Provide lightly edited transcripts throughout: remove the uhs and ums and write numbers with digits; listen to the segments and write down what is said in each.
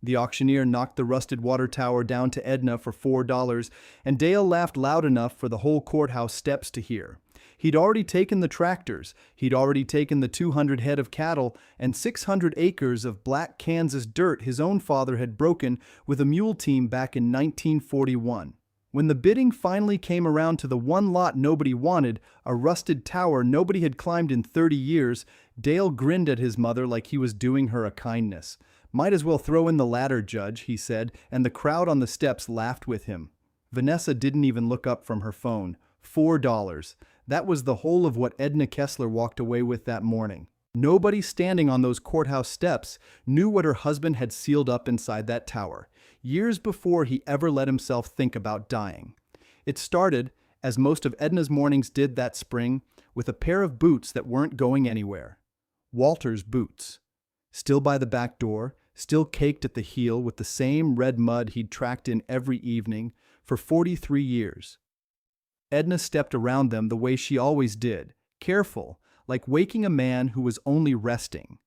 The auctioneer knocked the rusted water tower down to Edna for $4, and Dale laughed loud enough for the whole courthouse steps to hear. He'd already taken the tractors, he'd already taken the 200 head of cattle, and 600 acres of black Kansas dirt his own father had broken with a mule team back in 1941. When the bidding finally came around to the one lot nobody wanted, a rusted tower nobody had climbed in 30 years, Dale grinned at his mother like he was doing her a kindness. "Might as well throw in the ladder, Judge," he said, and the crowd on the steps laughed with him. Vanessa didn't even look up from her phone. $4. That was the whole of what Edna Kessler walked away with that morning. Nobody standing on those courthouse steps knew what her husband had sealed up inside that tower, years before he ever let himself think about dying. It started, as most of Edna's mornings did that spring, with a pair of boots that weren't going anywhere. Walter's boots. Still by the back door, still caked at the heel with the same red mud he'd tracked in every evening for 43 years. Edna stepped around them the way she always did, careful, like waking a man who was only resting.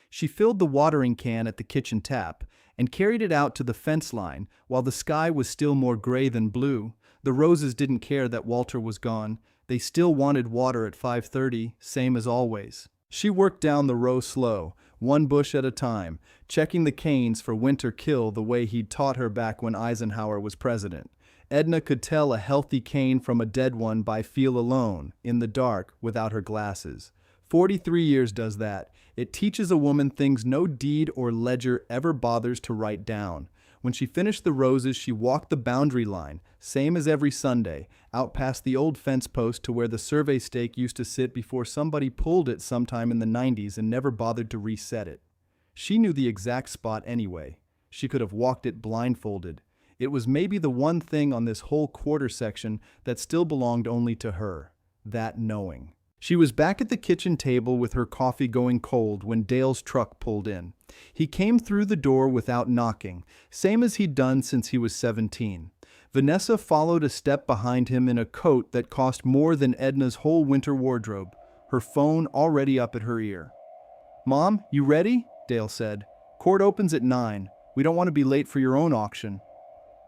She filled the watering can at the kitchen tap and carried it out to the fence line while the sky was still more gray than blue. The roses didn't care that Walter was gone. They still wanted water at 5:30, same as always. She worked down the row slow, one bush at a time, checking the canes for winter kill the way he'd taught her back when Eisenhower was president. Edna could tell a healthy cane from a dead one by feel alone, in the dark, without her glasses. 43 years does that. It teaches a woman things no deed or ledger ever bothers to write down. When she finished the roses, she walked the boundary line, same as every Sunday, out past the old fence post to where the survey stake used to sit before somebody pulled it sometime in the 90s and never bothered to reset it. She knew the exact spot anyway. She could have walked it blindfolded. It was maybe the one thing on this whole quarter section that still belonged only to her, that knowing. She was back at the kitchen table with her coffee going cold when Dale's truck pulled in. He came through the door without knocking, same as he'd done since he was 17. Vanessa followed a step behind him in a coat that cost more than Edna's whole winter wardrobe, her phone already up at her ear. "Mom, you ready?" Dale said. "Court opens at 9. We don't want to be late for your own auction."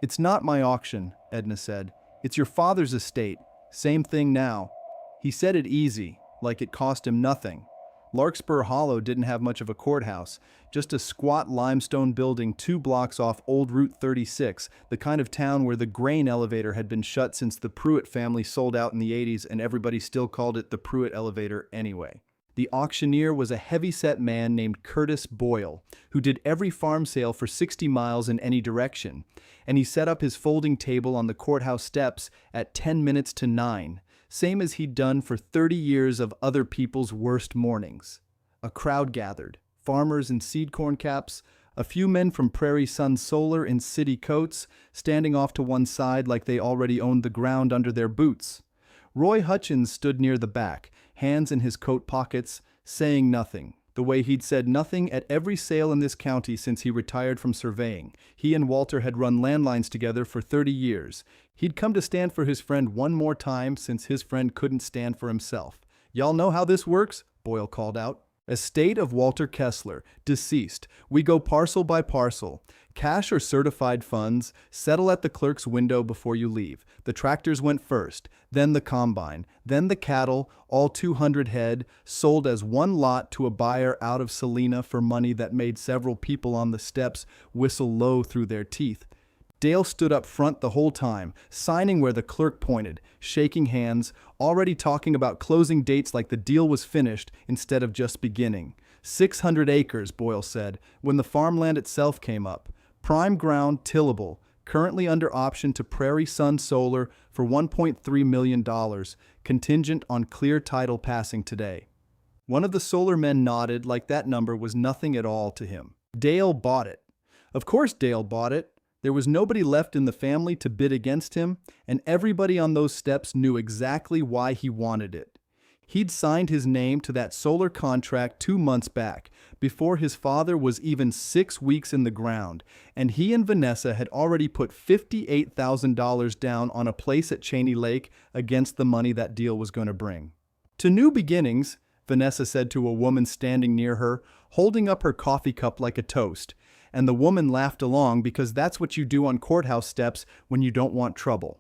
"It's not my auction," Edna said. "It's your father's estate. Same thing now." He said it easy, like it cost him nothing. Larkspur Hollow didn't have much of a courthouse, just a squat limestone building 2 blocks off Old Route 36, the kind of town where the grain elevator had been shut since the Pruitt family sold out in the 80s and everybody still called it the Pruitt elevator anyway. The auctioneer was a heavy-set man named Curtis Boyle, who did every farm sale for 60 miles in any direction, and he set up his folding table on the courthouse steps at 10 minutes to 9, same as he'd done for 30 years of other people's worst mornings. A crowd gathered, farmers in seed corn caps, a few men from Prairie Sun Solar in city coats, standing off to one side like they already owned the ground under their boots. Roy Hutchins stood near the back, hands in his coat pockets, saying nothing, the way he'd said nothing at every sale in this county since he retired from surveying. He and Walter had run landlines together for 30 years. He'd come to stand for his friend one more time since his friend couldn't stand for himself. "Y'all know how this works?" Boyle called out. "Estate of Walter Kessler, deceased. We go parcel by parcel. Cash or certified funds, settle at the clerk's window before you leave. The tractors went first, then the combine, then the cattle, all 200 head, sold as one lot to a buyer out of Salina for money that made several people on the steps whistle low through their teeth." Dale stood up front the whole time, signing where the clerk pointed, shaking hands, already talking about closing dates like the deal was finished instead of just beginning. 600 acres, Boyle said, when the farmland itself came up. Prime ground, tillable, currently under option to Prairie Sun Solar for $1.3 million, contingent on clear title passing today. One of the solar men nodded like that number was nothing at all to him. Dale bought it. Of course Dale bought it. There was nobody left in the family to bid against him, and everybody on those steps knew exactly why he wanted it. He'd signed his name to that solar contract 2 months back, before his father was even 6 weeks in the ground, and he and Vanessa had already put $58,000 down on a place at Cheney Lake against the money that deal was going to bring. "To new beginnings," Vanessa said to a woman standing near her, holding up her coffee cup like a toast, and the woman laughed along because that's what you do on courthouse steps when you don't want trouble.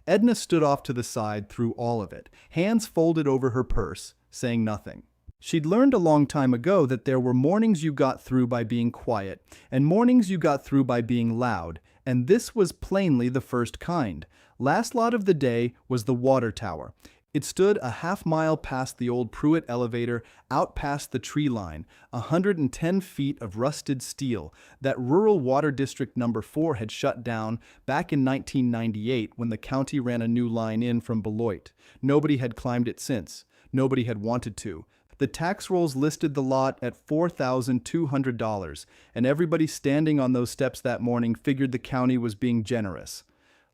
Edna stood off to the side through all of it, hands folded over her purse, saying nothing. She'd learned a long time ago that there were mornings you got through by being quiet, and mornings you got through by being loud, and this was plainly the first kind. Last lot of the day was the water tower. It stood a half-mile past the old Pruitt elevator, out past the tree line, 110 feet of rusted steel that rural water district number 4 had shut down back in 1998 when the county ran a new line in from Beloit. Nobody had climbed it since. Nobody had wanted to. The tax rolls listed the lot at $4,200, and everybody standing on those steps that morning figured the county was being generous.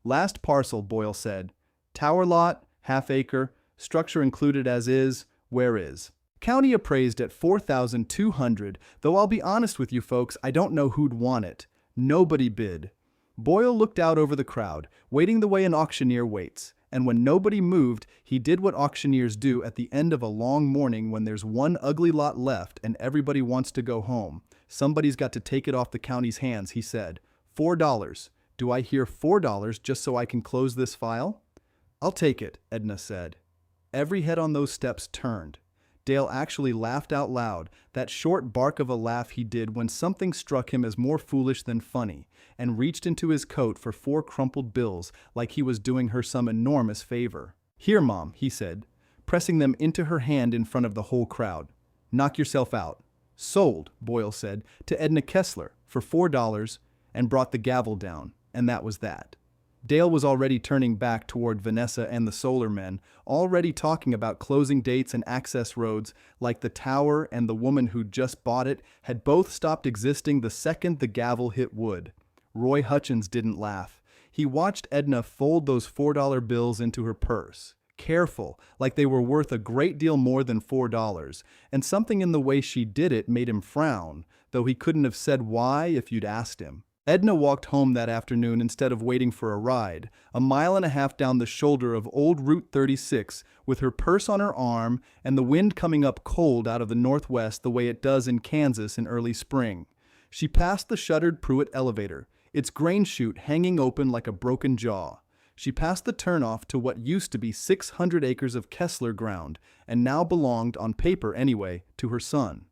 Last parcel, Boyle said. Tower lot, half acre, structure included as is, where is. County appraised at $4,200, though I'll be honest with you folks, I don't know who'd want it. Nobody bid. Boyle looked out over the crowd, waiting the way an auctioneer waits. And when nobody moved, he did what auctioneers do at the end of a long morning when there's one ugly lot left and everybody wants to go home. Somebody's got to take it off the county's hands, he said. $4. Do I hear $4 just so I can close this file? I'll take it, Edna said. Every head on those steps turned. Dale actually laughed out loud, that short bark of a laugh he did when something struck him as more foolish than funny, and reached into his coat for 4 crumpled bills like he was doing her some enormous favor. Here, Mom, he said, pressing them into her hand in front of the whole crowd. Knock yourself out. Sold, Boyle said, to Edna Kessler for $4 and brought the gavel down, and that was that. Dale was already turning back toward Vanessa and the solar men, already talking about closing dates and access roads, like the tower and the woman who'd just bought it had both stopped existing the second the gavel hit wood. Roy Hutchins didn't laugh. He watched Edna fold those $4 bills into her purse, careful, like they were worth a great deal more than $4, and something in the way she did it made him frown, though he couldn't have said why if you'd asked him. Edna walked home that afternoon instead of waiting for a ride, a mile and a half down the shoulder of old Route 36, with her purse on her arm and the wind coming up cold out of the northwest the way it does in Kansas in early spring. She passed the shuttered Pruitt elevator, its grain chute hanging open like a broken jaw. She passed the turnoff to what used to be 600 acres of Kessler ground, and now belonged, on paper anyway, to her son.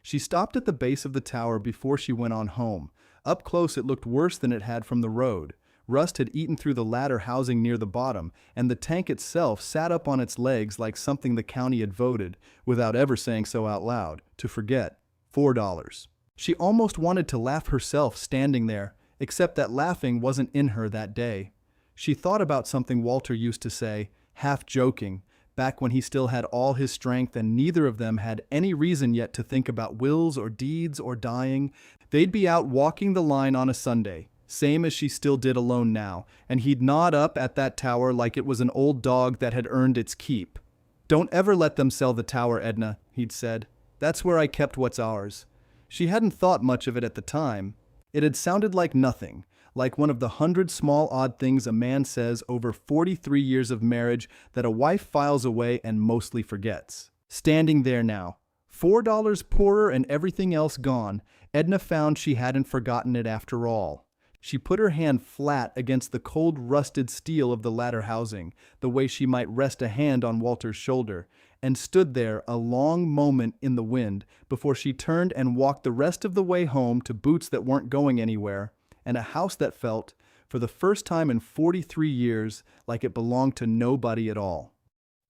She stopped at the base of the tower before she went on home. Up close it looked worse than it had from the road. Rust had eaten through the ladder housing near the bottom, and the tank itself sat up on its legs like something the county had voted, without ever saying so out loud, to forget. $4. She almost wanted to laugh herself standing there, except that laughing wasn't in her that day. She thought about something Walter used to say, half joking, back when he still had all his strength and neither of them had any reason yet to think about wills or deeds or dying. They'd be out walking the line on a Sunday, same as she still did alone now, and he'd nod up at that tower like it was an old dog that had earned its keep. Don't ever let them sell the tower, Edna, he'd said. That's where I kept what's ours. She hadn't thought much of it at the time. It had sounded like nothing, like one of the 100 small odd things a man says over 43 years of marriage that a wife files away and mostly forgets. Standing there now, $4 poorer and everything else gone, Edna found she hadn't forgotten it after all. She put her hand flat against the cold rusted steel of the ladder housing, the way she might rest a hand on Walter's shoulder, and stood there a long moment in the wind before she turned and walked the rest of the way home to boots that weren't going anywhere, and a house that felt, for the first time in 43 years, like it belonged to nobody at all.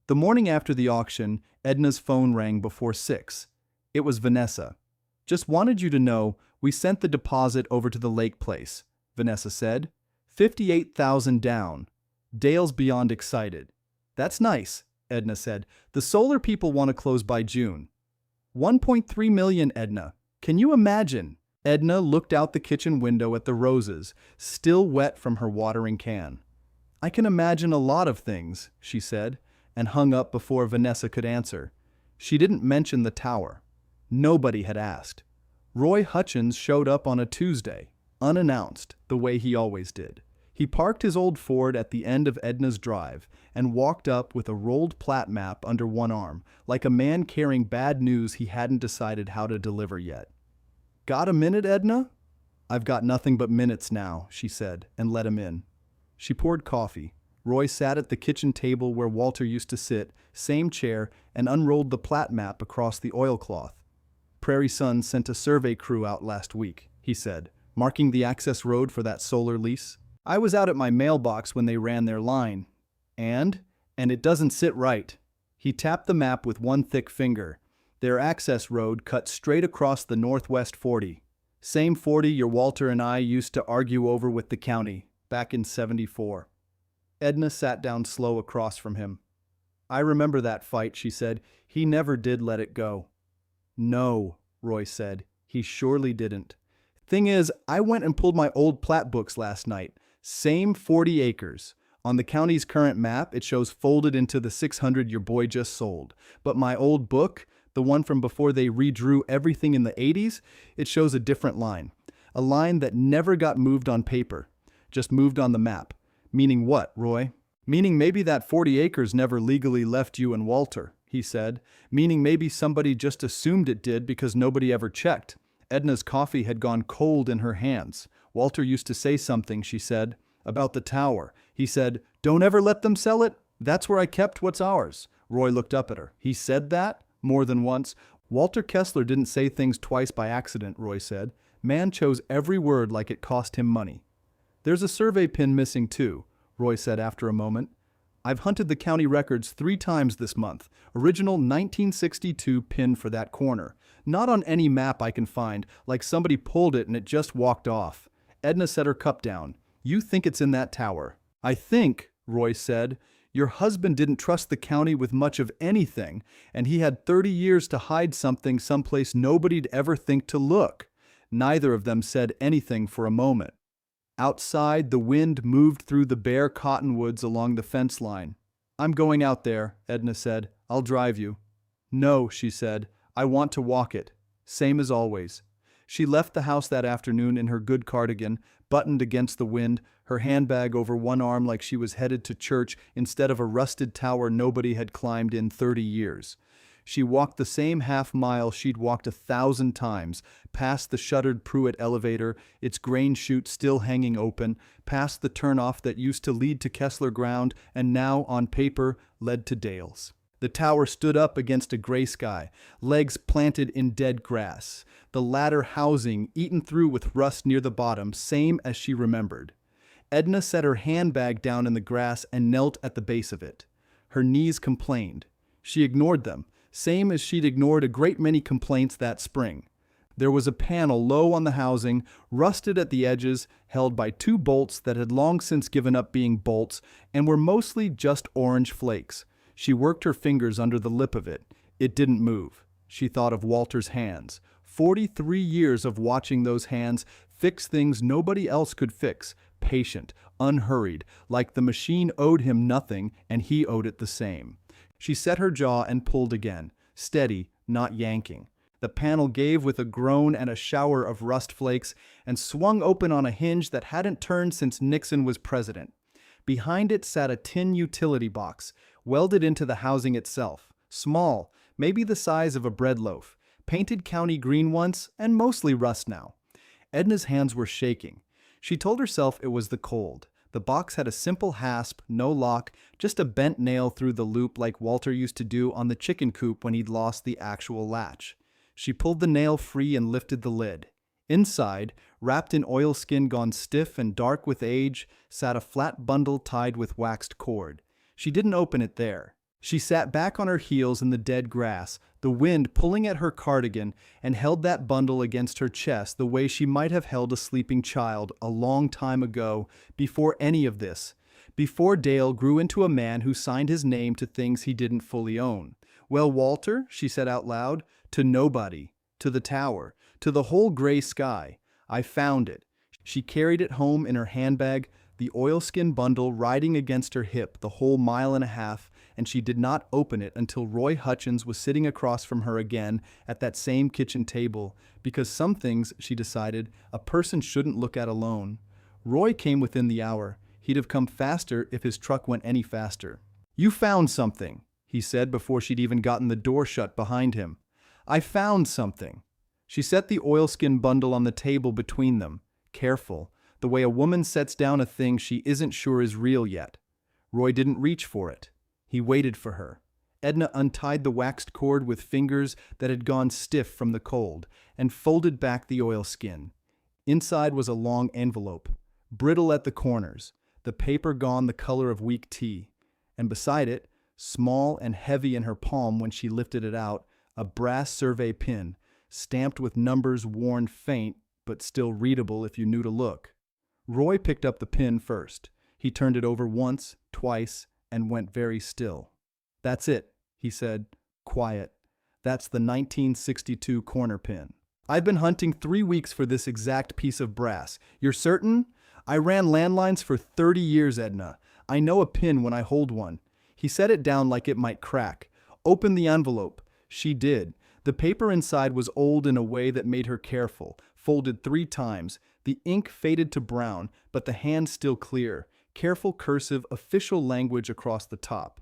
The morning after the auction, Edna's phone rang before 6. It was Vanessa. Just wanted you to know, we sent the deposit over to the lake place, Vanessa said. 58,000 down. Dale's beyond excited. That's nice, Edna said. The solar people want to close by June. 1.3 million, Edna. Can you imagine? Edna looked out the kitchen window at the roses, still wet from her watering can. I can imagine a lot of things, she said, and hung up before Vanessa could answer. She didn't mention the tower. Nobody had asked. Roy Hutchins showed up on a Tuesday, unannounced, the way he always did. He parked his old Ford at the end of Edna's drive and walked up with a rolled plat map under one arm, like a man carrying bad news he hadn't decided how to deliver yet. Got a minute, Edna? "I've got nothing but minutes now," she said, and let him in. She poured coffee. Roy sat at the kitchen table where Walter used to sit, same chair, and unrolled the plat map across the oilcloth. "Prairie Sun sent a survey crew out last week," he said, "marking the access road for that solar lease. I was out at my mailbox when they ran their line. And it doesn't sit right." He tapped the map with one thick finger. "Their access road cuts straight across the Northwest 40. Same 40 your Walter and I used to argue over with the county, back in '74. Edna sat down slow across from him. "I remember that fight," she said. "He never did let it go." "No," Roy said. "He surely didn't. Thing is, I went and pulled my old plat books last night. Same 40 acres. On the county's current map, it shows folded into the 600 your boy just sold. But my old book, the one from before they redrew everything in the '80s, it shows a different line. A line that never got moved on paper, just moved on the map." "Meaning what, Roy?" "Meaning maybe that 40 acres never legally left you and Walter," he said. "Meaning maybe somebody just assumed it did because nobody ever checked." Edna's coffee had gone cold in her hands. "Walter used to say something," she said, "about the tower. He said, 'Don't ever let them sell it. That's where I kept what's ours.'" Roy looked up at her. "He said that? More than once?" "Walter Kessler didn't say things twice by accident," Roy said. "Man chose every word like it cost him money." "There's a survey pin missing too," Roy said after a moment. "I've hunted the county records 3 times this month. Original 1962 pin for that corner. Not on any map I can find, like somebody pulled it and it just walked off." Edna set her cup down. "You think it's in that tower?" "I think," Roy said, "your husband didn't trust the county with much of anything, and he had 30 years to hide something someplace nobody'd ever think to look." Neither of them said anything for a moment. Outside, the wind moved through the bare cottonwoods along the fence line. "I'm going out there," Edna said. "I'll drive you." "No," she said. "I want to walk it. Same as always." She left the house that afternoon in her good cardigan, buttoned against the wind, her handbag over one arm like she was headed to church instead of a rusted tower nobody had climbed in 30 years. She walked the same half-mile she'd walked 1,000 times, past the shuttered Pruitt elevator, its grain chute still hanging open, past the turnoff that used to lead to Kessler Ground and now, on paper, led to Dale's. The tower stood up against a gray sky, legs planted in dead grass, the latter housing eaten through with rust near the bottom, same as she remembered. Edna set her handbag down in the grass and knelt at the base of it. Her knees complained. She ignored them, same as she'd ignored a great many complaints that spring. There was a panel low on the housing, rusted at the edges, held by 2 bolts that had long since given up being bolts and were mostly just orange flakes. She worked her fingers under the lip of it. It didn't move. She thought of Walter's hands. 43 years of watching those hands fix things nobody else could fix, patient, unhurried, like the machine owed him nothing and he owed it the same. She set her jaw and pulled again, steady, not yanking. The panel gave with a groan and a shower of rust flakes and swung open on a hinge that hadn't turned since Nixon was president. Behind it sat a tin utility box, welded into the housing itself, small, maybe the size of a bread loaf, painted county green once and mostly rust now. Edna's hands were shaking. She told herself it was the cold. The box had a simple hasp, no lock, just a bent nail through the loop like Walter used to do on the chicken coop when he'd lost the actual latch. She pulled the nail free and lifted the lid. Inside, wrapped in oilskin gone stiff and dark with age, sat a flat bundle tied with waxed cord. She didn't open it there. She sat back on her heels in the dead grass, the wind pulling at her cardigan, and held that bundle against her chest the way she might have held a sleeping child a long time ago, before any of this, before Dale grew into a man who signed his name to things he didn't fully own. "Well, Walter," she said out loud, "to nobody, to the tower, to the whole gray sky. I found it." She carried it home in her handbag, the oilskin bundle riding against her hip the whole mile and a half, and she did not open it until Roy Hutchins was sitting across from her again at that same kitchen table, because some things, she decided, a person shouldn't look at alone. Roy came within the hour. He'd have come faster if his truck went any faster. "You found something," he said before she'd even gotten the door shut behind him. "I found something." She set the oilskin bundle on the table between them. careful, the way a woman sets down a thing she isn't sure is real yet. Roy didn't reach for it. He waited for her. Edna untied the waxed cord with fingers that had gone stiff from the cold and folded back the oilskin. Inside was a long envelope, brittle at the corners, the paper gone the color of weak tea, and beside it, small and heavy in her palm when she lifted it out, a brass survey pin, stamped with numbers worn faint but still readable if you knew to look. Roy picked up the pin first. He turned it over once, twice, and went very still. "That's it," he said, quiet. "That's the 1962 corner pin. I've been hunting 3 weeks for this exact piece of brass. You're certain? I ran landlines for 30 years, Edna. I know a pin when I hold one." He set it down like it might crack. "Open the envelope." She did. The paper inside was old in a way that made her careful, folded 3 times. The ink faded to brown, but the hand still clear. Careful cursive official language across the top.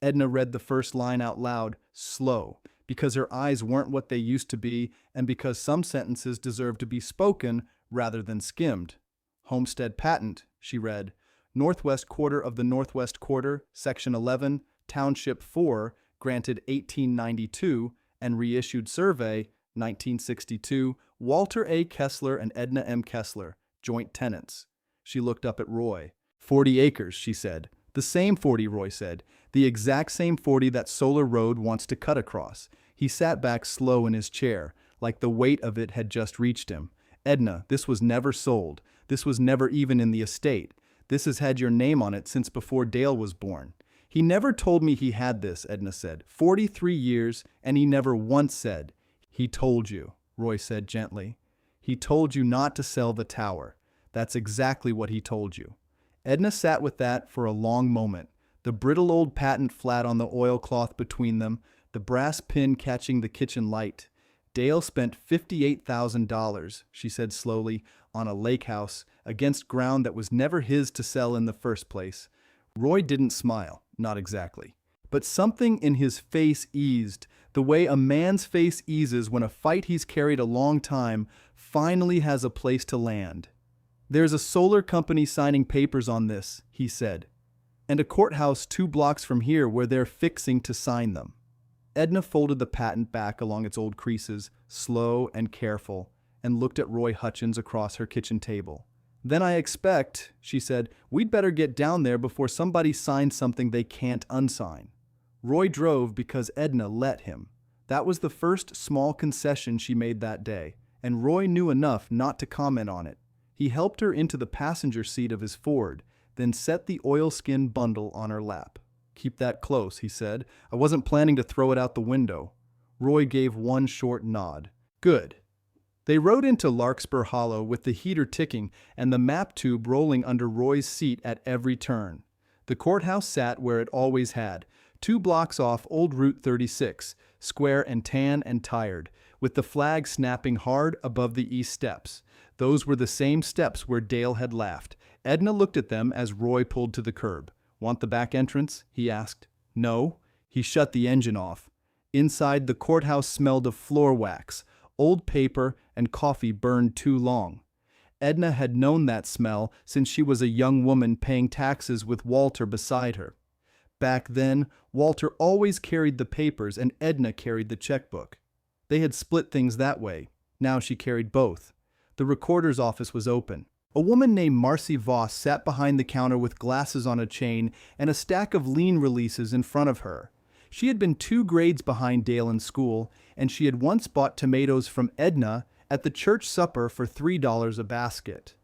Edna read the first line out loud, slow, because her eyes weren't what they used to be and because some sentences deserved to be spoken rather than skimmed. "Homestead patent," she read. "Northwest quarter of the Northwest quarter, Section 11, Township 4, granted 1892, and reissued survey, 1962, Walter A. Kessler and Edna M. Kessler, joint tenants." She looked up at Roy. 40 acres, she said. "The same 40, Roy said. The exact same 40 that Solar Road wants to cut across." He sat back slow in his chair, like the weight of it had just reached him. "Edna, this was never sold. This was never even in the estate. This has had your name on it since before Dale was born." "He never told me he had this," Edna said. 43 years, and he never once said." "He told you," Roy said gently. "He told you not to sell the tower. That's exactly what he told you." Edna sat with that for a long moment, the brittle old patent flat on the oilcloth between them, the brass pin catching the kitchen light. "Dale spent $58,000, she said slowly, "on a lake house, against ground that was never his to sell in the first place." Roy didn't smile, not exactly. But something in his face eased, the way a man's face eases when a fight he's carried a long time finally has a place to land. "There's a solar company signing papers on this," he said, "and a courthouse 2 blocks from here where they're fixing to sign them." Edna folded the patent back along its old creases, slow and careful, and looked at Roy Hutchins across her kitchen table. "Then I expect," she said, "we'd better get down there before somebody signs something they can't unsign." Roy drove because Edna let him. That was the first small concession she made that day, and Roy knew enough not to comment on it. He helped her into the passenger seat of his Ford, then set the oilskin bundle on her lap. "Keep that close," he said. "I wasn't planning to throw it out the window." Roy gave one short nod. "Good." They rode into Larkspur Hollow with the heater ticking and the map tube rolling under Roy's seat at every turn. The courthouse sat where it always had, 2 blocks off Old Route 36, square and tan and tired, with the flag snapping hard above the east steps. Those were the same steps where Dale had laughed. Edna looked at them as Roy pulled to the curb. "Want the back entrance?" he asked. "No." He shut the engine off. Inside, the courthouse smelled of floor wax, old paper, and coffee burned too long. Edna had known that smell since she was a young woman paying taxes with Walter beside her. Back then, Walter always carried the papers and Edna carried the checkbook. They had split things that way. Now she carried both. The recorder's office was open. A woman named Marcy Voss sat behind the counter with glasses on a chain and a stack of lien releases in front of her. She had been 2 grades behind Dale in school, and she had once bought tomatoes from Edna at the church supper for $3 a basket.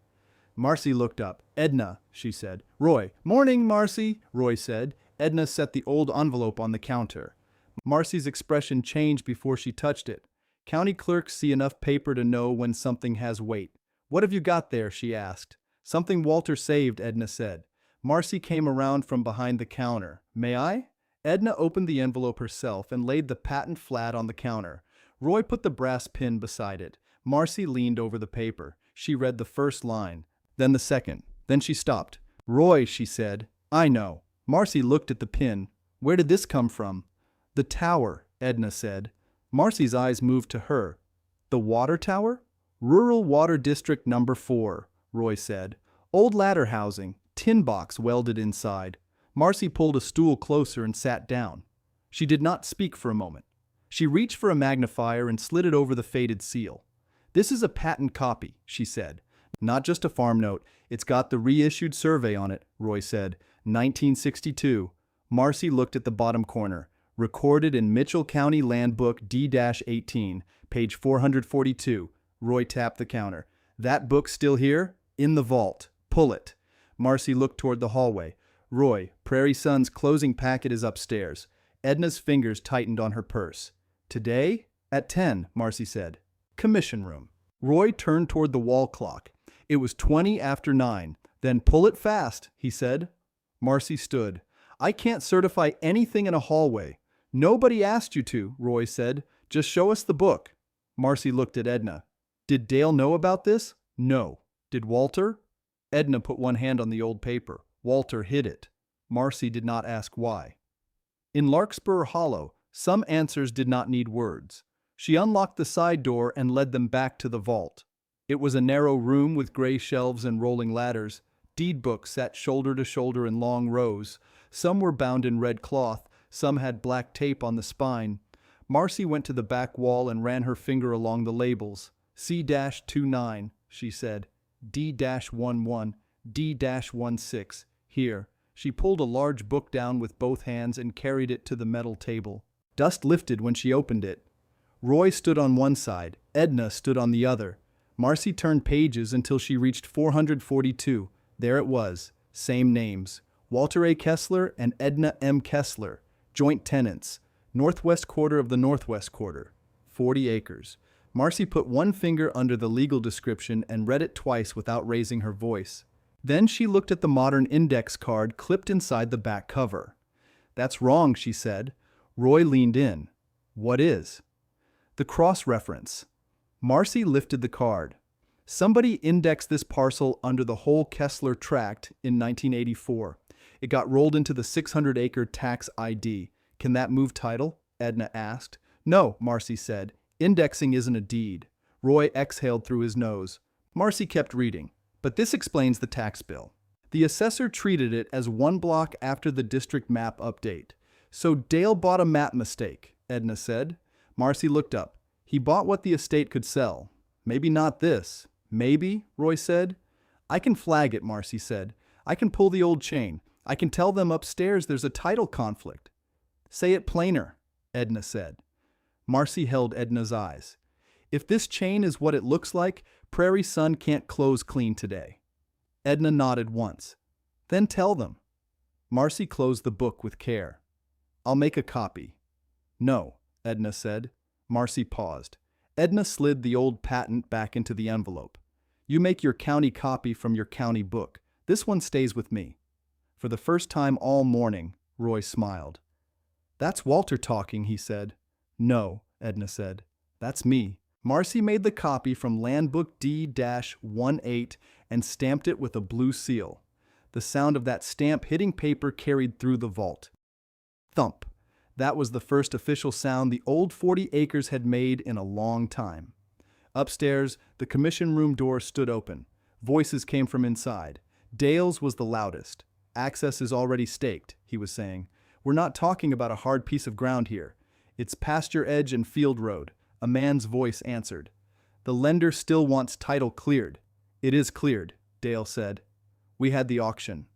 Marcy looked up. "Edna," she said. "Roy." "Morning, Marcy," Roy said. Edna set the old envelope on the counter. Marcy's expression changed before she touched it. County clerks see enough paper to know when something has weight. "What have you got there?" she asked. "Something Walter saved," Edna said. Marcy came around from behind the counter. "May I?" Edna opened the envelope herself and laid the patent flat on the counter. Roy put the brass pin beside it. Marcy leaned over the paper. She read the first line, then the second. Then she stopped. "Roy," she said, "I know." Marcy looked at the pin. "Where did this come from?" "The tower," Edna said. Marcy's eyes moved to her. "The water tower?" Rural Water District Number 4, Roy said. Old ladder housing, tin box welded inside. Marcy pulled a stool closer and sat down. She did not speak for a moment. She reached for a magnifier and slid it over the faded seal. This is a patent copy, she said. Not just a farm note, it's got the reissued survey on it, Roy said. 1962. Marcy looked at the bottom corner. Recorded in Mitchell County Land Book D-18, page 442. Roy tapped the counter. That book still here? In the vault. Pull it. Marcy looked toward the hallway. Roy, Prairie Sun's closing packet is upstairs. Edna's fingers tightened on her purse. Today? At 10, Marcy said. Commission room. Roy turned toward the wall clock. It was 20 after 9. Then pull it fast, he said. Marcy stood. I can't certify anything in a hallway. Nobody asked you to, Roy said. Just show us the book. Marcy looked at Edna. Did Dale know about this? No. Did Walter? Edna put one hand on the old paper. Walter hid it. Marcy did not ask why. In Larkspur Hollow, some answers did not need words. She unlocked the side door and led them back to the vault. It was a narrow room with gray shelves and rolling ladders. Deed books sat shoulder to shoulder in long rows. Some were bound in red cloth, some had black tape on the spine. Marcy went to the back wall and ran her finger along the labels. C-29, she said. D-11, D-16. Here. She pulled a large book down with both hands and carried it to the metal table. Dust lifted when she opened it. Roy stood on one side. Edna stood on the other. Marcy turned pages until she reached 442. There it was. Same names. Walter A. Kessler and Edna M. Kessler. Joint tenants. Northwest quarter of the Northwest quarter. 40 acres. Marcy put one finger under the legal description and read it twice without raising her voice. Then she looked at the modern index card clipped inside the back cover. That's wrong, she said. Roy leaned in. What is? The cross-reference. Marcy lifted the card. Somebody indexed this parcel under the whole Kessler tract in 1984. It got rolled into the 600-acre tax ID. Can that move title? Edna asked. No, Marcy said. Indexing isn't a deed. Roy exhaled through his nose. Marcy kept reading. But this explains the tax bill. The assessor treated it as one block after the district map update. So Dale bought a map mistake, Edna said. Marcy looked up. He bought what the estate could sell. Maybe not this. Maybe, Roy said. I can flag it, Marcy said. I can pull the old chain. I can tell them upstairs there's a title conflict. Say it plainer, Edna said. Marcy held Edna's eyes. If this chain is what it looks like, Prairie Sun can't close clean today. Edna nodded once. Then tell them. Marcy closed the book with care. I'll make a copy. No, Edna said. Marcy paused. Edna slid the old patent back into the envelope. You make your county copy from your county book. This one stays with me. For the first time all morning, Roy smiled. That's Walter talking, he said. No, Edna said. That's me. Marcy made the copy from Land Book D-18 and stamped it with a blue seal. The sound of that stamp hitting paper carried through the vault. Thump. That was the first official sound the old 40 acres had made in a long time. Upstairs, the commission room door stood open. Voices came from inside. Dale's was the loudest. Access is already staked, he was saying. We're not talking about a hard piece of ground here. It's pasture edge and field road. A man's voice answered. The lender still wants title cleared. It is cleared, Dale said. We had the auction.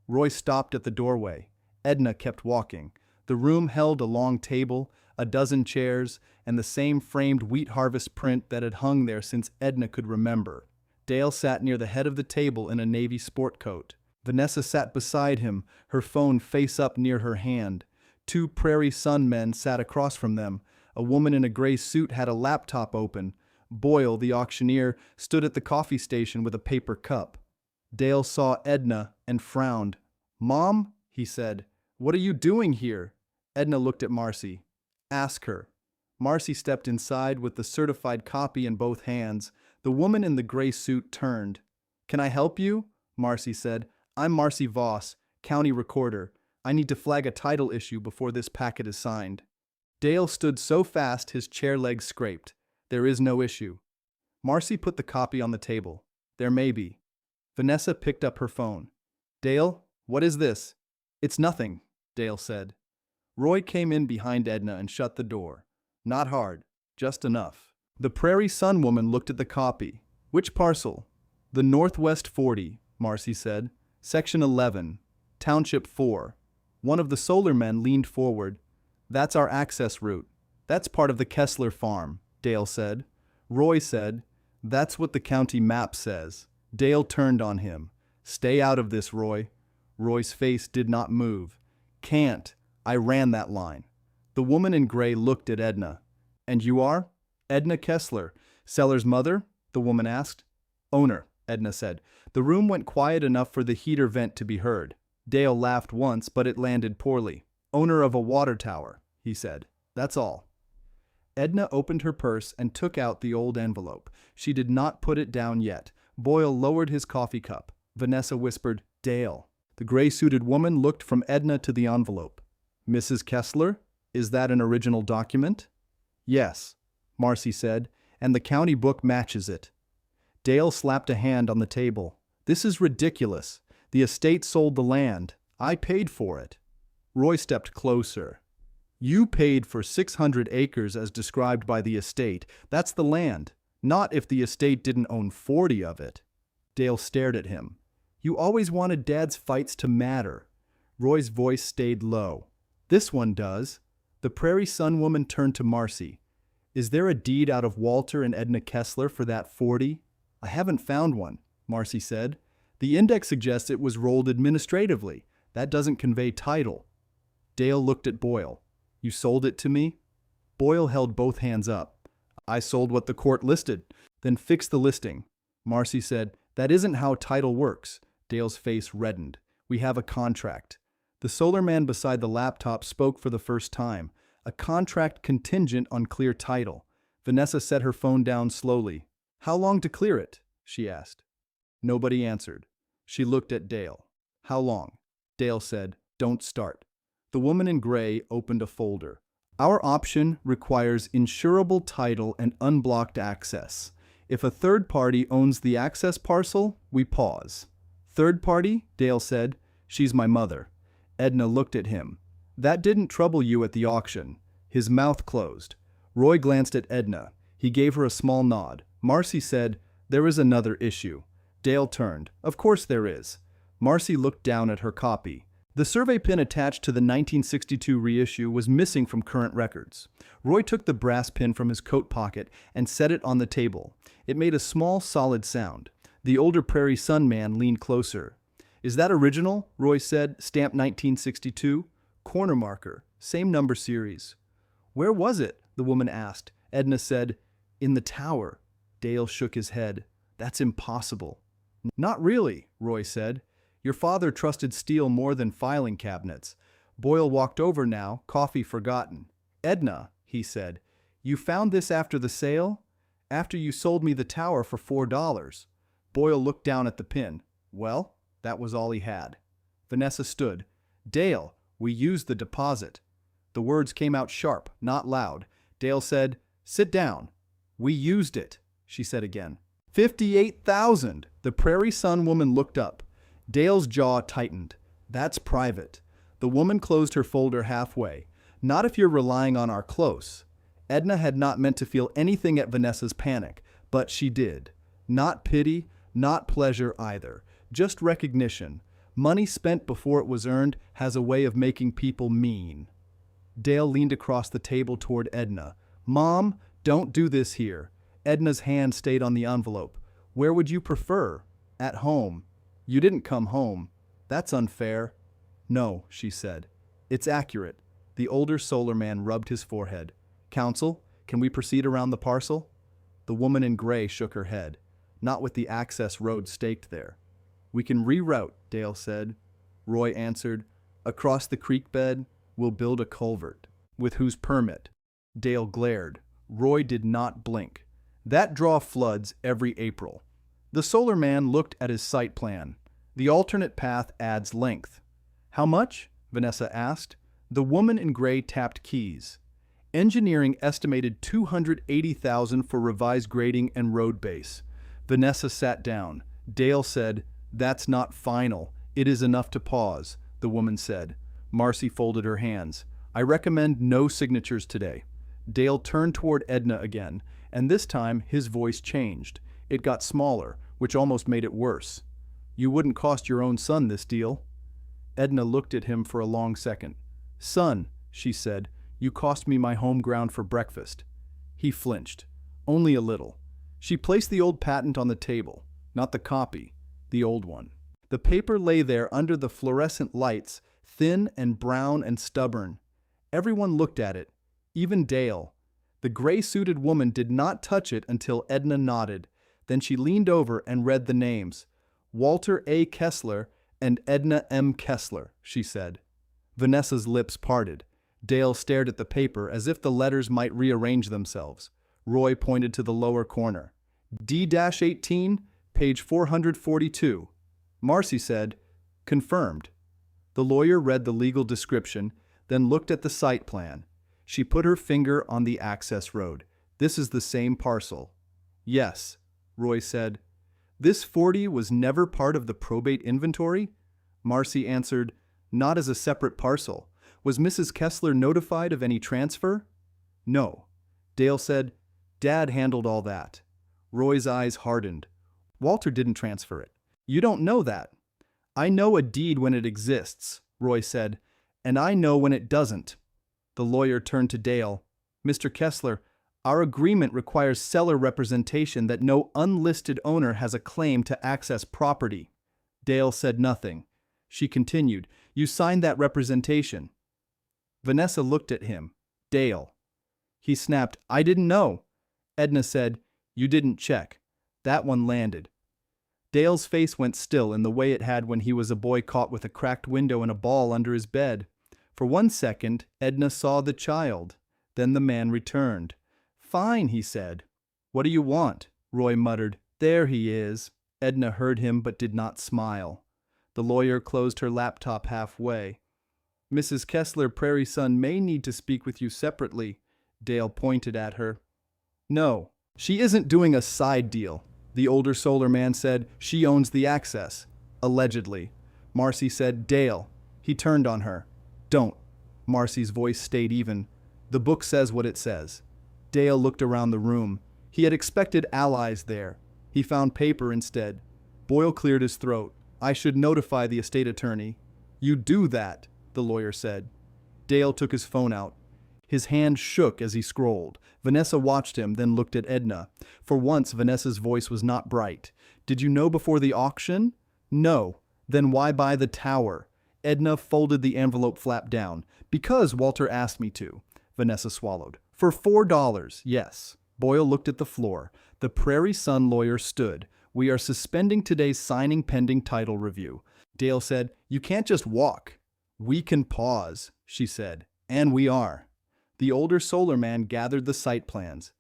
Roy stopped at the doorway. Edna kept walking. The room held a long table, a dozen chairs, and the same framed wheat harvest print that had hung there since Edna could remember. Dale sat near the head of the table in a navy sport coat. Vanessa sat beside him, her phone face up near her hand. Two Prairie Sun men sat across from them. A woman in a gray suit had a laptop open. Boyle, the auctioneer, stood at the coffee station with a paper cup. Dale saw Edna and frowned. Mom, he said, what are you doing here? Edna looked at Marcy. Ask her. Marcy stepped inside with the certified copy in both hands. The woman in the gray suit turned. Can I help you? Marcy said. I'm Marcy Voss, county recorder. I need to flag a title issue before this packet is signed. Dale stood so fast his chair legs scraped. There is no issue. Marcy put the copy on the table. There may be. Vanessa picked up her phone. Dale, what is this? It's nothing, Dale said. Roy came in behind Edna and shut the door. Not hard, just enough. The Prairie Sun woman looked at the copy. Which parcel? The Northwest 40, Marcy said. Section 11, Township 4. One of the solar men leaned forward. That's our access route. That's part of the Kessler farm, Dale said. Roy said, that's what the county map says. Dale turned on him. Stay out of this, Roy. Roy's face did not move. Can't. I ran that line. The woman in gray looked at Edna. And you are? Edna Kessler. Seller's mother? The woman asked. Owner, Edna said. The room went quiet enough for the heater vent to be heard. Dale laughed once, but it landed poorly. Owner of a water tower, he said. That's all. Edna opened her purse and took out the old envelope. She did not put it down yet. Boyle lowered his coffee cup. Vanessa whispered, Dale. The gray-suited woman looked from Edna to the envelope. Mrs. Kessler? Is that an original document? Yes, Marcy said, and the county book matches it. Dale slapped a hand on the table. This is ridiculous. The estate sold the land. I paid for it. Roy stepped closer. You paid for 600 acres as described by the estate. That's the land. Not if the estate didn't own 40 of it. Dale stared at him. You always wanted Dad's fights to matter. Roy's voice stayed low. This one does. The Prairie Sun woman turned to Marcy. Is there a deed out of Walter and Edna Kessler for that 40? I haven't found one, Marcy said. The index suggests it was rolled administratively. That doesn't convey title. Dale looked at Boyle. You sold it to me? Boyle held both hands up. I sold what the court listed. Then fix the listing. Marcy said, that isn't how title works. Dale's face reddened. We have a contract. The solar man beside the laptop spoke for the first time. A contract contingent on clear title. Vanessa set her phone down slowly. How long to clear it? She asked. Nobody answered. She looked at Dale. How long? Dale said, don't start. The woman in gray opened a folder. Our option requires insurable title and unblocked access. If a third party owns the access parcel, we pause. Third party? Dale said. She's my mother. Edna looked at him. That didn't trouble you at the auction. His mouth closed. Roy glanced at Edna. He gave her a small nod. Marcy said, there is another issue. Dale turned. Of course there is. Marcy looked down at her copy. The survey pin attached to the 1962 reissue was missing from current records. Roy took the brass pin from his coat pocket and set it on the table. It made a small, solid sound. The older Prairie Sun man leaned closer. Is that original? Roy said. Stamped 1962. Corner marker. Same number series. Where was it? The woman asked. Edna said, in the tower. Dale shook his head. That's impossible. Not really, Roy said. Your father trusted steel more than filing cabinets. Boyle walked over now, coffee forgotten. Edna, he said, you found this after the sale? After you sold me the tower for $4. Boyle looked down at the pin. Well, that was all he had. Vanessa stood. Dale, we used the deposit. The words came out sharp, not loud. Dale said, sit down. We used it, she said again. 58,000. The Prairie Sun woman looked up. Dale's jaw tightened. That's private. The woman closed her folder halfway. Not if you're relying on our close. Edna had not meant to feel anything at Vanessa's panic, but she did. Not pity, not pleasure either. Just recognition. Money spent before it was earned has a way of making people mean. Dale leaned across the table toward Edna. Mom, don't do this here. Edna's hand stayed on the envelope. Where would you prefer? At home. You didn't come home. That's unfair. No, she said. It's accurate. The older solar man rubbed his forehead. Counsel, can we proceed around the parcel? The woman in gray shook her head. Not with the access road staked there. We can reroute, Dale said. Roy answered. Across the creek bed, we'll build a culvert. With whose permit? Dale glared. Roy did not blink. That draw floods every April. The solar man looked at his site plan. The alternate path adds length. How much? Vanessa asked. The woman in gray tapped keys. Engineering estimated $280,000 for revised grading and road base. Vanessa sat down. Dale said, "That's not final. It is enough to pause," the woman said. Marcy folded her hands. "I recommend no signatures today." Dale turned toward Edna again, and this time his voice changed. It got smaller, which almost made it worse. "You wouldn't cost your own son this deal." Edna looked at him for a long second. "Son," she said, "you cost me my home ground for breakfast." He flinched. Only a little. She placed the old patent on the table. Not the copy, the old one. The paper lay there under the fluorescent lights, thin and brown and stubborn. Everyone looked at it, even Dale. The gray-suited woman did not touch it until Edna nodded. Then she leaned over and read the names. "Walter A. Kessler and Edna M. Kessler," she said. Vanessa's lips parted. Dale stared at the paper as if the letters might rearrange themselves. Roy pointed to the lower corner. "D-18, page 442. Marcy said, "Confirmed." The lawyer read the legal description, then looked at the site plan. She put her finger on the access road. "This is the same parcel." "Yes," Roy said. "This 40 was never part of the probate inventory?" Marcy answered, "Not as a separate parcel. Was Mrs. Kessler notified of any transfer?" "No." Dale said, "Dad handled all that." Roy's eyes hardened. "Walter didn't transfer it." "You don't know that." "I know a deed when it exists," Roy said, "and I know when it doesn't." The lawyer turned to Dale. "Mr. Kessler, our agreement requires seller representation that no unlisted owner has a claim to access property." Dale said nothing. She continued, "You signed that representation." Vanessa looked at him. "Dale." He snapped, "I didn't know." Edna said, "You didn't check." That one landed. Dale's face went still in the way it had when he was a boy caught with a cracked window and a ball under his bed. For 1 second, Edna saw the child. Then the man returned. "Fine," he said. "What do you want?" Roy muttered. "There he is." Edna heard him but did not smile. The lawyer closed her laptop halfway. "Mrs. Kessler, Prairie Son may need to speak with you separately." Dale pointed at her. "No, she isn't doing a side deal," the older solar man said. "She owns the access." Allegedly. Marcy said, "Dale." He turned on her. "Don't." Marcy's voice stayed even. "The book says what it says." Dale looked around the room. He had expected allies there. He found paper instead. Boyle cleared his throat. "I should notify the estate attorney." "You do that," the lawyer said. Dale took his phone out. His hand shook as he scrolled. Vanessa watched him, then looked at Edna. For once, Vanessa's voice was not bright. "Did you know before the auction?" "No." "Then why buy the tower?" Edna folded the envelope flap down. "Because Walter asked me to." Vanessa swallowed. "For $4, yes." Boyle looked at the floor. The Prairie Sun lawyer stood. "We are suspending today's signing pending title review." Dale said, "You can't just walk." "We can pause," she said. "And we are." The older solar man gathered the site plans.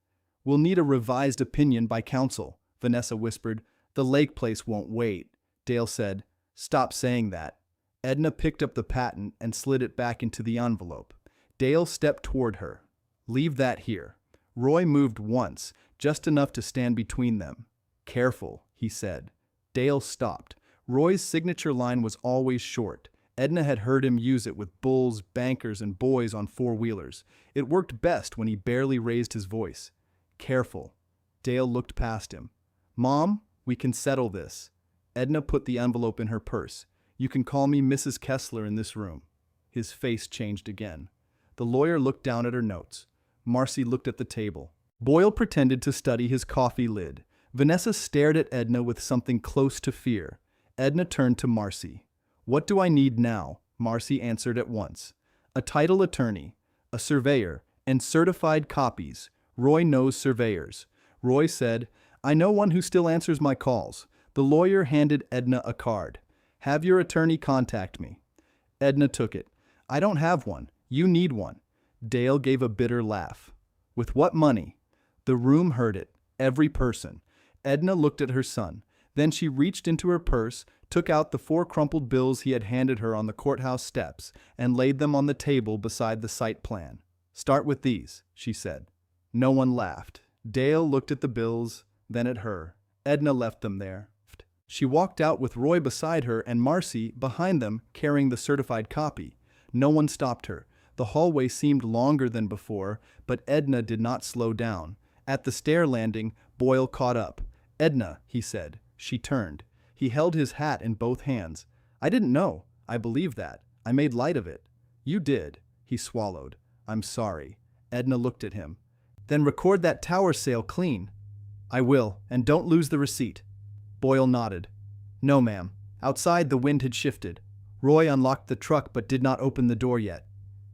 "We'll need a revised opinion by counsel," Vanessa whispered. "The lake place won't wait." Dale said, "Stop saying that." Edna picked up the patent and slid it back into the envelope. Dale stepped toward her. "Leave that here." Roy moved once, just enough to stand between them. "Careful," he said. Dale stopped. Roy's signature line was always short. Edna had heard him use it with bulls, bankers, and boys on four-wheelers. It worked best when he barely raised his voice. "Careful." Dale looked past him. "Mom, we can settle this." Edna put the envelope in her purse. "You can call me Mrs. Kessler in this room." His face changed again. The lawyer looked down at her notes. Marcy looked at the table. Boyle pretended to study his coffee lid. Vanessa stared at Edna with something close to fear. Edna turned to Marcy. "What do I need now?" Marcy answered at once. "A title attorney, a surveyor, and certified copies. Roy knows surveyors." Roy said, "I know one who still answers my calls." The lawyer handed Edna a card. "Have your attorney contact me." Edna took it. "I don't have one. You need one." Dale gave a bitter laugh. "With what money?" The room heard it. Every person. Edna looked at her son. Then she reached into her purse, took out the 4 crumpled bills he had handed her on the courthouse steps, and laid them on the table beside the site plan. Start with these, she said. No one laughed. Dale looked at the bills, then at her. Edna left them there. She walked out with Roy beside her and Marcy behind them carrying the certified copy. No one stopped her. The hallway seemed longer than before, but Edna did not slow down. At the stair landing, Boyle caught up. "Edna," he said. She turned. He held his hat in both hands. "I didn't know. I believe that. I made light of it." "You did." He swallowed. "I'm sorry." Edna looked at him. "Then record that tower sale clean." "I will, and don't lose the receipt." Boyle nodded. "No, ma'am." Outside, the wind had shifted. Roy unlocked the truck but did not open the door yet.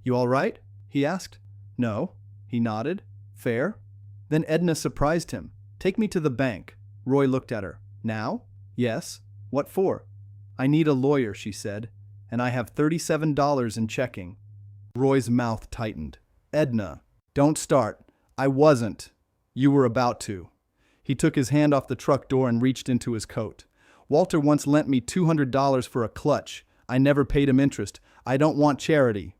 "You all right?" he asked. "No." He nodded. "Fair?" Then Edna surprised him. "Take me to the bank." Roy looked at her. "Now?" "Yes." "What for?" "I need a lawyer," she said, "and I have $37 in checking." Roy's mouth tightened. "Edna, don't start. I wasn't. You were about to." He took his hand off the truck door and reached into his coat. "Walter once lent me $200 for a clutch. I never paid him interest. I don't want charity."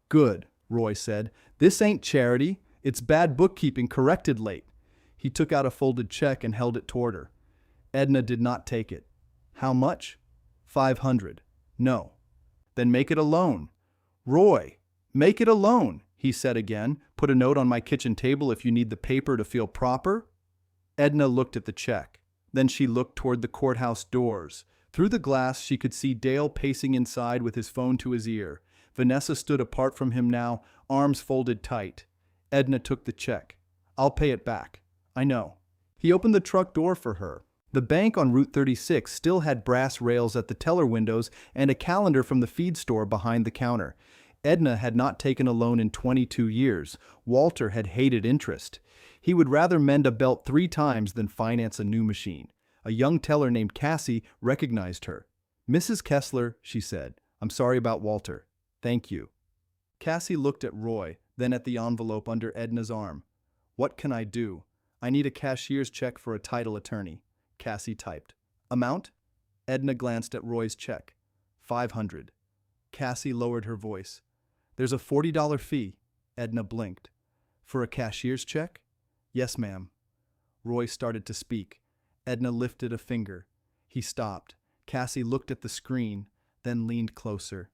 "Good," Roy said. "This ain't charity. It's bad bookkeeping corrected late." He took out a folded check and held it toward her. Edna did not take it. "How much?" "500. "No." "Then make it a loan." "Roy, make it a loan," he said again. "Put a note on my kitchen table if you need the paper to feel proper." Edna looked at the check. Then she looked toward the courthouse doors. Through the glass, she could see Dale pacing inside with his phone to his ear. Vanessa stood apart from him now, arms folded tight. Edna took the check. "I'll pay it back." "I know." He opened the truck door for her. The bank on Route 36 still had brass rails at the teller windows and a calendar from the feed store behind the counter. Edna had not taken a loan in 22 years. Walter had hated interest. He would rather mend a belt 3 times than finance a new machine. A young teller named Cassie recognized her. "Mrs. Kessler," she said, "I'm sorry about Walter." "Thank you." Cassie looked at Roy, then at the envelope under Edna's arm. "What can I do?" "I need a cashier's check for a title attorney." Cassie typed. "Amount?" Edna glanced at Roy's check. 500. Cassie lowered her voice. "There's a $40 fee." Edna blinked. "For a cashier's check?" "Yes, ma'am." Roy started to speak. Edna lifted a finger. He stopped. Cassie looked at the screen, then leaned closer.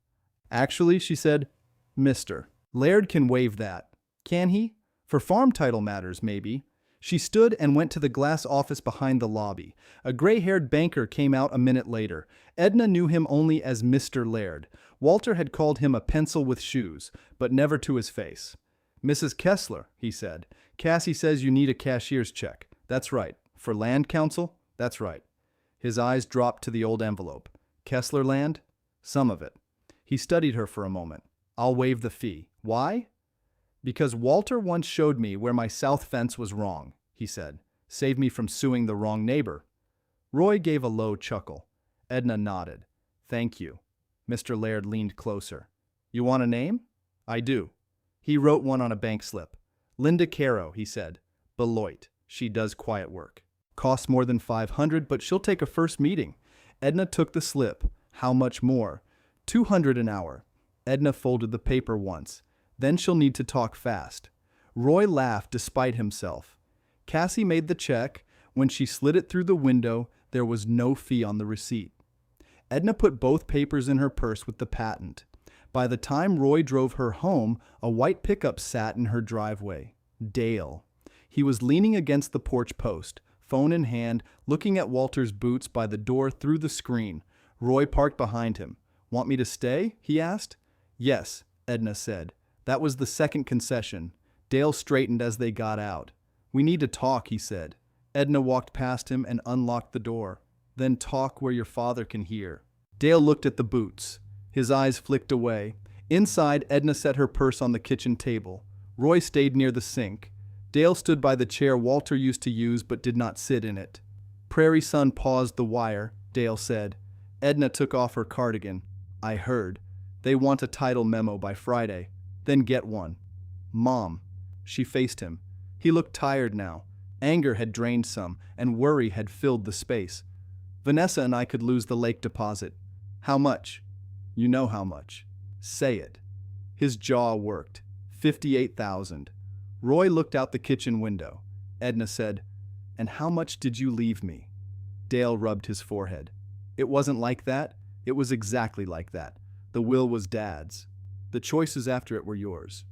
"Actually," she said, "Mr. Laird can waive that." "Can he?" "For farm title matters, maybe." She stood and went to the glass office behind the lobby. A gray-haired banker came out a minute later. Edna knew him only as Mr. Laird. Walter had called him a pencil with shoes, but never to his face. "Mrs. Kessler," he said, "Cassie says you need a cashier's check." "That's right." "For land council?" "That's right." His eyes dropped to the old envelope. "Kessler land?" "Some of it." He studied her for a moment. "I'll waive the fee." "Why?" "Because Walter once showed me where my south fence was wrong," he said. "Saved me from suing the wrong neighbor." Roy gave a low chuckle. Edna nodded. "Thank you." Mr. Laird leaned closer. "You want a name?" "I do." He wrote one on a bank slip. "Linda Caro," he said. "Beloit. She does quiet work. Costs more than 500, but she'll take a first meeting." Edna took the slip. "How much more?" 200 an hour. Edna folded the paper once. "Then she'll need to talk fast." Roy laughed despite himself. Cassie made the check. When she slid it through the window, there was no fee on the receipt. Edna put both papers in her purse with the patent. By the time Roy drove her home, a white pickup sat in her driveway. Dale. He was leaning against the porch post, phone in hand, looking at Walter's boots by the door through the screen. Roy parked behind him. "Want me to stay?" he asked. "Yes," Edna said. That was the second concession. Dale straightened as they got out. "We need to talk," he said. Edna walked past him and unlocked the door. "Then talk where your father can hear." Dale looked at the boots. His eyes flicked away. Inside, Edna set her purse on the kitchen table. Roy stayed near the sink. Dale stood by the chair Walter used to use but did not sit in it. Prairie Sun paused the wire, Dale said. Edna took off her cardigan. "I heard. They want a title memo by Friday. Then get one." "Mom." She faced him. He looked tired now. Anger had drained some, and worry had filled the space. "Vanessa and I could lose the lake deposit." "How much?" "You know how much." "Say it." His jaw worked. $58,000. Roy looked out the kitchen window. Edna said, "And how much did you leave me?" Dale rubbed his forehead. "It wasn't like that. It was exactly like that. The will was Dad's. The choices after it were yours."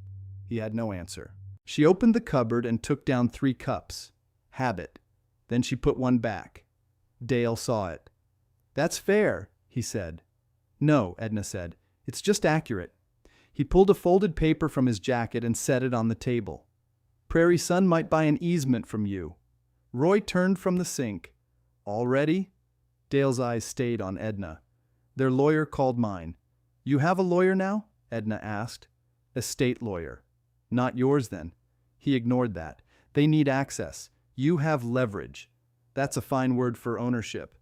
He had no answer. She opened the cupboard and took down 3 cups. Habit. Then she put one back. Dale saw it. "That's fair," he said. "No," Edna said. "It's just accurate." He pulled a folded paper from his jacket and set it on the table. "Prairie Sun might buy an easement from you." Roy turned from the sink. "Already?" Dale's eyes stayed on Edna. "Their lawyer called mine." "You have a lawyer now?" Edna asked. "A state lawyer." "Not yours then." He ignored that. "They need access. You have leverage." "That's a fine word for ownership."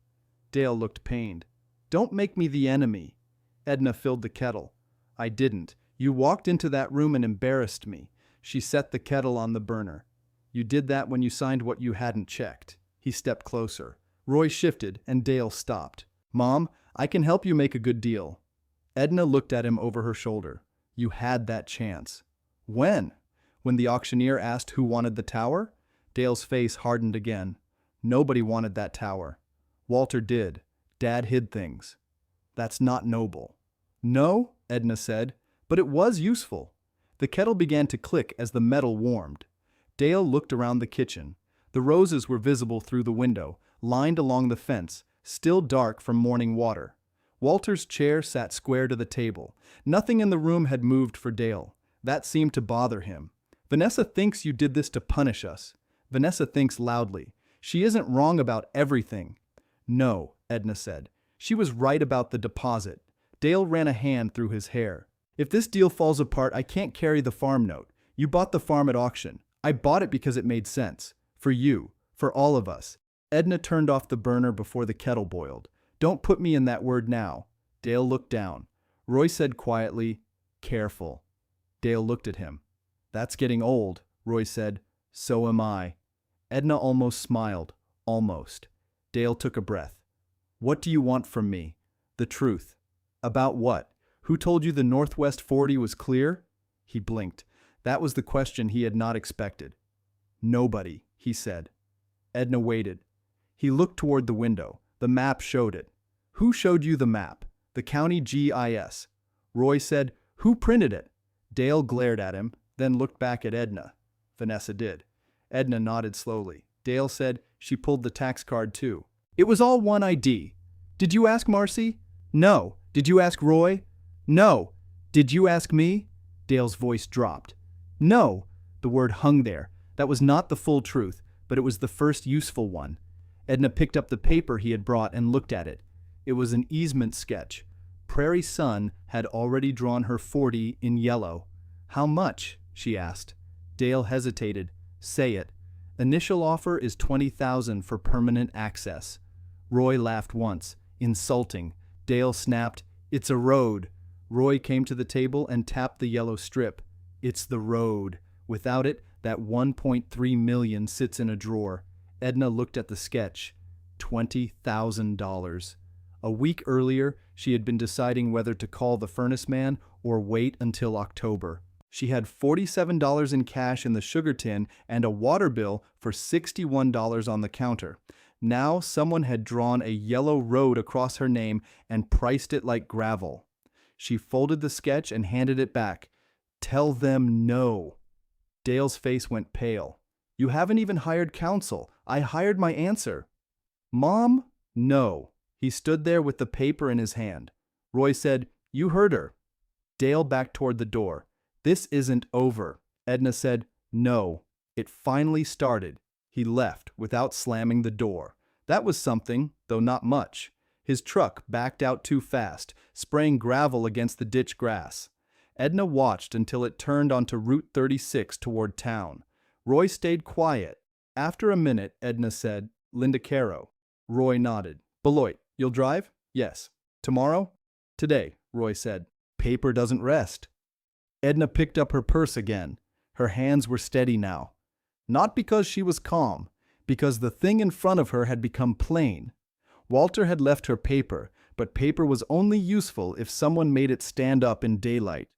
Dale looked pained. "Don't make me the enemy." Edna filled the kettle. "I didn't. You walked into that room and embarrassed me." She set the kettle on the burner. "You did that when you signed what you hadn't checked." He stepped closer. Roy shifted and Dale stopped. "Mom, I can help you make a good deal." Edna looked at him over her shoulder. "You had that chance." "When?" "When the auctioneer asked who wanted the tower?" Dale's face hardened again. "Nobody wanted that tower." "Walter did. Dad hid things." "That's not noble." "No," Edna said, "but it was useful." The kettle began to click as the metal warmed. Dale looked around the kitchen. The roses were visible through the window, lined along the fence, still dark from morning water. Walter's chair sat square to the table. Nothing in the room had moved for Dale. That seemed to bother him. "Vanessa thinks you did this to punish us." Vanessa thinks loudly. "She isn't wrong about everything." "No," Edna said. "She was right about the deposit." Dale ran a hand through his hair. "If this deal falls apart, I can't carry the farm note. You bought the farm at auction. I bought it because it made sense. For you. For all of us." Edna turned off the burner before the kettle boiled. "Don't put me in that word now." Dale looked down. Roy said quietly, "Careful." Dale looked at him. "That's getting old," Roy said. "So am I." Edna almost smiled. Almost. Dale took a breath. "What do you want from me?" "The truth." "About what? Who told you the Northwest 40 was clear?" He blinked. That was the question he had not expected. "Nobody," he said. Edna waited. He looked toward the window. The map showed it. "Who showed you the map?" "The county GIS." Roy said, "Who printed it?" Dale glared at him, then looked back at Edna. Vanessa did. Edna nodded slowly. Dale said, "She pulled the tax card too." "It was all one ID." "Did you ask Marcy?" "No." "Did you ask Roy?" "No." "Did you ask me?" Dale's voice dropped. "No." The word hung there. That was not the full truth, but it was the first useful one. Edna picked up the paper he had brought and looked at it. It was an easement sketch. Prairie Sun had already drawn her 40 in yellow. "How much?" she asked. Dale hesitated. "Say it." "Initial offer is $20,000 for permanent access." Roy laughed once. Insulting. Dale snapped, "It's a road." Roy came to the table and tapped the yellow strip. "It's the road. Without it, that $1.3 million sits in a drawer." Edna looked at the sketch. $20,000. A week earlier, she had been deciding whether to call the furnace man or wait until October. She had $47 in cash in the sugar tin and a water bill for $61 on the counter. Now someone had drawn a yellow road across her name and priced it like gravel. She folded the sketch and handed it back. "Tell them no." Dale's face went pale. "You haven't even hired counsel. I hired my answer." "Mom?" "No." He stood there with the paper in his hand. Roy said, "You heard her." Dale backed toward the door. "This isn't over." Edna said, "No." It finally started. He left without slamming the door. That was something, though not much. His truck backed out too fast, spraying gravel against the ditch grass. Edna watched until it turned onto Route 36 toward town. Roy stayed quiet. After a minute, Edna said, "Linda Caro." Roy nodded. "Beloit, you'll drive?" "Yes." "Tomorrow?" "Today," Roy said. "Paper doesn't rest." Edna picked up her purse again. Her hands were steady now. Not because she was calm, because the thing in front of her had become plain. Walter had left her paper, but paper was only useful if someone made it stand up in daylight.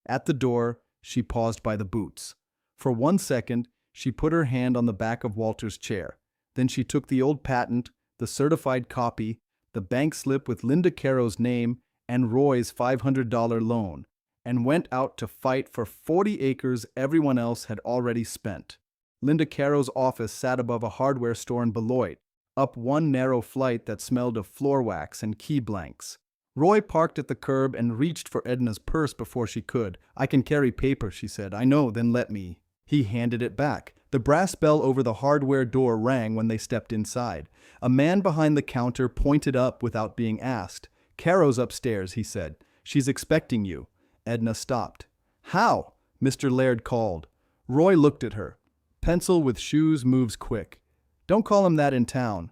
At the door, She paused by the boots. For 1 second, she put her hand on the back of Walter's chair. Then she took the old patent, the certified copy, the bank slip with Linda Caro's name, and Roy's $500 loan, and went out to fight for 40 acres everyone else had already spent. Linda Caro's office sat above a hardware store in Beloit, up one narrow flight that smelled of floor wax and key blanks. Roy parked at the curb and reached for Edna's purse before she could. "I can carry paper," she said. "I know, then let me." He handed it back. The brass bell over the hardware door rang when they stepped inside. A man behind the counter pointed up without being asked. "Caro's upstairs," he said. "She's expecting you." Edna stopped. "How?" Mr. Laird called. Roy looked at her. "Pencil with shoes moves quick. Don't call him that in town."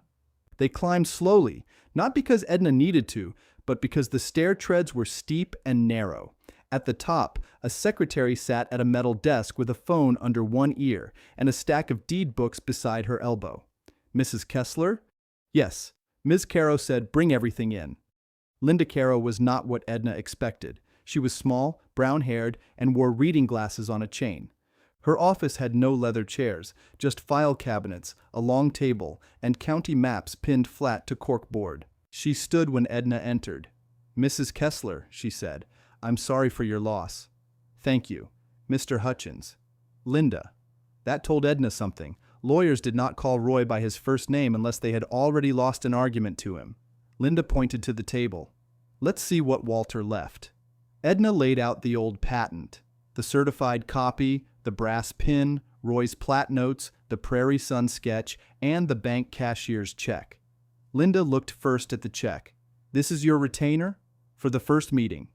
They climbed slowly, not because Edna needed to, but because the stair treads were steep and narrow. At the top, a secretary sat at a metal desk with a phone under one ear and a stack of deed books beside her elbow. "Mrs. Kessler?" "Yes." Ms. Caro said, "Bring everything in." Linda Caro was not what Edna expected. She was small, brown-haired, and wore reading glasses on a chain. Her office had no leather chairs, just file cabinets, a long table, and county maps pinned flat to corkboard. She stood when Edna entered. "Mrs. Kessler," she said, "I'm sorry for your loss." "Thank you. Mr. Hutchins." "Linda." That told Edna something. Lawyers did not call Roy by his first name unless they had already lost an argument to him. Linda pointed to the table. "Let's see what Walter left." Edna laid out the old patent, the certified copy, the brass pin, Roy's plat notes, the Prairie Sun sketch, and the bank cashier's check. Linda looked first at the check. "This is your retainer? For the first meeting."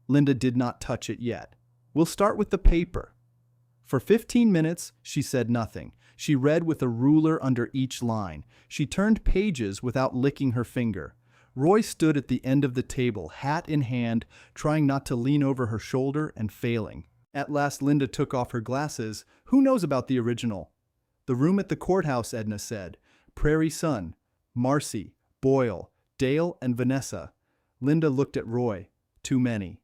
Linda did not touch it yet. "We'll start with the paper." For 15 minutes, she said nothing. She read with a ruler under each line. She turned pages without licking her finger. Roy stood at the end of the table, hat in hand, trying not to lean over her shoulder and failing. At last Linda took off her glasses. "Who knows about the original?" "The room at the courthouse," Edna said. "Prairie Sun, Marcy, Boyle, Dale, and Vanessa." Linda looked at Roy. "Too many."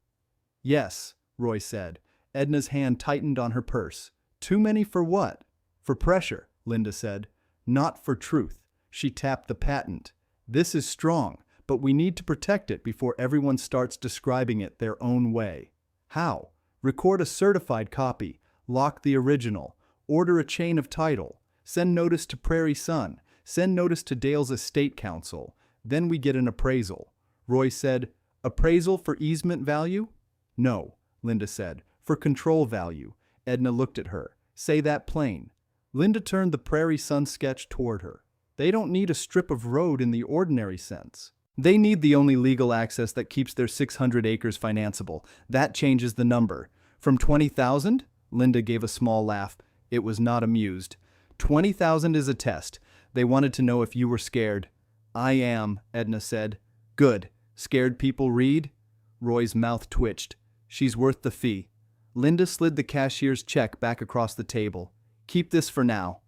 "Yes," Roy said. Edna's hand tightened on her purse. "Too many for what?" "For pressure," Linda said. "Not for truth." She tapped the patent. "This is strong, but we need to protect it before everyone starts describing it their own way." "How?" "Record a certified copy, lock the original, order a chain of title, send notice to Prairie Sun, send notice to Dale's estate council. Then we get an appraisal." Roy said, "Appraisal for easement value?" "No," Linda said, "for control value." Edna looked at her. "Say that plain." Linda turned the Prairie Sun sketch toward her. "They don't need a strip of road in the ordinary sense. They need the only legal access that keeps their 600 acres financeable. That changes the number. From 20,000? Linda gave a small laugh. It was not amused. 20,000 is a test. They wanted to know if you were scared. "I am," Edna said. "Good. Scared people read?" Roy's mouth twitched. "She's worth the fee." Linda slid the cashier's check back across the table. "Keep this for now."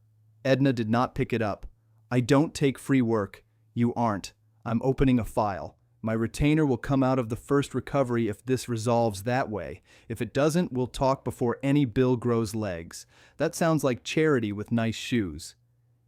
Edna did not pick it up. "I don't take free work." "You aren't. I'm opening a file. My retainer will come out of the first recovery if this resolves that way. If it doesn't, we'll talk before any bill grows legs." That sounds like charity with nice shoes.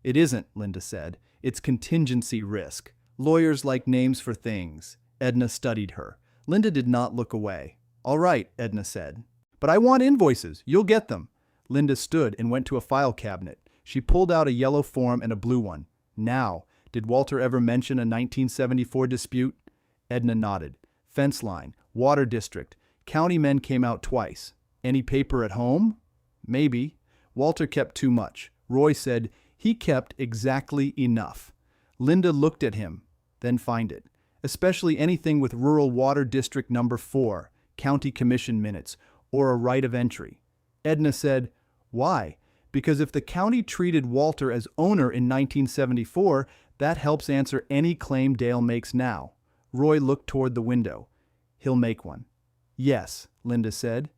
"It isn't," Linda said. "It's contingency risk. Lawyers like names for things." Edna studied her. Linda did not look away. "All right," Edna said. "But I want invoices. You'll get them." Linda stood and went to a file cabinet. She pulled out a yellow form and a blue one. "Now, did Walter ever mention a 1974 dispute?" Edna nodded. "Fence line, water district. County men came out twice. Any paper at home?" "Maybe." "Walter kept too much." Roy said he kept exactly enough. Linda looked at him, then find it. "Especially anything with rural water district number 4, county commission minutes, or a right of entry." Edna said, "Why?" "Because if the county treated Walter as owner in 1974, that helps answer any claim Dale makes now." Roy looked toward the window. "He'll make one." "Yes," Linda said.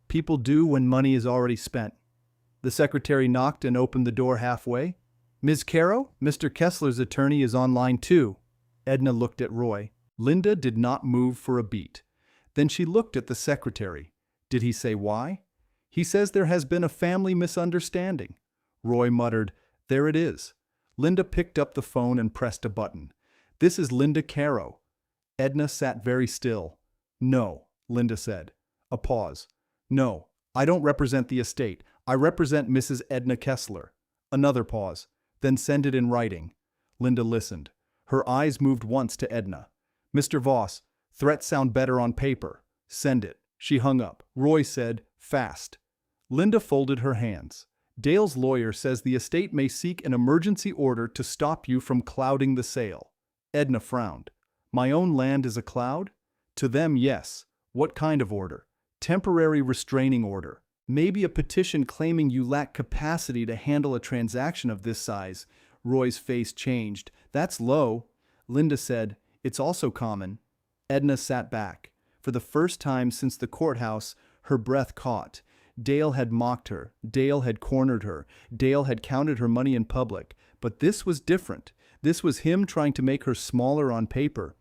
"People do when money is already spent." The secretary knocked and opened the door halfway. "Ms. Caro, Mr. Kessler's attorney is on line 2. Edna looked at Roy. Linda did not move for a beat. Then she looked at the secretary. "Did he say why?" He says there has been a family misunderstanding. Roy muttered, "There it is." Linda picked up the phone and pressed a button. "This is Linda Caro." Edna sat very still. "No," Linda said. A pause. "No, I don't represent the estate. I represent Mrs. Edna Kessler." Another pause. "Then send it in writing." Linda listened. Her eyes moved once to Edna. "Mr. Voss, threats sound better on paper. Send it." She hung up. Roy said, "Fast." Linda folded her hands. "Dale's lawyer says the estate may seek an emergency order to stop you from clouding the sale." Edna frowned. "My own land is a cloud?" "To them, yes." "What kind of order?" "Temporary restraining order. Maybe a petition claiming you lack capacity to handle a transaction of this size." Roy's face changed. "That's low." Linda said, "It's also common." Edna sat back. For the first time since the courthouse, her breath caught. Dale had mocked her. Dale had cornered her. Dale had counted her money in public. But this was different. This was him trying to make her smaller on paper.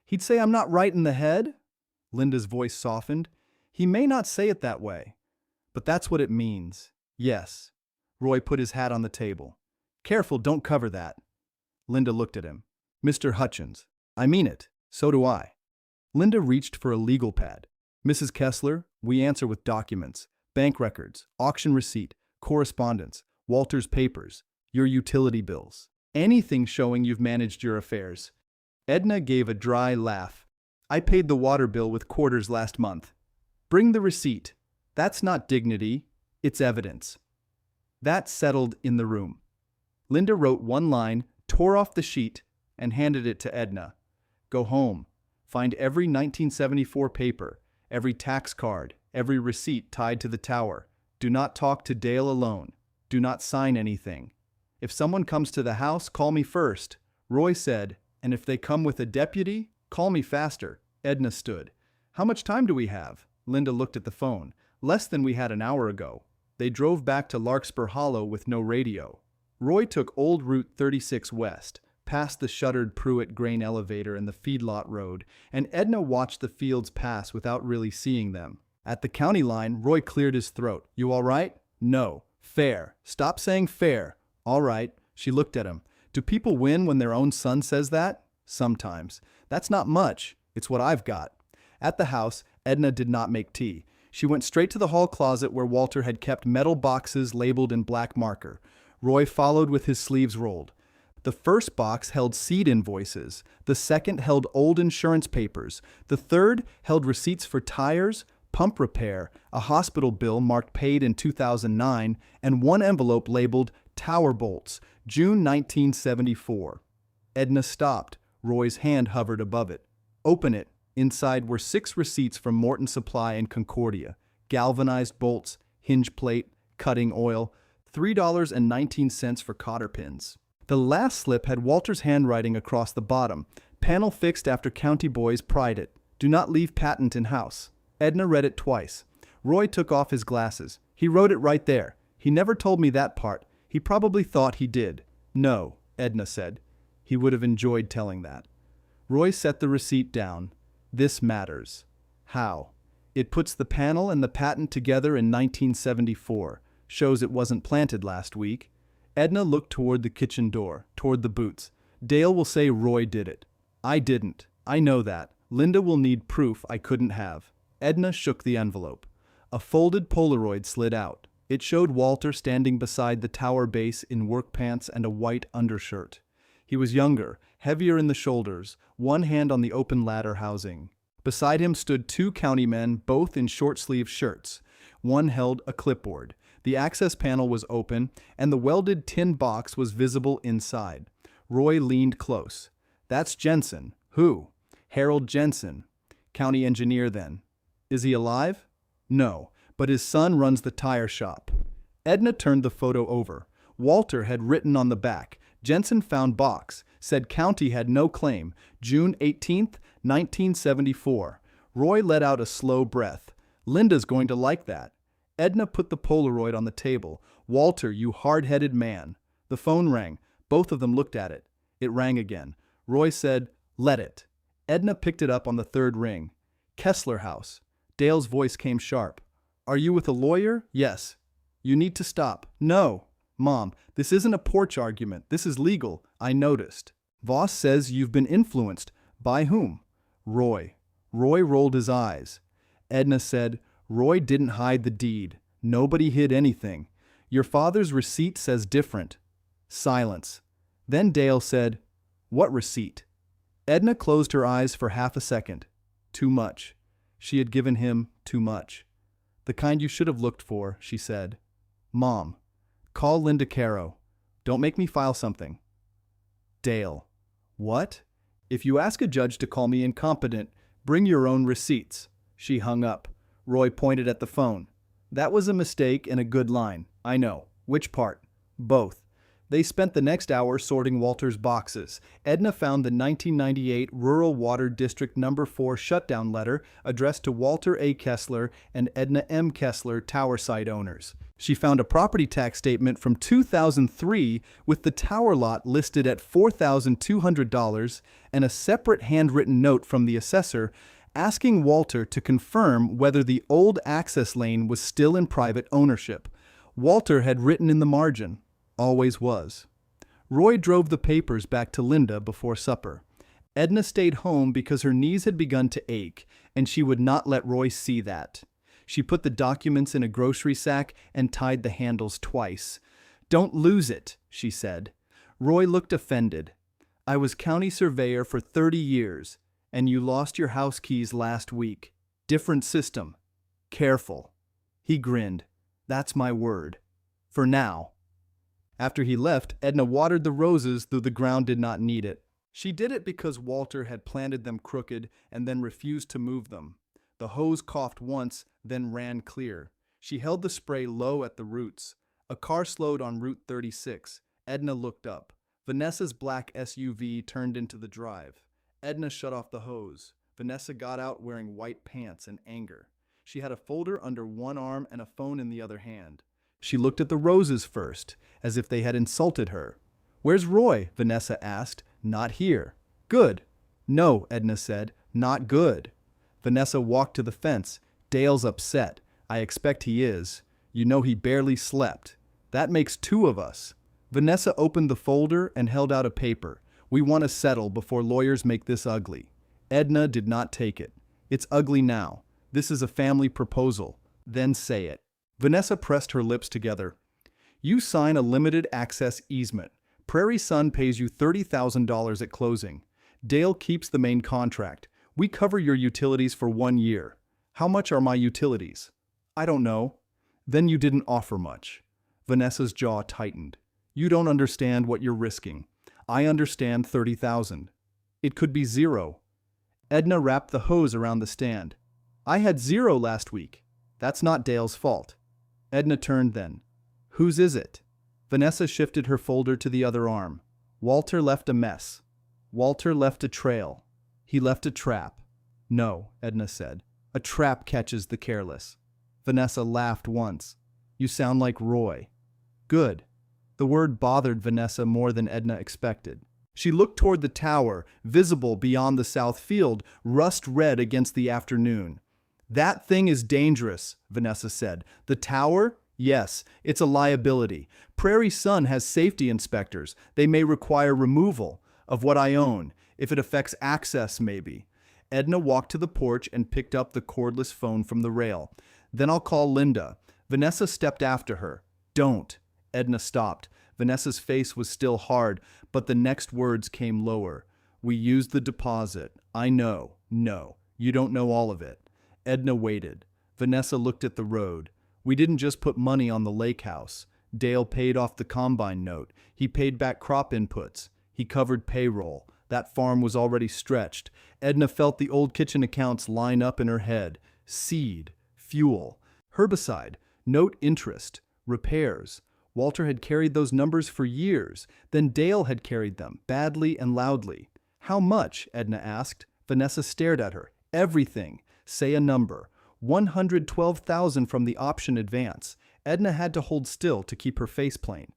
"He'd say I'm not right in the head?" Linda's voice softened. "He may not say it that way. But that's what it means." "Yes." Roy put his hat on the table. "Careful, don't cover that." Linda looked at him. "Mr. Hutchins, I mean it. So do I." Linda reached for a legal pad. "Mrs. Kessler, we answer with documents, bank records, auction receipt, correspondence, Walter's papers, your utility bills. Anything showing you've managed your affairs." Edna gave a dry laugh. "I paid the water bill with quarters last month." "Bring the receipt." "That's not dignity, it's evidence." That settled in the room. Linda wrote one line, tore off the sheet, and handed it to Edna. "Go home. Find every 1974 paper, every tax card, every receipt tied to the tower. Do not talk to Dale alone. Do not sign anything. If someone comes to the house, call me first." Roy said, "And if they come with a deputy, call me faster." Edna stood. "How much time do we have?" Linda looked at the phone. "Less than we had an hour ago." They drove back to Larkspur Hollow with no radio. Roy took Old Route 36 west, past the shuttered Pruitt grain elevator and the feedlot road, and Edna watched the fields pass without really seeing them. At the county line, Roy cleared his throat. "You all right?" "No." "Fair." "Stop saying fair." "All right." She looked at him. "Do people win when their own son says that?" "Sometimes." "That's not much. It's what I've got." At the house, Edna did not make tea. She went straight to the hall closet where Walter had kept metal boxes labeled in black marker. Roy followed with his sleeves rolled. The first box held seed invoices, the second held old insurance papers, the third held receipts for tires, pump repair, a hospital bill marked paid in 2009, and one envelope labeled Tower Bolts, June 1974. Edna stopped. Roy's hand hovered above it. "Open it." Inside were 6 receipts from Morton Supply and Concordia. Galvanized bolts, hinge plate, cutting oil, $3.19 for cotter pins. The last slip had Walter's handwriting across the bottom. "Panel fixed after county boys pried it. Do not leave patent in house." Edna read it twice. Roy took off his glasses. "He wrote it right there. He never told me that part. He probably thought he did." "No," Edna said. "He would have enjoyed telling that." Roy set the receipt down. "This matters." "How?" "It puts the panel and the patent together in 1974. Shows it wasn't planted last week." Edna looked toward the kitchen door, toward the boots. "Dale will say Roy did it." "I didn't. I know that. Linda will need proof I couldn't have." Edna shook the envelope. A folded Polaroid slid out. It showed Walter standing beside the tower base in work pants and a white undershirt. He was younger, heavier in the shoulders, one hand on the open ladder housing. Beside him stood 2 county men, both in short-sleeved shirts. One held a clipboard. The access panel was open, and the welded tin box was visible inside. Roy leaned close. "That's Jensen." "Who?" "Harold Jensen. County engineer then." "Is he alive?" "No, but his son runs the tire shop." Edna turned the photo over. Walter had written on the back, "Jensen found box, said county had no claim, June 18th, 1974. Roy let out a slow breath. "Linda's going to like that." Edna put the Polaroid on the table. "Walter, you hard-headed man." The phone rang. Both of them looked at it. It rang again. Roy said, "Let it." Edna picked it up on the 3rd ring. "Kessler House." Dale's voice came sharp. Are you with a lawyer? Yes. You need to stop. No. Mom, this isn't a porch argument. This is legal. I noticed. Voss says you've been influenced. By whom? Roy. Roy rolled his eyes. Edna said, Roy didn't hide the deed. Nobody hid anything. Your father's receipt says different. Silence. Then Dale said, What receipt? Edna closed her eyes for half a second. Too much. She had given him too much. The kind you should have looked for, she said. Mom, call Linda Caro. Don't make me file something. Dale. What? If you ask a judge to call me incompetent, bring your own receipts. She hung up. Roy pointed at the phone. That was a mistake and a good line. I know. Which part? Both. They spent the next hour sorting Walter's boxes. Edna found the 1998 Rural Water District No. 4 shutdown letter addressed to Walter A. Kessler and Edna M. Kessler, tower site owners. She found a property tax statement from 2003 with the tower lot listed at $4,200 and a separate handwritten note from the assessor asking Walter to confirm whether the old access lane was still in private ownership. Walter had written in the margin, always was. Roy drove the papers back to Linda before supper. Edna stayed home because her knees had begun to ache, and she would not let Roy see that. She put the documents in a grocery sack and tied the handles twice. Don't lose it, she said. Roy looked offended. I was county surveyor for 30 years, and you lost your house keys last week. Different system. Careful. He grinned. That's my word. For now. After he left, Edna watered the roses, though the ground did not need it. She did it because Walter had planted them crooked and then refused to move them. The hose coughed once, then ran clear. She held the spray low at the roots. A car slowed on Route 36. Edna looked up. Vanessa's black SUV turned into the drive. Edna shut off the hose. Vanessa got out wearing white pants in anger. She had a folder under one arm and a phone in the other hand. She looked at the roses first, as if they had insulted her. Where's Roy? Vanessa asked. Not here. Good. No, Edna said. Not good. Vanessa walked to the fence. Dale's upset. I expect he is. You know he barely slept. That makes two of us. Vanessa opened the folder and held out a paper. We want to settle before lawyers make this ugly. Edna did not take it. It's ugly now. This is a family proposal. Then say it. Vanessa pressed her lips together. You sign a limited access easement. Prairie Sun pays you $30,000 at closing. Dale keeps the main contract. We cover your utilities for 1 year. How much are my utilities? I don't know. Then you didn't offer much. Vanessa's jaw tightened. You don't understand what you're risking. I understand 30,000. It could be zero. Edna wrapped the hose around the stand. I had zero last week. That's not Dale's fault. Edna turned then. Whose is it? Vanessa shifted her folder to the other arm. Walter left a mess. Walter left a trail. He left a trap. No, Edna said. A trap catches the careless. Vanessa laughed once. You sound like Roy. Good. The word bothered Vanessa more than Edna expected. She looked toward the tower, visible beyond the south field, rust red against the afternoon. That thing is dangerous, Vanessa said. The tower? Yes, it's a liability. Prairie Sun has safety inspectors. They may require removal of what I own, if it affects access maybe. Edna walked to the porch and picked up the cordless phone from the rail. Then I'll call Linda. Vanessa stepped after her. Don't. Edna stopped. Vanessa's face was still hard, but the next words came lower. We used the deposit. I know. No, you don't know all of it. Edna waited. Vanessa looked at the road. We didn't just put money on the lake house. Dale paid off the combine note. He paid back crop inputs. He covered payroll. That farm was already stretched. Edna felt the old kitchen accounts line up in her head. Seed, fuel, herbicide, note interest, repairs. Walter had carried those numbers for years. Then Dale had carried them, badly and loudly. How much? Edna asked. Vanessa stared at her. Everything. Say a number. 112,000 from the option advance. Edna had to hold still to keep her face plain.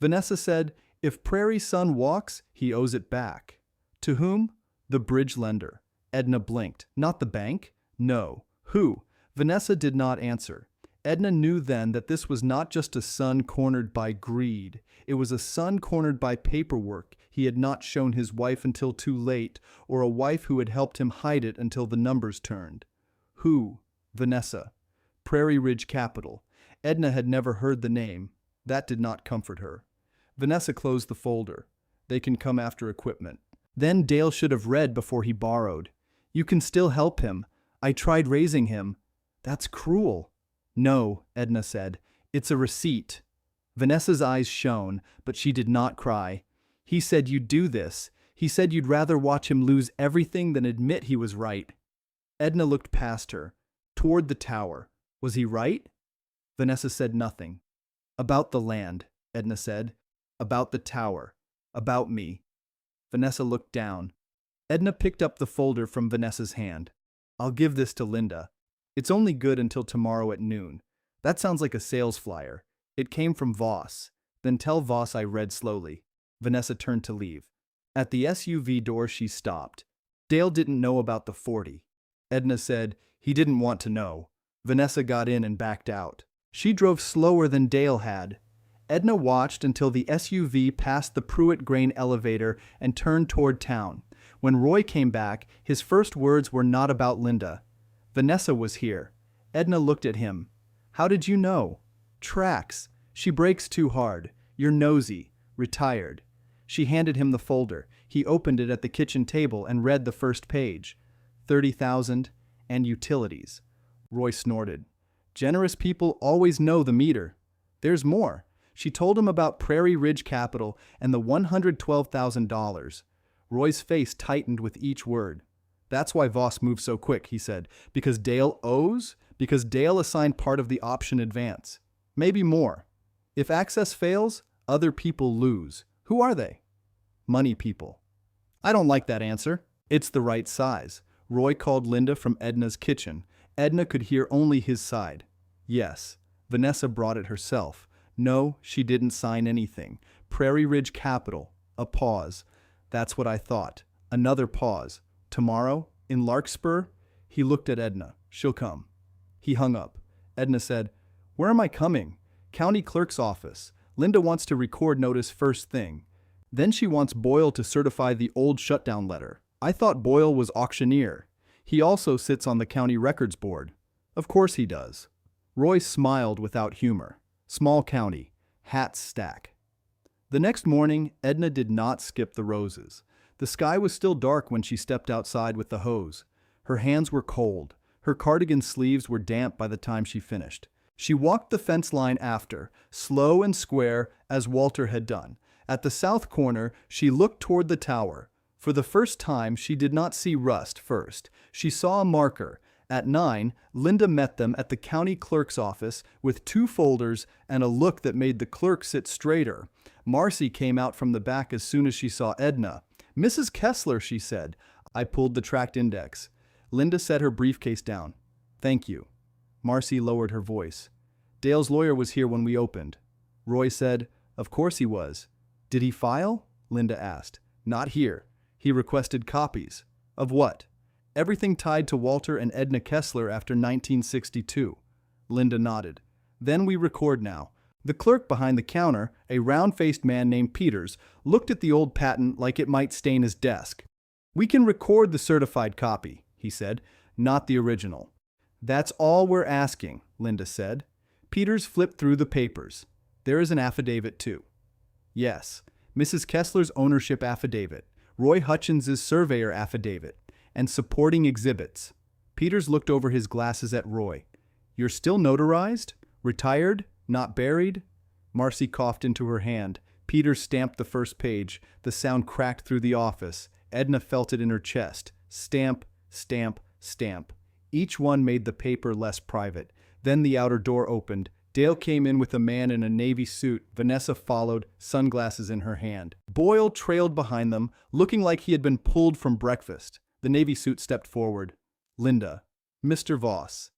Vanessa said, if Prairie Sun walks, he owes it back. To whom? The bridge lender. Edna blinked. Not the bank? No. Who? Vanessa did not answer. Edna knew then that this was not just a son cornered by greed. It was a son cornered by paperwork he had not shown his wife until too late, or a wife who had helped him hide it until the numbers turned. Who? Vanessa. Prairie Ridge Capital. Edna had never heard the name. That did not comfort her. Vanessa closed the folder. They can come after equipment. Then Dale should have read before he borrowed. You can still help him. I tried raising him. That's cruel. No, Edna said. It's a receipt. Vanessa's eyes shone, but she did not cry. He said you'd do this. He said you'd rather watch him lose everything than admit he was right. Edna looked past her, toward the tower. Was he right? Vanessa said nothing. About the land, Edna said. About the tower. About me. Vanessa looked down. Edna picked up the folder from Vanessa's hand. I'll give this to Linda. It's only good until tomorrow at noon. That sounds like a sales flyer. It came from Voss. Then tell Voss I read slowly. Vanessa turned to leave. At the SUV door she stopped. Dale didn't know about the 40. Edna said he didn't want to know. Vanessa got in and backed out. She drove slower than Dale had. Edna watched until the SUV passed the Pruitt grain elevator and turned toward town. When Roy came back, his first words were not about Linda. Vanessa was here. Edna looked at him. How did you know? Tracks. She brakes too hard. You're nosy. Retired. She handed him the folder. He opened it at the kitchen table and read the first page. 30,000 and utilities. Roy snorted. Generous people always know the meter. There's more. She told him about Prairie Ridge Capital and the $112,000. Roy's face tightened with each word. That's why Voss moved so quick, he said. Because Dale owes? Because Dale assigned part of the option advance. Maybe more. If access fails, other people lose. Who are they? Money people. I don't like that answer. It's the right size. Roy called Linda from Edna's kitchen. Edna could hear only his side. Yes, Vanessa brought it herself. No, she didn't sign anything. Prairie Ridge Capital. A pause. That's what I thought. Another pause. Tomorrow, in Larkspur? He looked at Edna. She'll come. He hung up. Edna said, Where am I coming? County clerk's office. Linda wants to record notice first thing. Then she wants Boyle to certify the old shutdown letter. I thought Boyle was auctioneer. He also sits on the county records board. Of course he does. Roy smiled without humor. Small county. Hats stack. The next morning, Edna did not skip the roses. The sky was still dark when she stepped outside with the hose. Her hands were cold. Her cardigan sleeves were damp by the time she finished. She walked the fence line after, slow and square as Walter had done. At the south corner, she looked toward the tower. For the first time, she did not see Rust first. She saw a marker. At 9, Linda met them at the county clerk's office with 2 folders and a look that made the clerk sit straighter. Marcy came out from the back as soon as she saw Edna. Mrs. Kessler, she said. I pulled the tract index. Linda set her briefcase down. Thank you. Marcy lowered her voice. Dale's lawyer was here when we opened. Roy said, Of course he was. Did he file? Linda asked. Not here. He requested copies. Of what? Everything tied to Walter and Edna Kessler after 1962. Linda nodded. Then we record now. The clerk behind the counter, a round-faced man named Peters, looked at the old patent like it might stain his desk. We can record the certified copy, he said, not the original. That's all we're asking, Linda said. Peters flipped through the papers. There is an affidavit too. Yes, Mrs. Kessler's ownership affidavit, Roy Hutchins's surveyor affidavit, and supporting exhibits. Peters looked over his glasses at Roy. You're still notarized? Retired? Not buried? Marcy coughed into her hand. Peters stamped the first page. The sound cracked through the office. Edna felt it in her chest. Stamp, stamp, stamp. Each one made the paper less private. Then the outer door opened. Dale came in with a man in a navy suit. Vanessa followed, sunglasses in her hand. Boyle trailed behind them, looking like he had been pulled from breakfast. The navy suit stepped forward. Linda. Mr. Voss.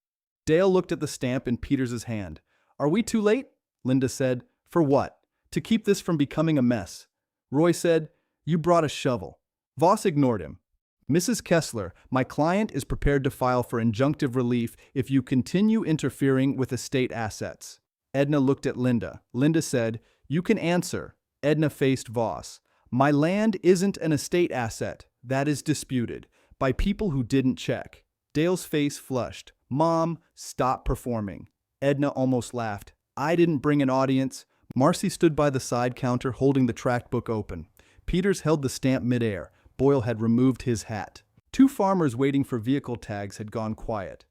Dale looked at the stamp in Peters's hand. Are we too late? Linda said. For what? To keep this from becoming a mess. Roy said, You brought a shovel. Voss ignored him. Mrs. Kessler, my client is prepared to file for injunctive relief if you continue interfering with estate assets. Edna looked at Linda. Linda said, "You can answer." Edna faced Voss. "My land isn't an estate asset. That is disputed by people who didn't check." Dale's face flushed. "Mom, stop performing." Edna almost laughed. "I didn't bring an audience." Marcy stood by the side counter holding the tract book open. Peters held the stamp midair. Boyle had removed his hat. Two farmers waiting for vehicle tags had gone quiet.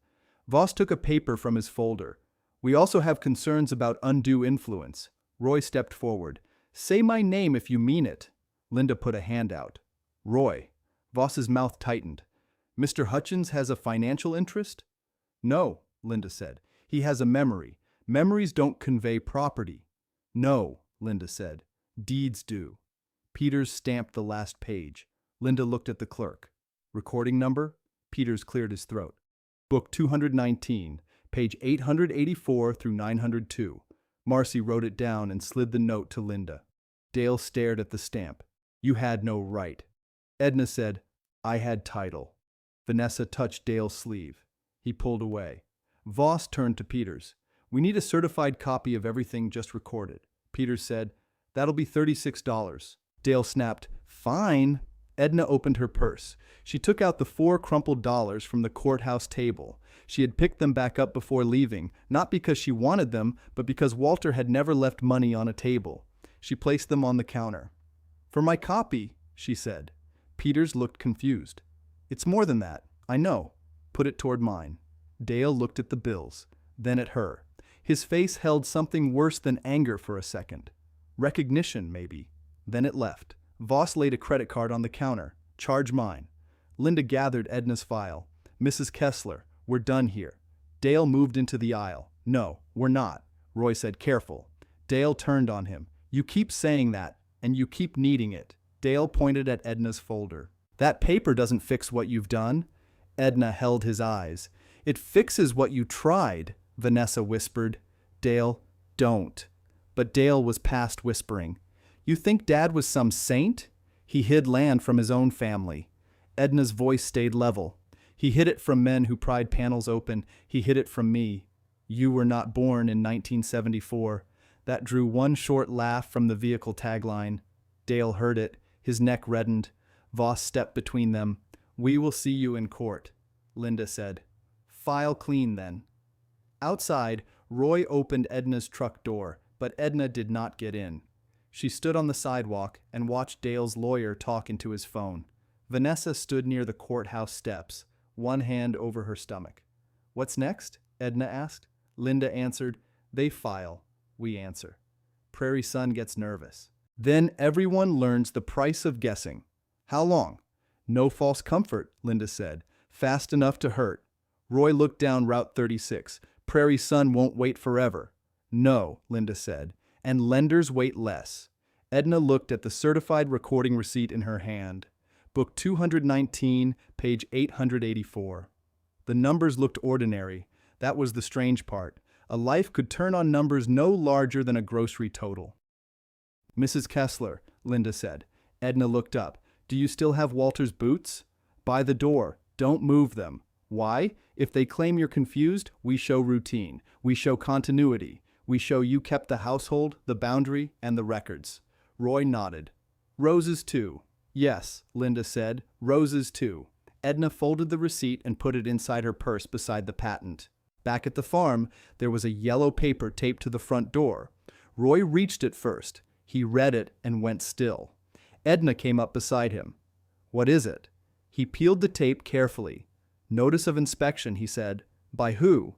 Voss took a paper from his folder. "We also have concerns about undue influence." Roy stepped forward. "Say my name if you mean it." Linda put a hand out. "Roy." Voss's mouth tightened. "Mr. Hutchins has a financial interest?" "No," Linda said. "He has a memory. Memories don't convey property." "No," Linda said. "Deeds do." Peters stamped the last page. Linda looked at the clerk. "Recording number?" Peters cleared his throat. "Book 219, page 884 through 902. Marcy wrote it down and slid the note to Linda. Dale stared at the stamp. "You had no right." Edna said, "I had title." Vanessa touched Dale's sleeve. He pulled away. Voss turned to Peters. "We need a certified copy of everything just recorded." Peters said, "That'll be $36. Dale snapped, "Fine." Edna opened her purse. She took out the 4 crumpled dollars from the courthouse table. She had picked them back up before leaving, not because she wanted them, but because Walter had never left money on a table. She placed them on the counter. "For my copy," she said. Peters looked confused. "It's more than that. I know." "Put it toward mine." Dale looked at the bills, then at her. His face held something worse than anger for a second. Recognition, maybe. Then it left. Voss laid a credit card on the counter. "Charge mine." Linda gathered Edna's file. "Mrs. Kessler, we're done here." Dale moved into the aisle. "No, we're not." Roy said, "Careful." Dale turned on him. "You keep saying that, and you keep needing it." Dale pointed at Edna's folder. "That paper doesn't fix what you've done." Edna held his eyes. "It fixes what you tried," Vanessa whispered. "Dale, don't." But Dale was past whispering. "You think Dad was some saint? He hid land from his own family." Edna's voice stayed level. "He hid it from men who pried panels open. He hid it from me. You were not born in 1974. That drew one short laugh from the vehicle tagline. Dale heard it. His neck reddened. Voss stepped between them. "We will see you in court," Linda said. "File clean, then." Outside, Roy opened Edna's truck door, but Edna did not get in. She stood on the sidewalk and watched Dale's lawyer talk into his phone. Vanessa stood near the courthouse steps, one hand over her stomach. "What's next?" Edna asked. Linda answered, "They file. We answer." Prairie Sun gets nervous. "Then everyone learns the price of guessing." "How long?" "No false comfort," Linda said. "Fast enough to hurt." Roy looked down Route 36. "Prairie Sun won't wait forever." "No," Linda said. "And lenders wait less." Edna looked at the certified recording receipt in her hand. Book 219, page 884. The numbers looked ordinary. That was the strange part. A life could turn on numbers no larger than a grocery total. "Mrs. Kessler," Linda said. Edna looked up. "Do you still have Walter's boots?" "By the door. Don't move them." "Why? If they claim you're confused, we show routine. We show continuity. We show you kept the household, the boundary, and the records." Roy nodded. "Roses too." "Yes," Linda said. "Roses too." Edna folded the receipt and put it inside her purse beside the patent. Back at the farm, there was a yellow paper taped to the front door. Roy reached it first. He read it and went still. Edna came up beside him. "What is it?" He peeled the tape carefully. "Notice of inspection," he said. "By who?"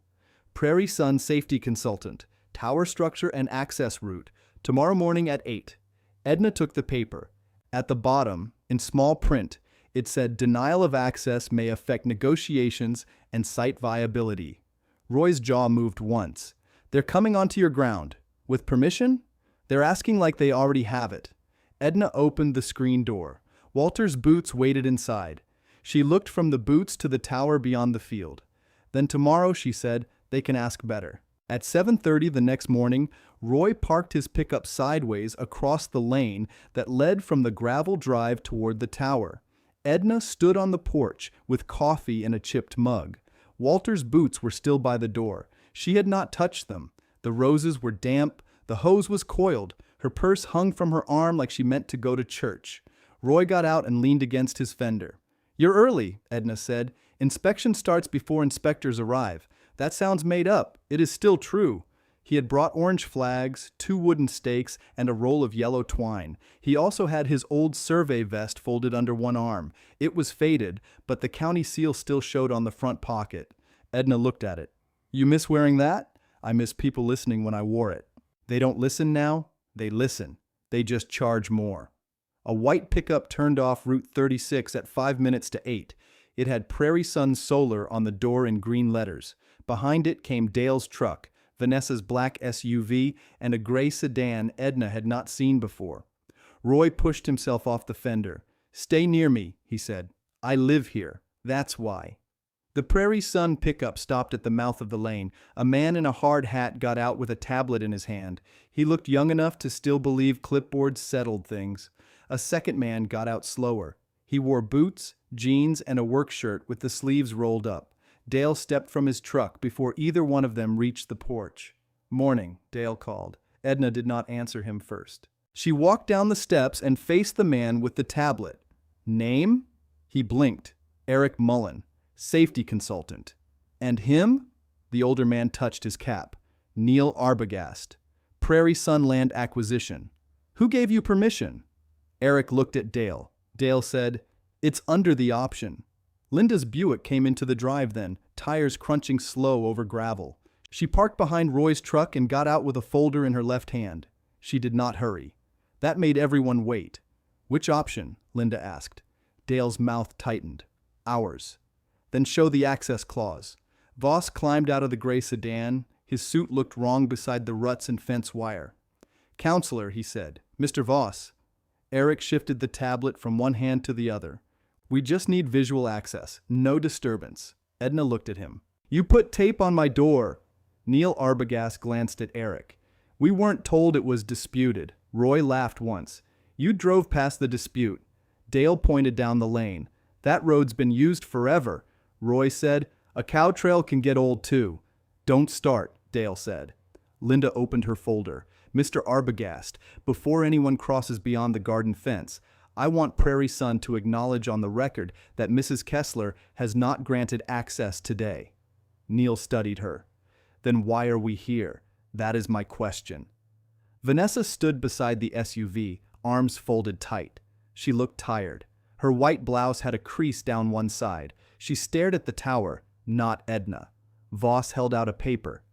"Prairie Sun Safety Consultant. Tower structure and access route. Tomorrow morning at 8. Edna took the paper. At the bottom, in small print, it said denial of access may affect negotiations and site viability. Roy's jaw moved once. "They're coming onto your ground. With permission?" "They're asking like they already have it." Edna opened the screen door. Walter's boots waited inside. She looked from the boots to the tower beyond the field. "Then tomorrow," she said, "they can ask better." At 7:30 the next morning, Roy parked his pickup sideways across the lane that led from the gravel drive toward the tower. Edna stood on the porch with coffee in a chipped mug. Walter's boots were still by the door. She had not touched them. The roses were damp, the hose was coiled, her purse hung from her arm like she meant to go to church. Roy got out and leaned against his fender. "You're early," Edna said. "Inspection starts before inspectors arrive. That sounds made up. It is still true." He had brought orange flags, 2 wooden stakes, and a roll of yellow twine. He also had his old survey vest folded under one arm. It was faded, but the county seal still showed on the front pocket. Edna looked at it. "You miss wearing that?" "I miss people listening when I wore it." "They don't listen now? They listen. They just charge more." A white pickup turned off Route 36 at 5 minutes to 8. It had Prairie Sun Solar on the door in green letters. Behind it came Dale's truck, Vanessa's black SUV, and a gray sedan Edna had not seen before. Roy pushed himself off the fender. "Stay near me," he said. "I live here. That's why." The Prairie Sun pickup stopped at the mouth of the lane. A man in a hard hat got out with a tablet in his hand. He looked young enough to still believe clipboards settled things. A second man got out slower. He wore boots, jeans, and a work shirt with the sleeves rolled up. Dale stepped from his truck before either one of them reached the porch. "Morning," Dale called. Edna did not answer him first. She walked down the steps and faced the man with the tablet. "Name?" He blinked. "Eric Mullen, safety consultant." "And him?" The older man touched his cap. "Neil Arbogast, Prairie Sun Land Acquisition." "Who gave you permission?" Eric looked at Dale. Dale said, "It's under the option." Linda's Buick came into the drive then, tires crunching slow over gravel. She parked behind Roy's truck and got out with a folder in her left hand. She did not hurry. That made everyone wait. "Which option?" Linda asked. Dale's mouth tightened. "Ours." "Then show the access clause." Voss climbed out of the gray sedan. His suit looked wrong beside the ruts and fence wire. "Counselor," he said. "Mr. Voss." Eric shifted the tablet from one hand to the other. "We just need visual access. No disturbance." Edna looked at him. "You put tape on my door." Neil Arbogast glanced at Eric. "We weren't told it was disputed." Roy laughed once. "You drove past the dispute." Dale pointed down the lane. "That road's been used forever." Roy said, "A cow trail can get old too." "Don't start," Dale said. Linda opened her folder. "Mr. Arbogast, before anyone crosses beyond the garden fence, I want Prairie Sun to acknowledge on the record that Mrs. Kessler has not granted access today." Neil studied her. "Then why are we here? That is my question." Vanessa stood beside the SUV, arms folded tight. She looked tired. Her white blouse had a crease down one side. She stared at the tower, not Edna. Voss held out a paper.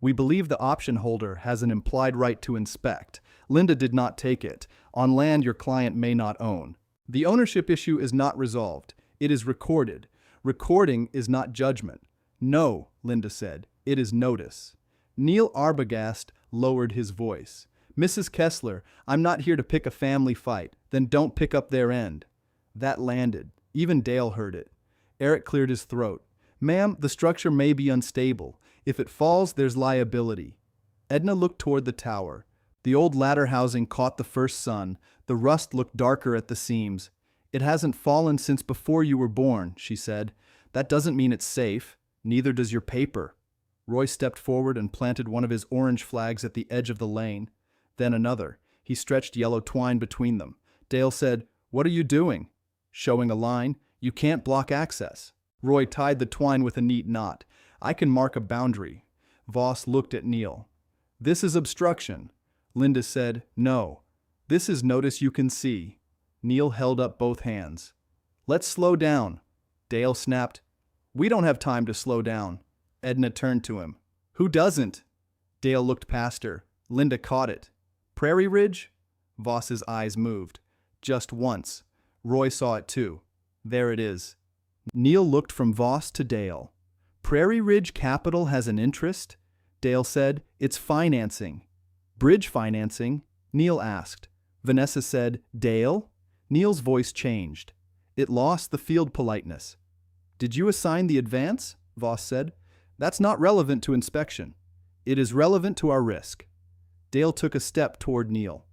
"We believe the option holder has an implied right to inspect." Linda did not take it. "On land your client may not own." "The ownership issue is not resolved. It is recorded. Recording is not judgment." "No," Linda said. "It is notice." Neil Arbogast lowered his voice. "Mrs. Kessler, I'm not here to pick a family fight. Then don't pick up their end." That landed. Even Dale heard it. Eric cleared his throat. "Ma'am, the structure may be unstable. If it falls, there's liability." Edna looked toward the tower. The old ladder housing caught the first sun. The rust looked darker at the seams. "It hasn't fallen since before you were born," she said. "That doesn't mean it's safe. Neither does your paper." Roy stepped forward and planted one of his orange flags at the edge of the lane. Then another. He stretched yellow twine between them. Dale said, "What are you doing?" "Showing a line. You can't block access." Roy tied the twine with a neat knot. "I can mark a boundary." Voss looked at Neil. "This is obstruction." Linda said, "No. This is notice you can see." Neil held up both hands. "Let's slow down." Dale snapped, "We don't have time to slow down." Edna turned to him. "Who doesn't?" Dale looked past her. Linda caught it. "Prairie Ridge?" Voss's eyes moved. "Just once." Roy saw it too. "There it is." Neil looked from Voss to Dale. "Prairie Ridge Capital has an interest?" Dale said, "It's financing." "Bridge financing?" Neil asked. Vanessa said, "Dale?" Neil's voice changed. It lost the field politeness. "Did you assign the advance?" Voss said. "That's not relevant to inspection." "It is relevant to our risk." Dale took a step toward Neil.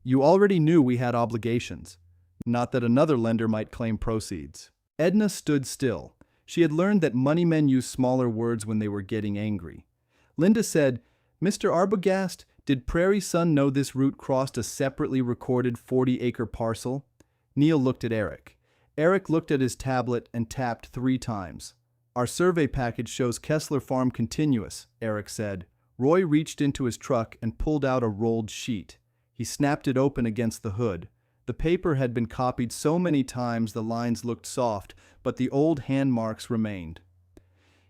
"You already knew we had obligations." Not that another lender might claim proceeds. Edna stood still. She had learned that money men use smaller words when they were getting angry. Linda said, "Mr. Arbogast, did Prairie Sun know this route crossed a separately recorded 40-acre parcel?" Neil looked at Eric. Eric looked at his tablet and tapped 3 times. "Our survey package shows Kessler Farm continuous," Eric said. Roy reached into his truck and pulled out a rolled sheet. He snapped it open against the hood. The paper had been copied so many times the lines looked soft, but the old hand marks remained.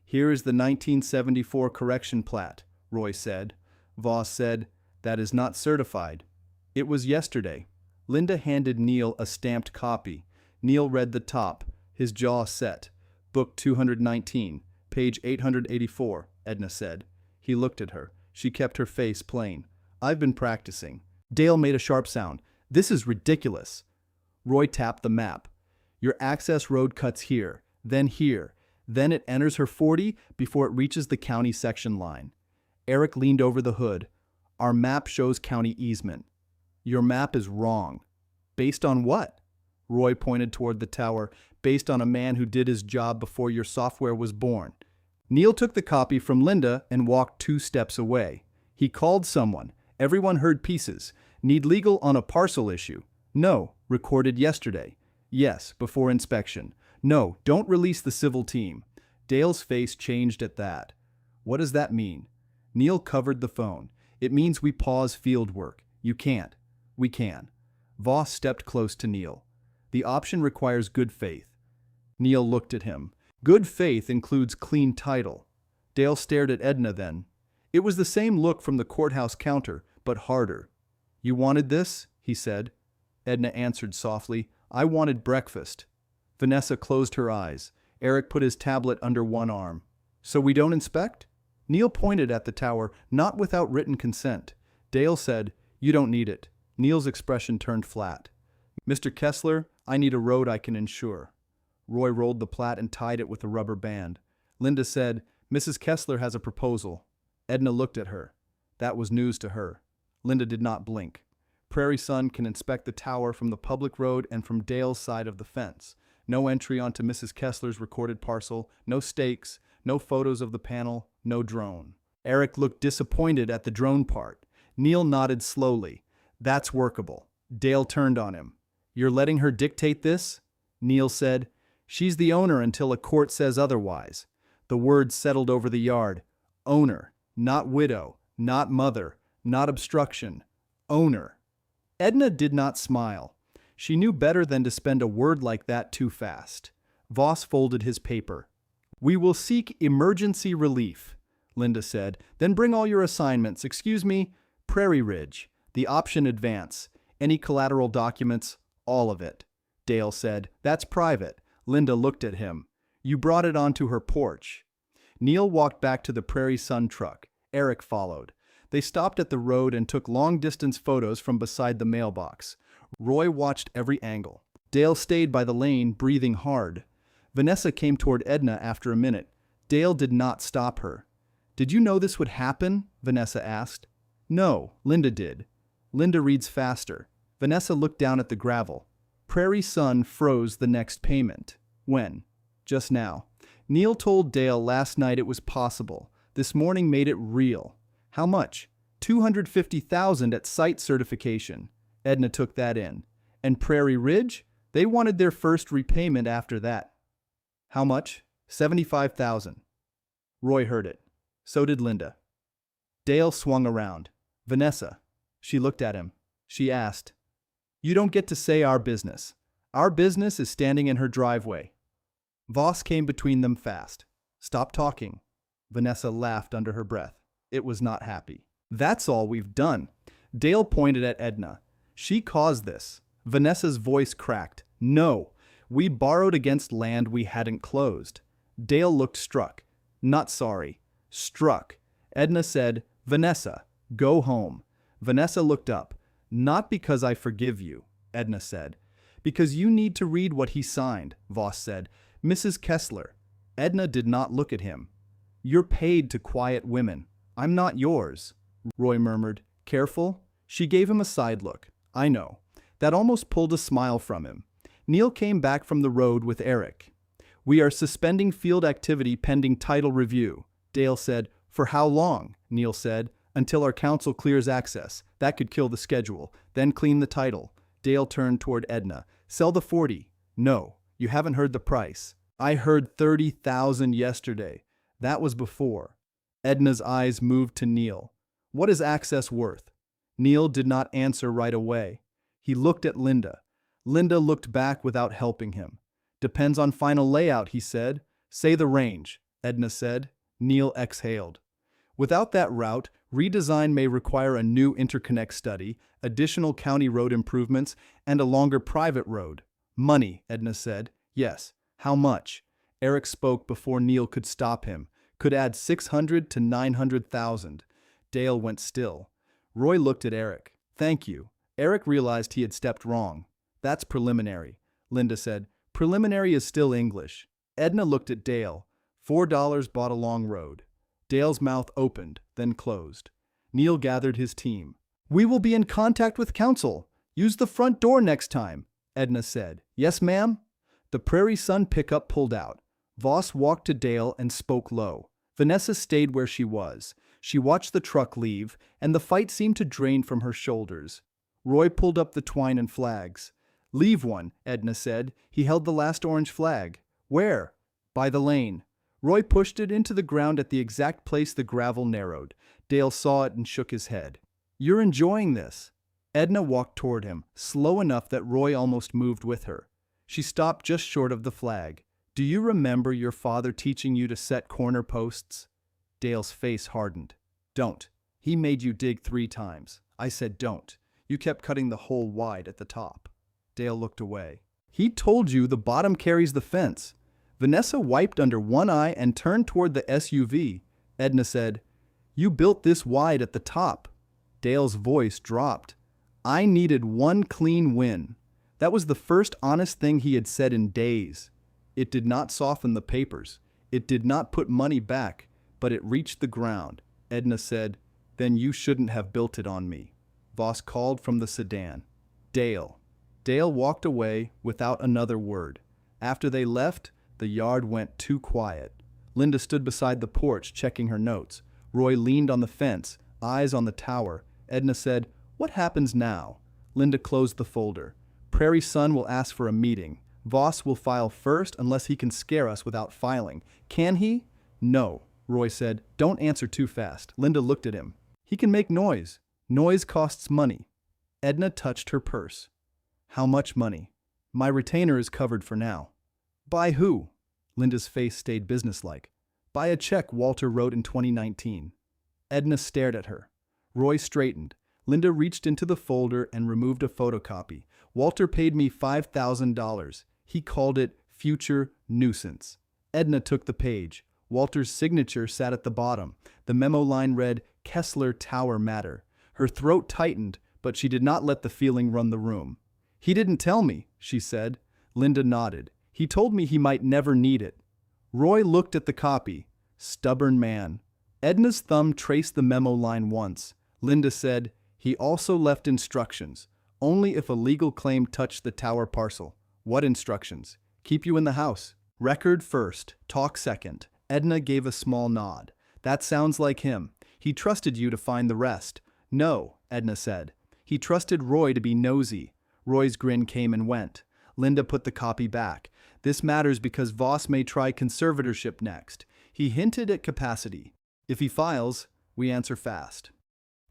"Here is the 1974 correction plat," Roy said. Voss said, "That is not certified." "It was yesterday." Linda handed Neil a stamped copy. Neil read the top, his jaw set. "Book 219, page 884, Edna said. He looked at her. She kept her face plain. "I've been practicing." Dale made a sharp sound. "This is ridiculous." Roy tapped the map. "Your access road cuts here, then it enters her 40 before it reaches the county section line." Eric leaned over the hood. "Our map shows county easement." "Your map is wrong." "Based on what?" Roy pointed toward the tower. "Based on a man who did his job before your software was born." Neil took the copy from Linda and walked 2 steps away. He called someone. Everyone heard pieces. "Need legal on a parcel issue." "No, recorded yesterday." "Yes, before inspection." "No, don't release the civil team." Dale's face changed at that. "What does that mean?" Neil covered the phone. "It means we pause field work." "You can't." "We can." Voss stepped close to Neil. "The option requires good faith." Neil looked at him. "Good faith includes clean title." Dale stared at Edna then. It was the same look from the courthouse counter, but harder. "You wanted this?" he said. Edna answered softly, "I wanted breakfast." Vanessa closed her eyes. Eric put his tablet under one arm. "So we don't inspect?" Neil pointed at the tower, "Not without written consent." Dale said, "You don't need it." Neil's expression turned flat. "Mr. Kessler, I need a road I can insure." Roy rolled the plat and tied it with a rubber band. Linda said, "Mrs. Kessler has a proposal." Edna looked at her. That was news to her. Linda did not blink. "Prairie Sun can inspect the tower from the public road and from Dale's side of the fence. No entry onto Mrs. Kessler's recorded parcel, no stakes, no photos of the panel, no drone." Eric looked disappointed at the drone part. Neil nodded slowly. "That's workable." Dale turned on him. "You're letting her dictate this?" Neil said, "She's the owner until a court says otherwise." The words settled over the yard. Owner, not widow, not mother, not obstruction. Owner. Edna did not smile. She knew better than to spend a word like that too fast. Voss folded his paper. "We will seek emergency relief," Linda said. "Then bring all your assignments. Excuse me, Prairie Ridge. The option advance. Any collateral documents, all of it." Dale said, "That's private." Linda looked at him. "You brought it onto her porch." Neil walked back to the Prairie Sun truck. Eric followed. They stopped at the road and took long-distance photos from beside the mailbox. Roy watched every angle. Dale stayed by the lane, breathing hard. Vanessa came toward Edna after a minute. Dale did not stop her. "Did you know this would happen?" Vanessa asked. "No," Linda did. Linda reads faster. Vanessa looked down at the gravel. "Prairie Sun froze the next payment." "When?" "Just now." Neil told Dale last night it was possible. This morning made it real. "How much?" $250,000 at site certification. Edna took that in. "And Prairie Ridge? They wanted their first repayment after that." "How much?" $75,000. Roy heard it. So did Linda. Dale swung around. "Vanessa." She looked at him. She asked, "You don't get to say our business. Our business is standing in her driveway." Voss came between them fast. "Stop talking." Vanessa laughed under her breath. It was not happy. "That's all we've done." Dale pointed at Edna. "She caused this." Vanessa's voice cracked. "No, we borrowed against land we hadn't closed." Dale looked struck. "Not sorry." Struck. Edna said, "Vanessa, go home." Vanessa looked up. "Not because I forgive you," Edna said. "Because you need to read what he signed," Voss said. "Mrs. Kessler." Edna did not look at him. "You're paid to quiet women. I'm not yours." Roy murmured, "Careful?" She gave him a side look. "I know. That almost pulled a smile from him. Neil came back from the road with Eric. "We are suspending field activity pending title review," Dale said. "For how long?" Neil said. "Until our council clears access. That could kill the schedule. Then clean the title." Dale turned toward Edna. "Sell the 40. "No, you haven't heard the price." "I heard 30,000 yesterday. That was before." Edna's eyes moved to Neil. "What is access worth?" Neil did not answer right away. He looked at Linda. Linda looked back without helping him. "Depends on final layout," he said. "Say the range," Edna said. Neil exhaled. "Without that route, redesign may require a new interconnect study, additional county road improvements, and a longer private road." "Money," Edna said. "Yes. How much?" Eric spoke before Neil could stop him. "Could add 600 to 900,000. Dale went still. Roy looked at Eric. "Thank you." Eric realized he had stepped wrong. "That's preliminary," Linda said. "Preliminary is still English." Edna looked at Dale. $4 bought a long road. Dale's mouth opened, then closed. Neil gathered his team. "We will be in contact with council. Use the front door next time," Edna said. "Yes, ma'am?" The Prairie Sun pickup pulled out. Voss walked to Dale and spoke low. Vanessa stayed where she was. She watched the truck leave, and the fight seemed to drain from her shoulders. Roy pulled up the twine and flags. "Leave one," Edna said. He held the last orange flag. "Where?" "By the lane." Roy pushed it into the ground at the exact place the gravel narrowed. Dale saw it and shook his head. "You're enjoying this." Edna walked toward him, slow enough that Roy almost moved with her. She stopped just short of the flag. "Do you remember your father teaching you to set corner posts?" Dale's face hardened. "Don't. He made you dig 3 times. I said don't. You kept cutting the hole wide at the top." Dale looked away. "He told you the bottom carries the fence." Vanessa wiped under one eye and turned toward the SUV. Edna said, "You built this wide at the top." Dale's voice dropped. "I needed one clean win." That was the first honest thing he had said in days. It did not soften the papers. It did not put money back, but it reached the ground. Edna said, "Then you shouldn't have built it on me." Voss called from the sedan. "Dale." Dale walked away without another word. After they left, the yard went too quiet. Linda stood beside the porch, checking her notes. Roy leaned on the fence, eyes on the tower. Edna said, "What happens now?" Linda closed the folder. "Prairie Sun will ask for a meeting. Voss will file first unless he can scare us without filing. Can he?" "No," Roy said. "Don't answer too fast." Linda looked at him. "He can make noise. Noise costs money." Edna touched her purse. "How much money?" "My retainer is covered for now." "By who?" Linda's face stayed businesslike. "By a check Walter wrote in 2019. Edna stared at her. Roy straightened. Linda reached into the folder and removed a photocopy. "Walter paid me $5,000. He called it future nuisance." Edna took the page. Walter's signature sat at the bottom. The memo line read, "Kessler Tower Matter." Her throat tightened, but she did not let the feeling run the room. "He didn't tell me," she said. Linda nodded. "He told me he might never need it." Roy looked at the copy. Stubborn man. Edna's thumb traced the memo line once. Linda said, "He also left instructions. Only if a legal claim touched the tower parcel." "What instructions?" "Keep you in the house. Record first, talk second." Edna gave a small nod. "That sounds like him. He trusted you to find the rest." "No," Edna said. "He trusted Roy to be nosy." Roy's grin came and went. Linda put the copy back. "This matters because Voss may try conservatorship next. He hinted at capacity. If he files, we answer fast."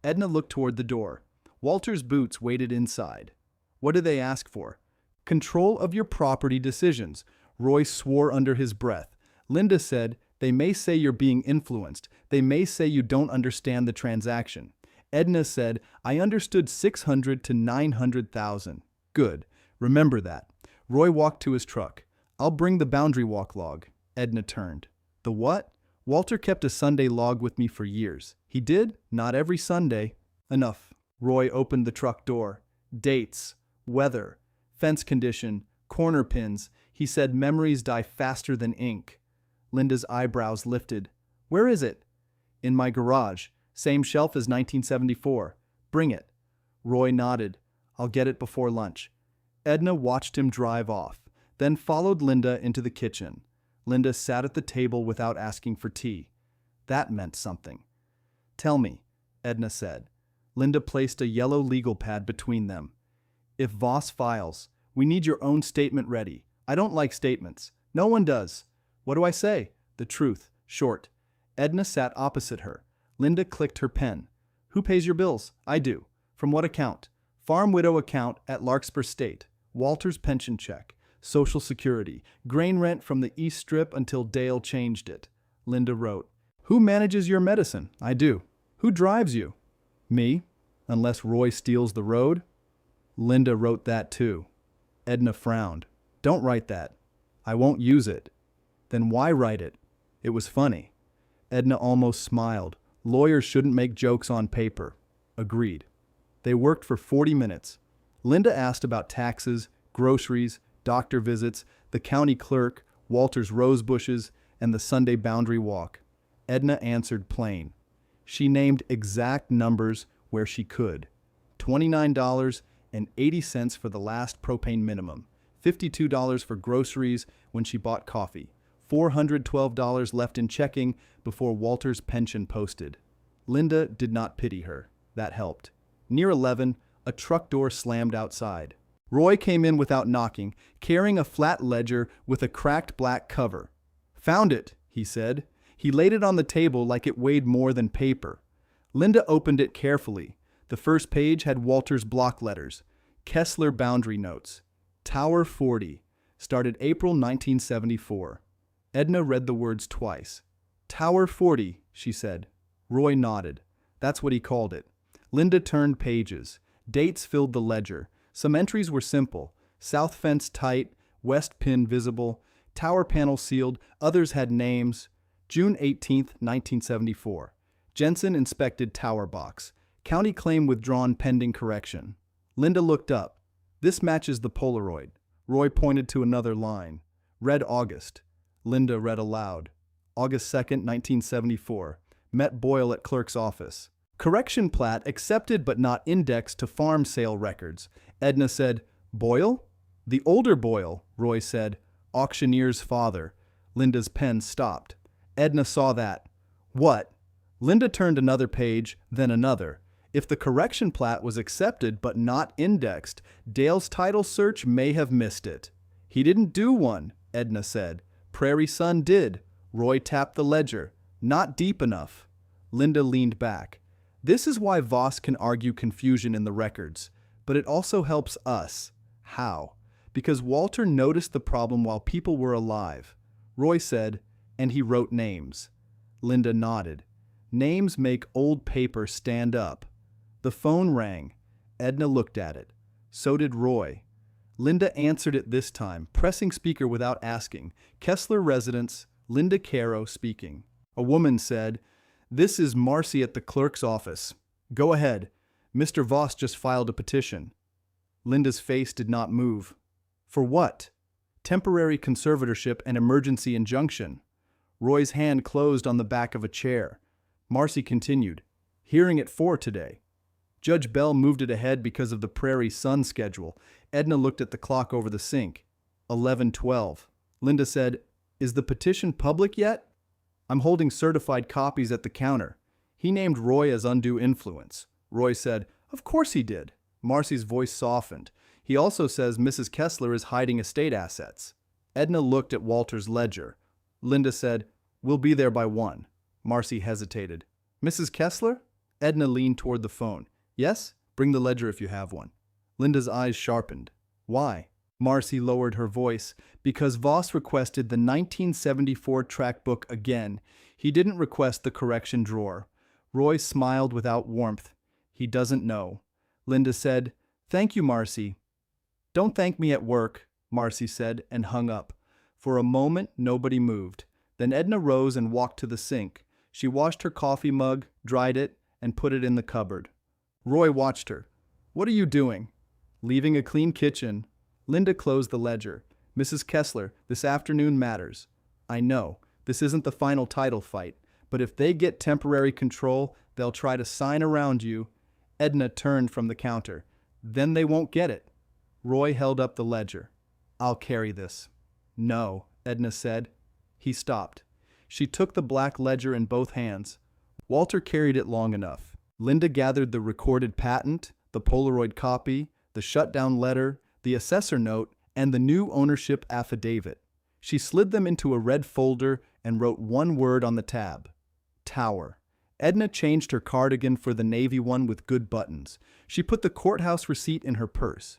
Edna looked toward the door. Walter's boots waited inside. "What do they ask for?" "Control of your property decisions." Roy swore under his breath. Linda said, "They may say you're being influenced. They may say you don't understand the transaction." Edna said, "I understood 600 to 900,000. "Good. Remember that." Roy walked to his truck. "I'll bring the boundary walk log." Edna turned. "The what?" "Walter kept a Sunday log with me for years." "He did? Not every Sunday." "Enough." Roy opened the truck door. "Dates, weather, fence condition, corner pins." He said, "Memories die faster than ink." Linda's eyebrows lifted. "Where is it?" "In my garage. Same shelf as 1974. "Bring it." Roy nodded. I'll get it before lunch." Edna watched him drive off, then followed Linda into the kitchen. Linda sat at the table without asking for tea. That meant something. "Tell me," Edna said. Linda placed a yellow legal pad between them. "If Voss files, we need your own statement ready. I don't like statements. No one does." "What do I say?" "The truth. Short." Edna sat opposite her. Linda clicked her pen. "Who pays your bills?" "I do." "From what account?" "Farm widow account at Larkspur State. Walter's pension check. Social Security. Grain rent from the East Strip until Dale changed it." Linda wrote. "Who manages your medicine?" "I do." "Who drives you?" "Me, unless Roy steals the road." Linda wrote that too. Edna frowned. "Don't write that. I won't use it." "Then why write it?" "It was funny." Edna almost smiled. Lawyers shouldn't make jokes on paper. Agreed. They worked for 40 minutes. Linda asked about taxes, groceries, doctor visits, the county clerk, Walter's rose bushes, and the Sunday boundary walk. Edna answered plain. She named exact numbers where she could. $29.80 for the last propane minimum. $52 for groceries when she bought coffee. $412 left in checking before Walter's pension posted. Linda did not pity her. That helped. Near 11, a truck door slammed outside. Roy came in without knocking, carrying a flat ledger with a cracked black cover. "Found it," he said. He laid it on the table like it weighed more than paper. Linda opened it carefully. The first page had Walter's block letters. Kessler boundary notes. Tower 40. Started April 1974. Edna read the words twice. "Tower 40, she said. Roy nodded. That's what he called it. Linda turned pages. Dates filled the ledger. Some entries were simple. South fence tight, west pin visible, tower panel sealed. Others had names. June 18, 1974. Jensen inspected tower box. County claim withdrawn pending correction. Linda looked up. "This matches the Polaroid." Roy pointed to another line. "Read August." Linda read aloud. August 2nd, 1974. Met Boyle at clerk's office. Correction plat accepted but not indexed to farm sale records. Edna said, "Boyle?" "The older Boyle," Roy said. "Auctioneer's father." Linda's pen stopped. Edna saw that. "What?" Linda turned another page, then another. If the correction plat was accepted but not indexed, Dale's title search may have missed it. "He didn't do one," Edna said. "Prairie Sun did." Roy tapped the ledger. "Not deep enough." Linda leaned back. This is why Voss can argue confusion in the records. But it also helps us. How? Because Walter noticed the problem while people were alive. Roy said, "And he wrote names." Linda nodded. "Names make old paper stand up." The phone rang. Edna looked at it. So did Roy. Linda answered it this time, pressing speaker without asking. Kessler residence, Linda Caro speaking. A woman said, "This is Marcy at the clerk's office." "Go ahead. Mr. Voss just filed a petition." Linda's face did not move. "For what?" "Temporary conservatorship and emergency injunction." Roy's hand closed on the back of a chair. Marcy continued, "Hearing at 4 today." Judge Bell moved it ahead because of the Prairie Sun schedule. Edna looked at the clock over the sink. 11:12. Linda said, "Is the petition public yet?" "I'm holding certified copies at the counter." He named Roy as undue influence. Roy said, "Of course he did." Marcy's voice softened. "He also says Mrs. Kessler is hiding estate assets." Edna looked at Walter's ledger. Linda said, "We'll be there by 1. Marcy hesitated. "Mrs. Kessler?" Edna leaned toward the phone. "Yes? Bring the ledger if you have one." Linda's eyes sharpened. "Why?" Marcy lowered her voice. "Because Voss requested the 1974 track book again. He didn't request the correction drawer." Roy smiled without warmth. "He doesn't know." Linda said, "Thank you, Marcy." "Don't thank me at work," Marcy said, and hung up. For a moment, nobody moved. Then Edna rose and walked to the sink. She washed her coffee mug, dried it, and put it in the cupboard. Roy watched her. "What are you doing?" "Leaving a clean kitchen." Linda closed the ledger. "Mrs. Kessler, this afternoon matters. I know, this isn't the final title fight, but if they get temporary control, they'll try to sign around you." Edna turned from the counter. Then they won't get it. Roy held up the ledger. I'll carry this. No, Edna said. He stopped. She took the black ledger in both hands. Walter carried it long enough. Linda gathered the recorded patent, the Polaroid copy, the shutdown letter, the assessor note, and the new ownership affidavit. She slid them into a red folder and wrote one word on the tab. Tower. Edna changed her cardigan for the navy one with good buttons. She put the courthouse receipt in her purse.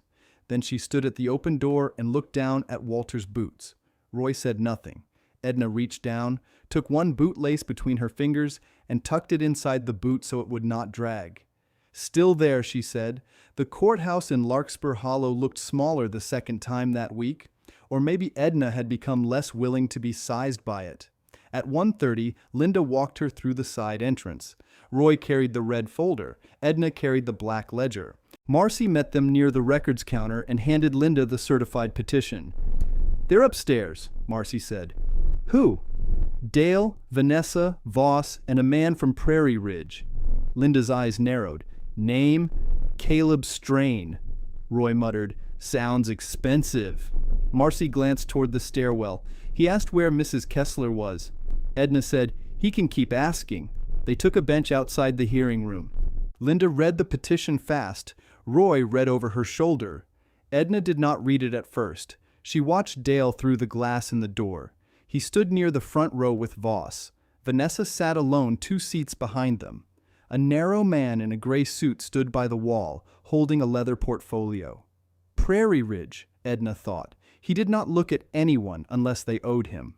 Then she stood at the open door and looked down at Walter's boots. Roy said nothing. Edna reached down, took one bootlace between her fingers, and tucked it inside the boot so it would not drag. Still there, she said. The courthouse in Larkspur Hollow looked smaller the second time that week, or maybe Edna had become less willing to be sized by it. At 1:30, Linda walked her through the side entrance. Roy carried the red folder. Edna carried the black ledger. Marcy met them near the records counter and handed Linda the certified petition. They're upstairs, Marcy said. Who? Dale, Vanessa, Voss, and a man from Prairie Ridge. Linda's eyes narrowed. Name? Caleb Strain. Roy muttered. Sounds expensive. Marcy glanced toward the stairwell. He asked where Mrs. Kessler was. Edna said, he can keep asking. They took a bench outside the hearing room. Linda read the petition fast. Roy read over her shoulder. Edna did not read it at first. She watched Dale through the glass in the door. He stood near the front row with Voss. Vanessa sat alone 2 seats behind them. A narrow man in a gray suit stood by the wall, holding a leather portfolio. Prairie Ridge, Edna thought. He did not look at anyone unless they owed him.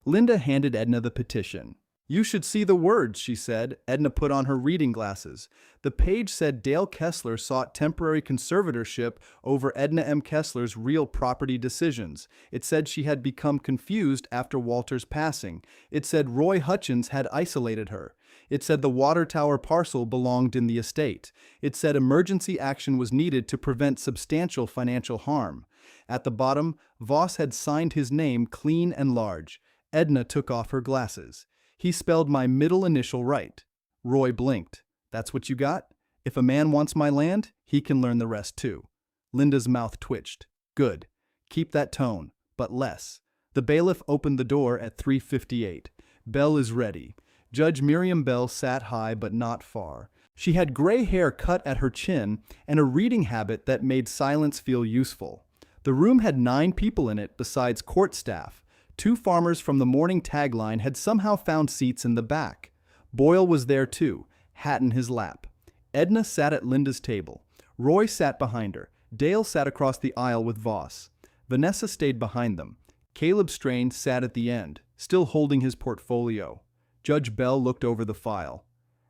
Linda handed Edna the petition. You should see the words, she said. Edna put on her reading glasses. The page said Dale Kessler sought temporary conservatorship over Edna M. Kessler's real property decisions. It said she had become confused after Walter's passing. It said Roy Hutchins had isolated her. It said the water tower parcel belonged in the estate. It said emergency action was needed to prevent substantial financial harm. At the bottom, Voss had signed his name clean and large. Edna took off her glasses. He spelled my middle initial right. Roy blinked. That's what you got? If a man wants my land, he can learn the rest too. Linda's mouth twitched. Good. Keep that tone, but less. The bailiff opened the door at 3:58. Bell is ready. Judge Miriam Bell sat high but not far. She had gray hair cut at her chin and a reading habit that made silence feel useful. The room had 9 people in it besides court staff. 2 farmers from the morning tagline had somehow found seats in the back. Boyle was there too, hat in his lap. Edna sat at Linda's table. Roy sat behind her. Dale sat across the aisle with Voss. Vanessa stayed behind them. Caleb Strain sat at the end, still holding his portfolio. Judge Bell looked over the file.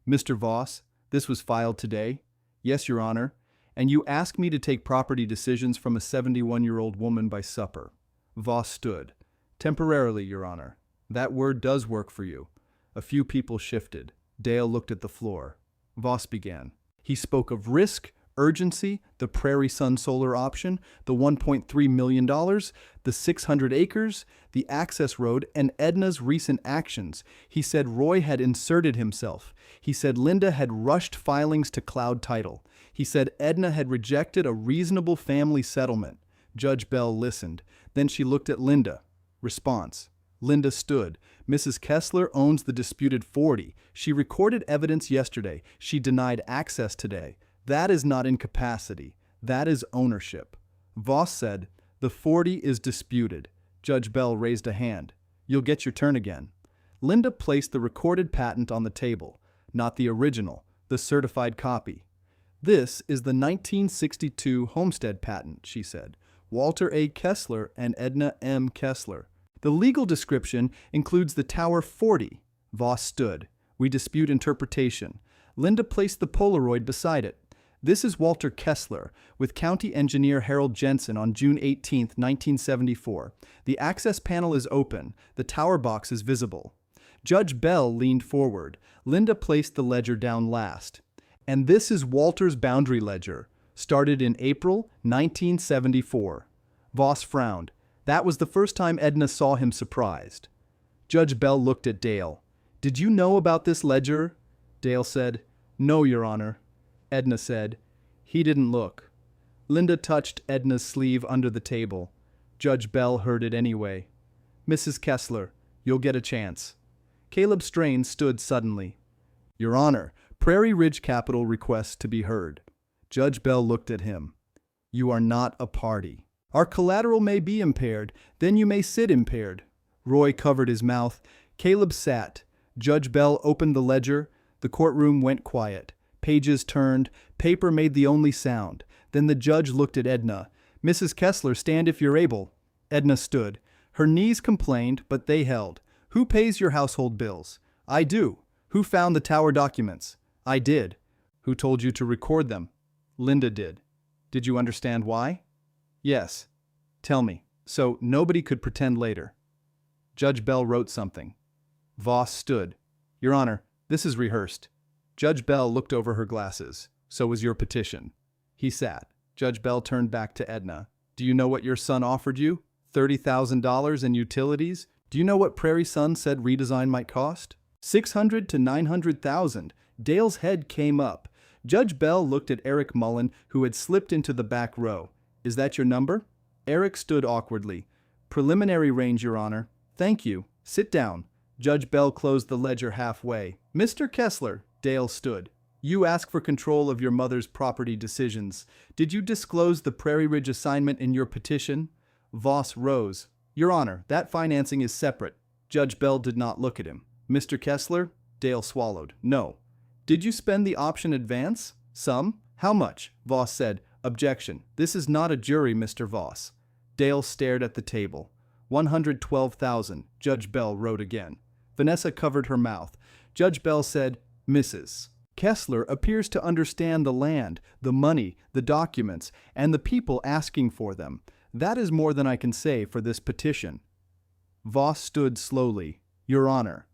Mr. Voss, this was filed today? Yes, Your Honor. And you asked me to take property decisions from a 71-year-old woman by supper. Voss stood. Temporarily, Your Honor. That word does work for you. A few people shifted. Dale looked at the floor. Voss began. He spoke of risk, urgency, the Prairie Sun solar option, the $1.3 million, the 600 acres, the access road, and Edna's recent actions. He said Roy had inserted himself. He said Linda had rushed filings to cloud title. He said Edna had rejected a reasonable family settlement. Judge Bell listened. Then she looked at Linda. Response. Linda stood. Mrs. Kessler owns the disputed 40. She recorded evidence yesterday. She denied access today. That is not incapacity. That is ownership. Voss said, the 40 is disputed. Judge Bell raised a hand. You'll get your turn again. Linda placed the recorded patent on the table. Not the original, the certified copy. This is the 1962 homestead patent, she said. Walter A. Kessler and Edna M. Kessler. The legal description includes the Tower 40. Voss stood. We dispute interpretation. Linda placed the Polaroid beside it. This is Walter Kessler, with County Engineer Harold Jensen on June 18, 1974. The access panel is open. The tower box is visible. Judge Bell leaned forward. Linda placed the ledger down last. And this is Walter's boundary ledger, started in April 1974. Voss frowned. That was the first time Edna saw him surprised. Judge Bell looked at Dale. Did you know about this ledger? Dale said, No, Your Honor. Edna said, He didn't look. Linda touched Edna's sleeve under the table. Judge Bell heard it anyway. Mrs. Kessler, you'll get a chance. Caleb Strain stood suddenly. Your Honor, Prairie Ridge Capital requests to be heard. Judge Bell looked at him. You are not a party. Our collateral may be impaired, then you may sit impaired. Roy covered his mouth. Caleb sat. Judge Bell opened the ledger. The courtroom went quiet. Pages turned. Paper made the only sound. Then the judge looked at Edna. Mrs. Kessler, stand if you're able. Edna stood. Her knees complained, but they held. Who pays your household bills? I do. Who found the tower documents? I did. Who told you to record them? Linda did. Did you understand why? Yes. Tell me. So nobody could pretend later. Judge Bell wrote something. Voss stood. Your Honor, this is rehearsed. Judge Bell looked over her glasses. So was your petition. He sat. Judge Bell turned back to Edna. Do you know what your son offered you? $30,000 in utilities? Do you know what Prairie Sun said redesign might cost? $600,000 to $900,000. Dale's head came up. Judge Bell looked at Eric Mullen, who had slipped into the back row. Is that your number? Eric stood awkwardly. Preliminary range, Your Honor. Thank you. Sit down. Judge Bell closed the ledger halfway. Mr. Kessler, Dale stood. You ask for control of your mother's property decisions. Did you disclose the Prairie Ridge assignment in your petition? Voss rose. Your Honor, that financing is separate. Judge Bell did not look at him. Mr. Kessler? Dale swallowed. No. Did you spend the option advance? Some? How much? Voss said. Objection. This is not a jury, Mr. Voss. Dale stared at the table. 112,000. Judge Bell wrote again. Vanessa covered her mouth. Judge Bell said, Mrs. Kessler appears to understand the land, the money, the documents, and the people asking for them. That is more than I can say for this petition. Voss stood slowly. Your Honor,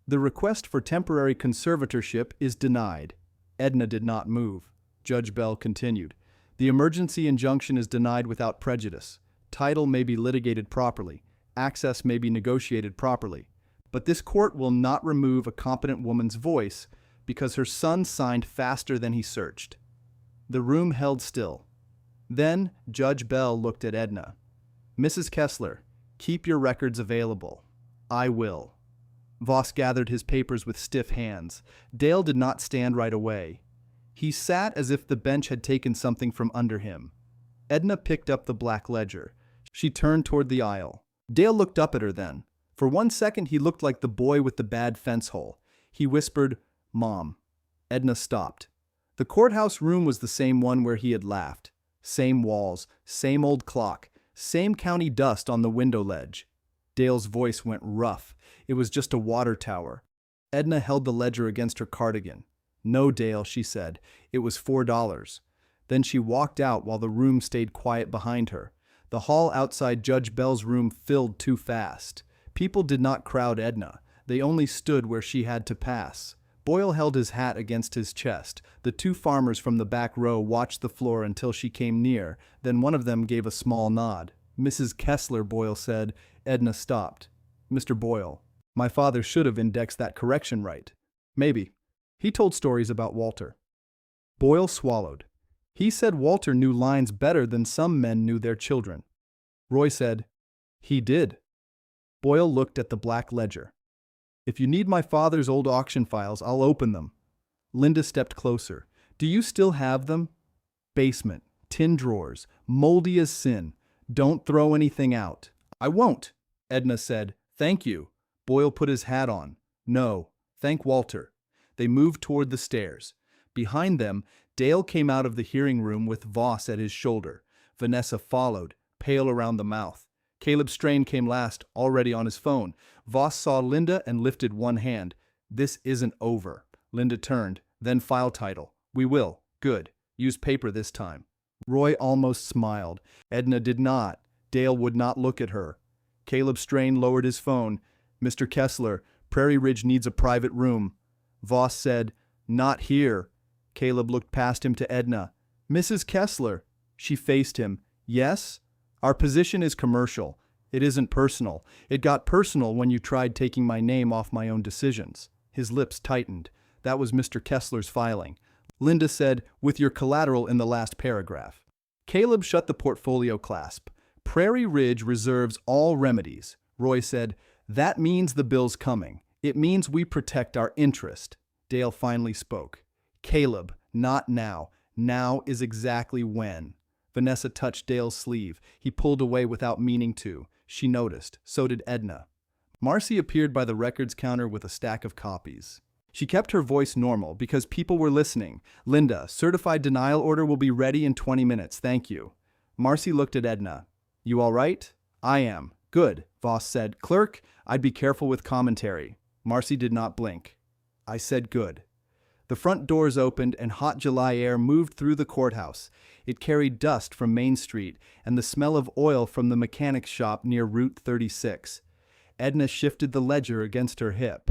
the request for temporary conservatorship is denied. Edna did not move. Judge Bell continued. The emergency injunction is denied without prejudice. Title may be litigated properly. Access may be negotiated properly. But this court will not remove a competent woman's voice because her son signed faster than he searched. The room held still. Then Judge Bell looked at Edna. Mrs. Kessler, keep your records available. I will. Voss gathered his papers with stiff hands. Dale did not stand right away. He sat as if the bench had taken something from under him. Edna picked up the black ledger. She turned toward the aisle. Dale looked up at her then. For 1 second he looked like the boy with the bad fence hole. He whispered, Mom. Edna stopped. The courthouse room was the same one where he had laughed. Same walls, same old clock, same county dust on the window ledge. Dale's voice went rough. It was just a water tower. Edna held the ledger against her cardigan. No, Dale, she said. It was $4. Then she walked out while the room stayed quiet behind her. The hall outside Judge Bell's room filled too fast. People did not crowd Edna. They only stood where she had to pass. Boyle held his hat against his chest. The 2 farmers from the back row watched the floor until she came near. Then one of them gave a small nod. Mrs. Kessler, Boyle said. Edna stopped. Mr. Boyle, my father should have indexed that correction right. Maybe. He told stories about Walter. Boyle swallowed. He said Walter knew lines better than some men knew their children. Roy said, he did. Boyle looked at the black ledger. If you need my father's old auction files, I'll open them. Linda stepped closer. Do you still have them? Basement, tin drawers, moldy as sin. Don't throw anything out. I won't, Edna said. Thank you. Boyle put his hat on. No, thank Walter. They moved toward the stairs. Behind them, Dale came out of the hearing room with Voss at his shoulder. Vanessa followed, pale around the mouth. Caleb Strain came last, already on his phone. Voss saw Linda and lifted one hand. This isn't over. Linda turned, then file title. We will. Good. Use paper this time. Roy almost smiled. Edna did not. Dale would not look at her. Caleb Strain lowered his phone. Mr. Kessler, Prairie Ridge needs a private room. Voss said, not here. Caleb looked past him to Edna. Mrs. Kessler. She faced him. Yes? Our position is commercial. It isn't personal. It got personal when you tried taking my name off my own decisions. His lips tightened. That was Mr. Kessler's filing. Linda said, with your collateral in the last paragraph. Caleb shut the portfolio clasp. Prairie Ridge reserves all remedies. Roy said, that means the bill's coming. It means we protect our interest. Dale finally spoke. Caleb, not now. Now is exactly when. Vanessa touched Dale's sleeve. He pulled away without meaning to. She noticed. So did Edna. Marcy appeared by the records counter with a stack of copies. She kept her voice normal because people were listening. Linda, certified denial order will be ready in 20 minutes, thank you. Marcy looked at Edna. You all right? I am. Good, Voss said. Clerk, I'd be careful with commentary. Marcy did not blink. I said good. The front doors opened and hot July air moved through the courthouse. It carried dust from Main Street and the smell of oil from the mechanic's shop near Route 36. Edna shifted the ledger against her hip.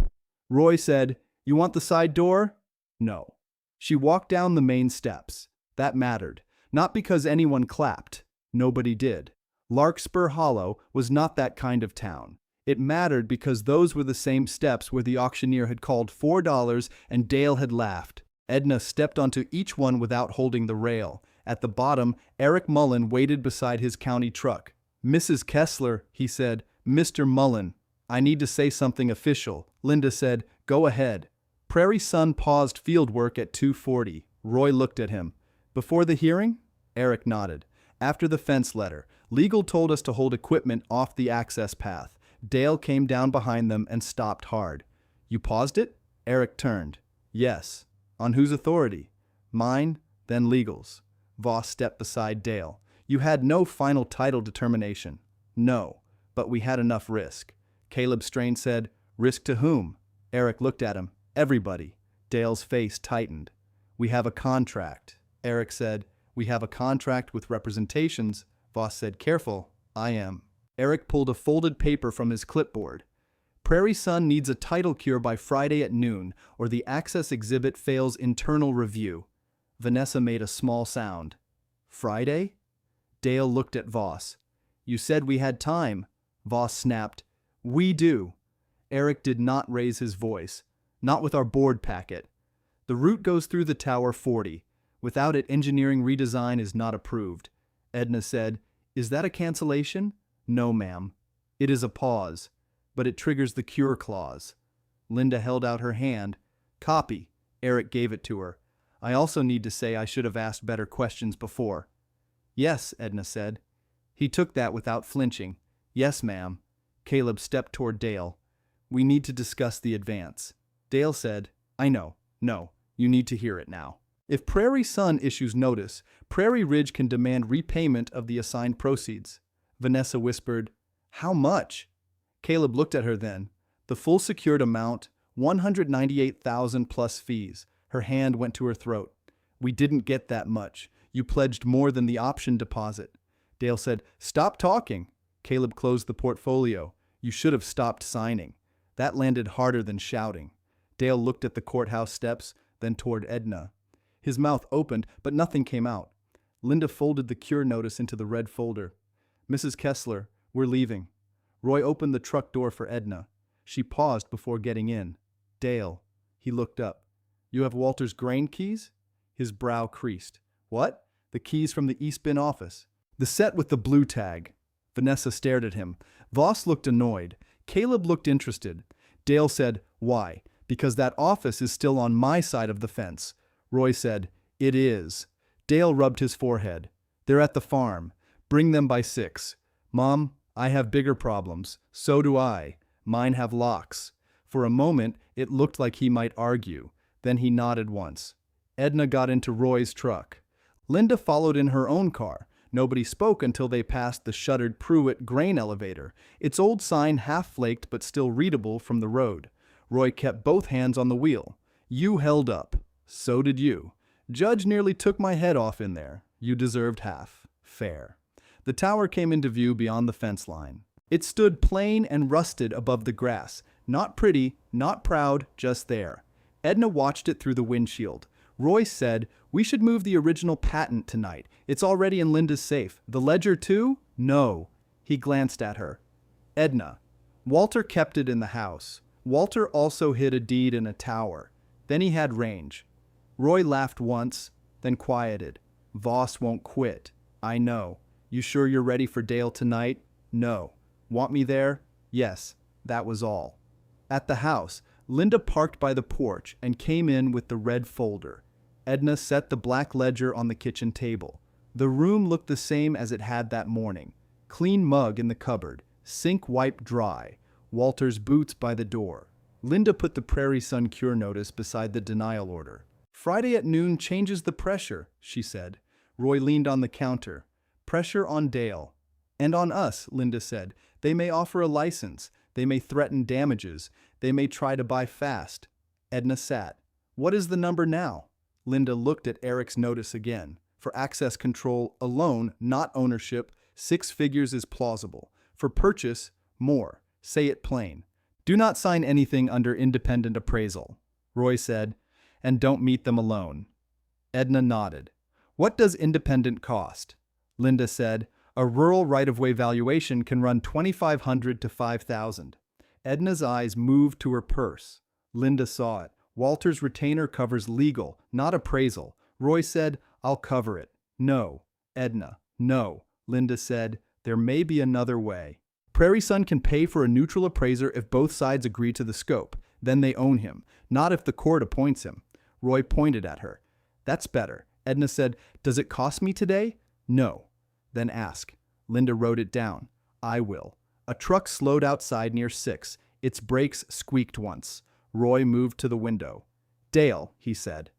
Roy said, you want the side door? No. She walked down the main steps. That mattered. Not because anyone clapped. Nobody did. Larkspur Hollow was not that kind of town. It mattered because those were the same steps where the auctioneer had called $4 and Dale had laughed. Edna stepped onto each one without holding the rail. At the bottom, Eric Mullen waited beside his county truck. Mrs. Kessler, he said. Mr. Mullen, I need to say something official. Linda said, go ahead. Prairie Sun paused field work at 2:40. Roy looked at him. Before the hearing? Eric nodded. After the fence letter, legal told us to hold equipment off the access path. Dale came down behind them and stopped hard. You paused it? Eric turned. Yes. On whose authority? Mine, then legal's. Voss stepped beside Dale. You had no final title determination. No, but we had enough risk. Caleb Strain said, risk to whom? Eric looked at him. Everybody. Dale's face tightened. We have a contract. Eric said, we have a contract with representations. Voss said, careful, I am. Eric pulled a folded paper from his clipboard. Prairie Sun needs a title cure by Friday at noon, or the access exhibit fails internal review. Vanessa made a small sound. Friday? Dale looked at Voss. You said we had time. Voss snapped. We do. Eric did not raise his voice. Not with our board packet. The route goes through the Tower 40. Without it, engineering redesign is not approved. Edna said, is that a cancellation? No, ma'am. It is a pause, but it triggers the cure clause. Linda held out her hand. Copy. Eric gave it to her. I also need to say I should have asked better questions before. Yes, Edna said. He took that without flinching. Yes, ma'am. Caleb stepped toward Dale. We need to discuss the advance. Dale said, I know. No, you need to hear it now. If Prairie Sun issues notice, Prairie Ridge can demand repayment of the assigned proceeds. Vanessa whispered, how much? Caleb looked at her then. The full secured amount, $198,000 plus fees. Her hand went to her throat. We didn't get that much. You pledged more than the option deposit. Dale said, stop talking. Caleb closed the portfolio. You should have stopped signing. That landed harder than shouting. Dale looked at the courthouse steps, then toward Edna. His mouth opened, but nothing came out. Linda folded the cure notice into the red folder. Mrs. Kessler, we're leaving. Roy opened the truck door for Edna. She paused before getting in. Dale. He looked up. You have Walter's grain keys? His brow creased. What? The keys from the East Bin office. The set with the blue tag. Vanessa stared at him. Voss looked annoyed. Caleb looked interested. Dale said, why? Because that office is still on my side of the fence. Roy said, it is. Dale rubbed his forehead. They're at the farm. Bring them by 6. Mom, I have bigger problems. So do I. Mine have locks. For a moment, it looked like he might argue. Then he nodded once. Edna got into Roy's truck. Linda followed in her own car. Nobody spoke until they passed the shuttered Pruitt grain elevator, its old sign half-flaked but still readable from the road. Roy kept both hands on the wheel. You held up. So did you. Judge nearly took my head off in there. You deserved half. Fair. The tower came into view beyond the fence line. It stood plain and rusted above the grass. Not pretty, not proud, just there. Edna watched it through the windshield. Roy said, we should move the original patent tonight. It's already in Linda's safe. The ledger too? No. He glanced at her. Edna. Walter kept it in the house. Walter also hid a deed in a tower. Then he had range. Roy laughed once, then quieted. Voss won't quit. I know. You sure you're ready for Dale tonight? No. Want me there? Yes. That was all. At the house, Linda parked by the porch and came in with the red folder. Edna set the black ledger on the kitchen table. The room looked the same as it had that morning. Clean mug in the cupboard, sink wiped dry, Walter's boots by the door. Linda put the Prairie Sun cure notice beside the denial order. Friday at noon changes the pressure, she said. Roy leaned on the counter. Pressure on Dale. And on us, Linda said. They may offer a license. They may threaten damages. They may try to buy fast. Edna sat. What is the number now? Linda looked at Eric's notice again. For access control alone, not ownership, 6 figures is plausible. For purchase, more. Say it plain. Do not sign anything under independent appraisal, Roy said, and don't meet them alone. Edna nodded. What does independent cost? Linda said, a rural right-of-way valuation can run $2,500 to $5,000. Edna's eyes moved to her purse. Linda saw it. Walter's retainer covers legal, not appraisal. Roy said, I'll cover it. No. Edna, no. Linda said, there may be another way. Prairie Sun can pay for a neutral appraiser if both sides agree to the scope. Then they own him, not if the court appoints him. Roy pointed at her. That's better. Edna said, does it cost me today? No. Then ask. Linda wrote it down. I will. A truck slowed outside near 6. Its brakes squeaked once. Roy moved to the window. Dale, he said.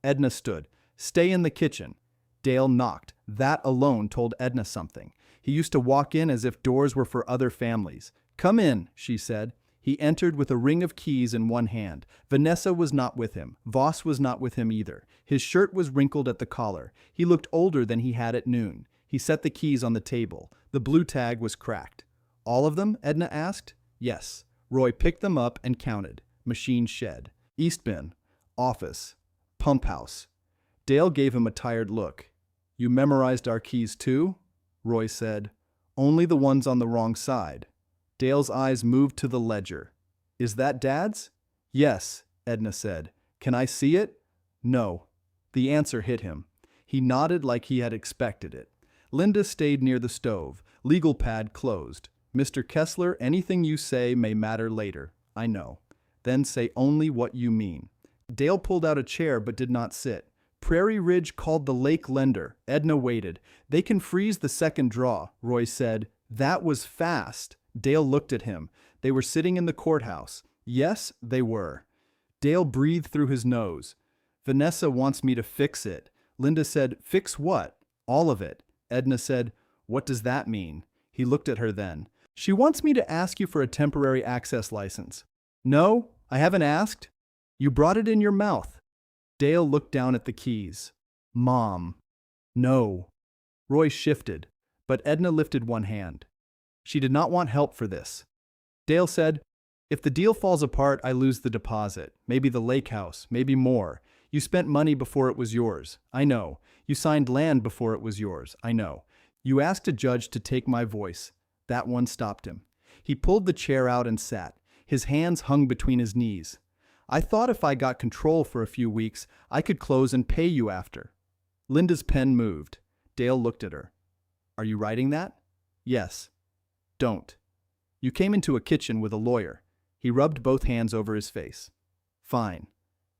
Edna stood. Stay in the kitchen. Dale knocked. That alone told Edna something. He used to walk in as if doors were for other families. Come in, she said. He entered with a ring of keys in one hand. Vanessa was not with him. Voss was not with him either. His shirt was wrinkled at the collar. He looked older than he had at noon. He set the keys on the table. The blue tag was cracked. All of them? Edna asked. Yes. Roy picked them up and counted. Machine shed. Eastbin. Office. Pump house. Dale gave him a tired look. You memorized our keys too? Roy said. Only the ones on the wrong side. Dale's eyes moved to the ledger. Is that Dad's? Yes, Edna said. Can I see it? No. The answer hit him. He nodded like he had expected it. Linda stayed near the stove. Legal pad closed. Mr. Kessler, anything you say may matter later. I know. Then say only what you mean. Dale pulled out a chair but did not sit. Prairie Ridge called the lake lender. Edna waited. They can freeze the second draw, Roy said. That was fast. Dale looked at him. They were sitting in the courthouse. Yes, they were. Dale breathed through his nose. Vanessa wants me to fix it. Linda said, fix what? All of it. Edna said, what does that mean? He looked at her then. She wants me to ask you for a temporary access license. No, I haven't asked. You brought it in your mouth. Dale looked down at the keys. Mom. No. Roy shifted, but Edna lifted one hand. She did not want help for this. Dale said, if the deal falls apart, I lose the deposit. Maybe the lake house, maybe more. You spent money before it was yours. I know. You signed land before it was yours. I know. You asked a judge to take my voice. That one stopped him. He pulled the chair out and sat. His hands hung between his knees. I thought if I got control for a few weeks, I could close and pay you after. Linda's pen moved. Dale looked at her. Are you writing that? Yes. Don't. You came into a kitchen with a lawyer. He rubbed both hands over his face. Fine.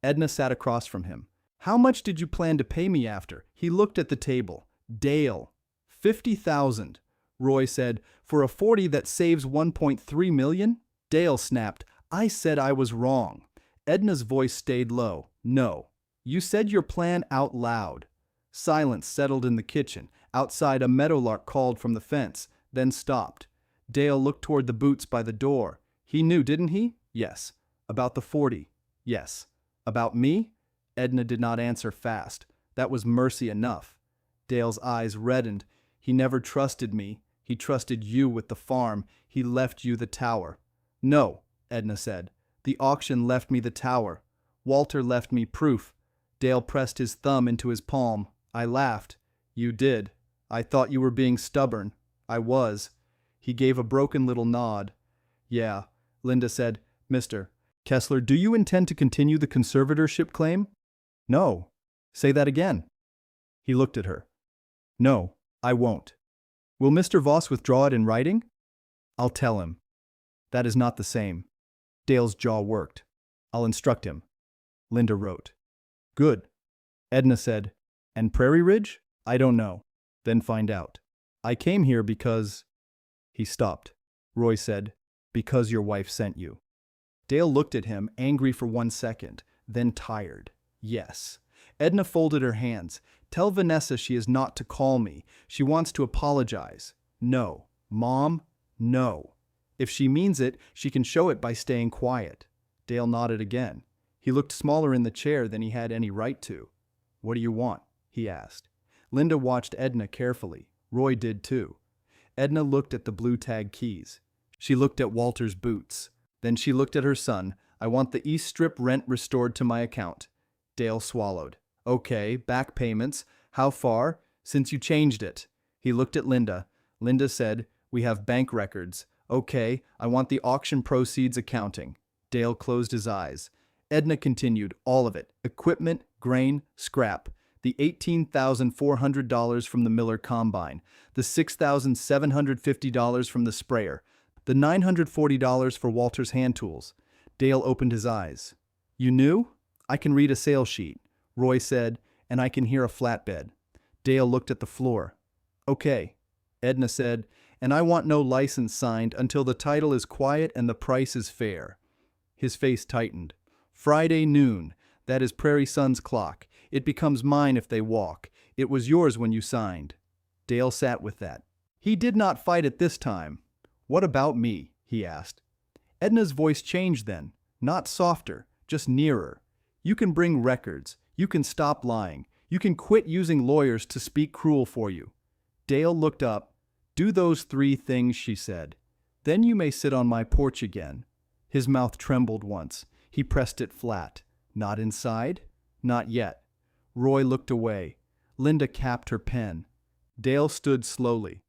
Edna sat across from him. How much did you plan to pay me after? He looked at the table. Dale. 50,000. Roy said, for a 40 that saves 1.3 million? Dale snapped. I said I was wrong. Edna's voice stayed low. No. You said your plan out loud. Silence settled in the kitchen. Outside, a meadowlark called from the fence, then stopped. Dale looked toward the boots by the door. He knew, didn't he? Yes. About the 40. Yes. About me? Edna did not answer fast. That was mercy enough. Dale's eyes reddened. He never trusted me. He trusted you with the farm. He left you the tower. No, Edna said. The auction left me the tower. Walter left me proof. Dale pressed his thumb into his palm. I laughed. You did. I thought you were being stubborn. I was. He gave a broken little nod. Yeah, Linda said. Mr. Kessler, do you intend to continue the conservatorship claim? No. Say that again. He looked at her. No. I won't. Will Mr. Voss withdraw it in writing? I'll tell him. That is not the same. Dale's jaw worked. I'll instruct him. Linda wrote. Good. Edna said, and Prairie Ridge? I don't know. Then find out. I came here because… He stopped. Roy said, because your wife sent you. Dale looked at him, angry for 1 second, then tired. Yes. Edna folded her hands. Tell Vanessa she is not to call me. She wants to apologize. No. Mom, no. If she means it, she can show it by staying quiet. Dale nodded again. He looked smaller in the chair than he had any right to. What do you want? He asked. Linda watched Edna carefully. Roy did too. Edna looked at the blue tag keys. She looked at Walter's boots. Then she looked at her son. I want the East Strip rent restored to my account. Dale swallowed. Okay, back payments. How far? Since you changed it. He looked at Linda. Linda said, we have bank records. Okay, I want the auction proceeds accounting. Dale closed his eyes. Edna continued, all of it. Equipment, grain, scrap. The $18,400 from the Miller Combine. The $6,750 from the sprayer. The $940 for Walter's hand tools. Dale opened his eyes. You knew? I can read a sales sheet, Roy said, and I can hear a flatbed. Dale looked at the floor. Okay, Edna said, and I want no license signed until the title is quiet and the price is fair. His face tightened. Friday noon. That is Prairie Sun's clock. It becomes mine if they walk. It was yours when you signed. Dale sat with that. He did not fight it this time. What about me? He asked. Edna's voice changed then. Not softer, just nearer. You can bring records. You can stop lying. You can quit using lawyers to speak cruel for you. Dale looked up. Do those 3 things, she said. Then you may sit on my porch again. His mouth trembled once. He pressed it flat. Not inside? Not yet. Roy looked away. Linda capped her pen. Dale stood slowly.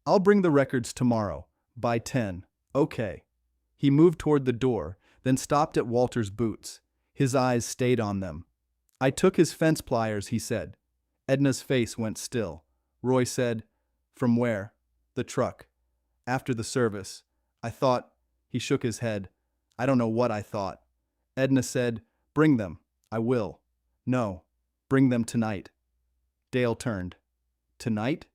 I'll bring the records tomorrow. By 10. Okay. He moved toward the door, then stopped at Walter's boots. His eyes stayed on them. I took his fence pliers, he said. Edna's face went still. Roy said, from where? The truck. After the service. I thought… He shook his head. I don't know what I thought. Edna said, bring them. I will. No. Bring them tonight. Dale turned. Tonight?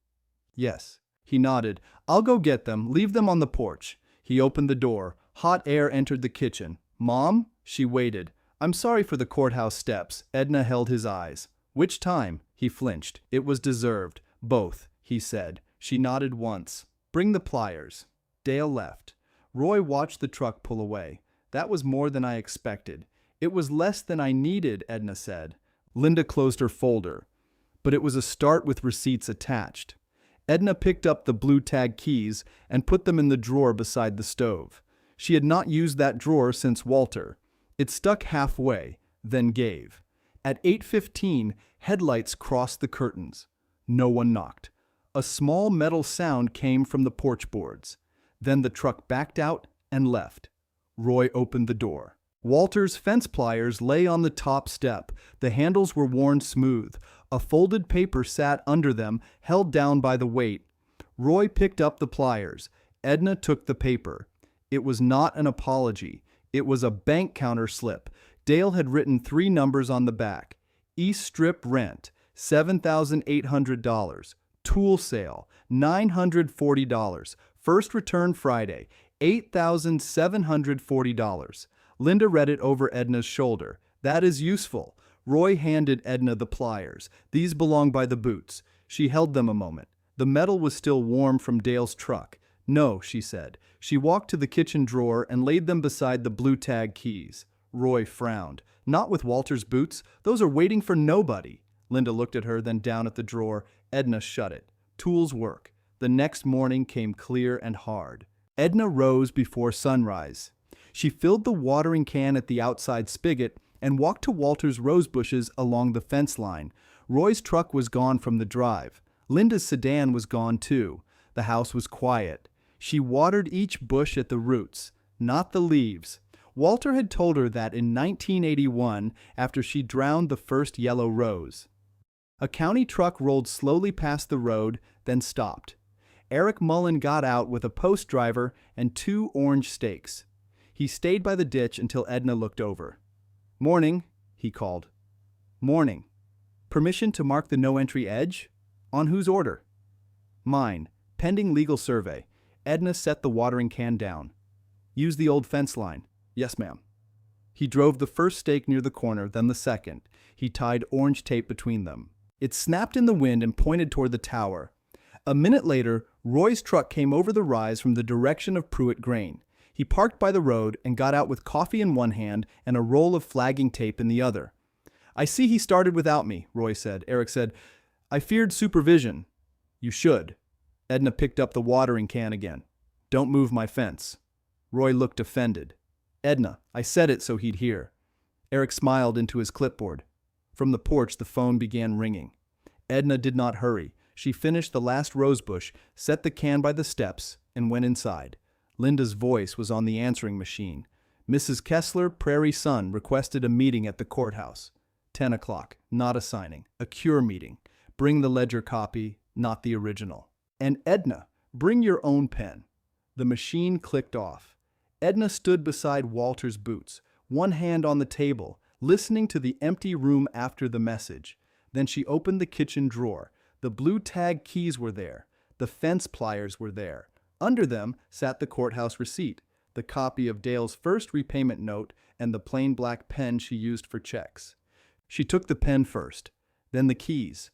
Yes. He nodded. I'll go get them. Leave them on the porch. He opened the door. Hot air entered the kitchen. Mom? She waited. I'm sorry for the courthouse steps. Edna held his eyes. Which time? He flinched. It was deserved. Both, he said. She nodded once. Bring the pliers. Dale left. Roy watched the truck pull away. That was more than I expected. It was less than I needed, Edna said. Linda closed her folder. But it was a start with receipts attached. Edna picked up the blue tag keys and put them in the drawer beside the stove. She had not used that drawer since Walter. It stuck halfway, then gave. At 8:15, headlights crossed the curtains. No one knocked. A small metal sound came from the porch boards. Then the truck backed out and left. Roy opened the door. Walter's fence pliers lay on the top step. The handles were worn smooth. A folded paper sat under them, held down by the weight. Roy picked up the pliers. Edna took the paper. It was not an apology. It was a bank counter slip. Dale had written 3 numbers on the back. East Strip rent, $7,800. Tool sale, $940. First return Friday, $8,740. Linda read it over Edna's shoulder. That is useful. Roy handed Edna the pliers. These belong by the boots. She held them a moment. The metal was still warm from Dale's truck. No, she said. She walked to the kitchen drawer and laid them beside the blue tag keys. Roy frowned. Not with Walter's boots. Those are waiting for nobody. Linda looked at her, then down at the drawer. Edna shut it. Tools work. The next morning came clear and hard. Edna rose before sunrise. She filled the watering can at the outside spigot and walked to Walter's rose bushes along the fence line. Roy's truck was gone from the drive. Linda's sedan was gone too. The house was quiet. She watered each bush at the roots, not the leaves. Walter had told her that in 1981, after she drowned the first yellow rose. A county truck rolled slowly past the road, then stopped. Eric Mullen got out with a post driver and 2 orange stakes. He stayed by the ditch until Edna looked over. "Morning," he called. "Morning. Permission to mark the no-entry edge? On whose order?" "Mine. Pending legal survey." Edna set the watering can down. "Use the old fence line." "Yes, ma'am." He drove the first stake near the corner, then the second. He tied orange tape between them. It snapped in the wind and pointed toward the tower. A minute later, Roy's truck came over the rise from the direction of Pruitt Grain. He parked by the road and got out with coffee in one hand and a roll of flagging tape in the other. "I see he started without me," Roy said. Eric said, "I feared supervision." "You should." Edna picked up the watering can again. "Don't move my fence." Roy looked offended. "Edna, I said it so he'd hear." Eric smiled into his clipboard. From the porch, the phone began ringing. Edna did not hurry. She finished the last rosebush, set the can by the steps, and went inside. Linda's voice was on the answering machine. "Mrs. Kessler, Prairie Sun, requested a meeting at the courthouse. 10 o'clock, not a signing, a cure meeting. Bring the ledger copy, not the original. And Edna, bring your own pen." The machine clicked off. Edna stood beside Walter's boots, one hand on the table, listening to the empty room after the message. Then she opened the kitchen drawer. The blue tag keys were there. The fence pliers were there. Under them sat the courthouse receipt, the copy of Dale's first repayment note, and the plain black pen she used for checks. She took the pen first, then the keys.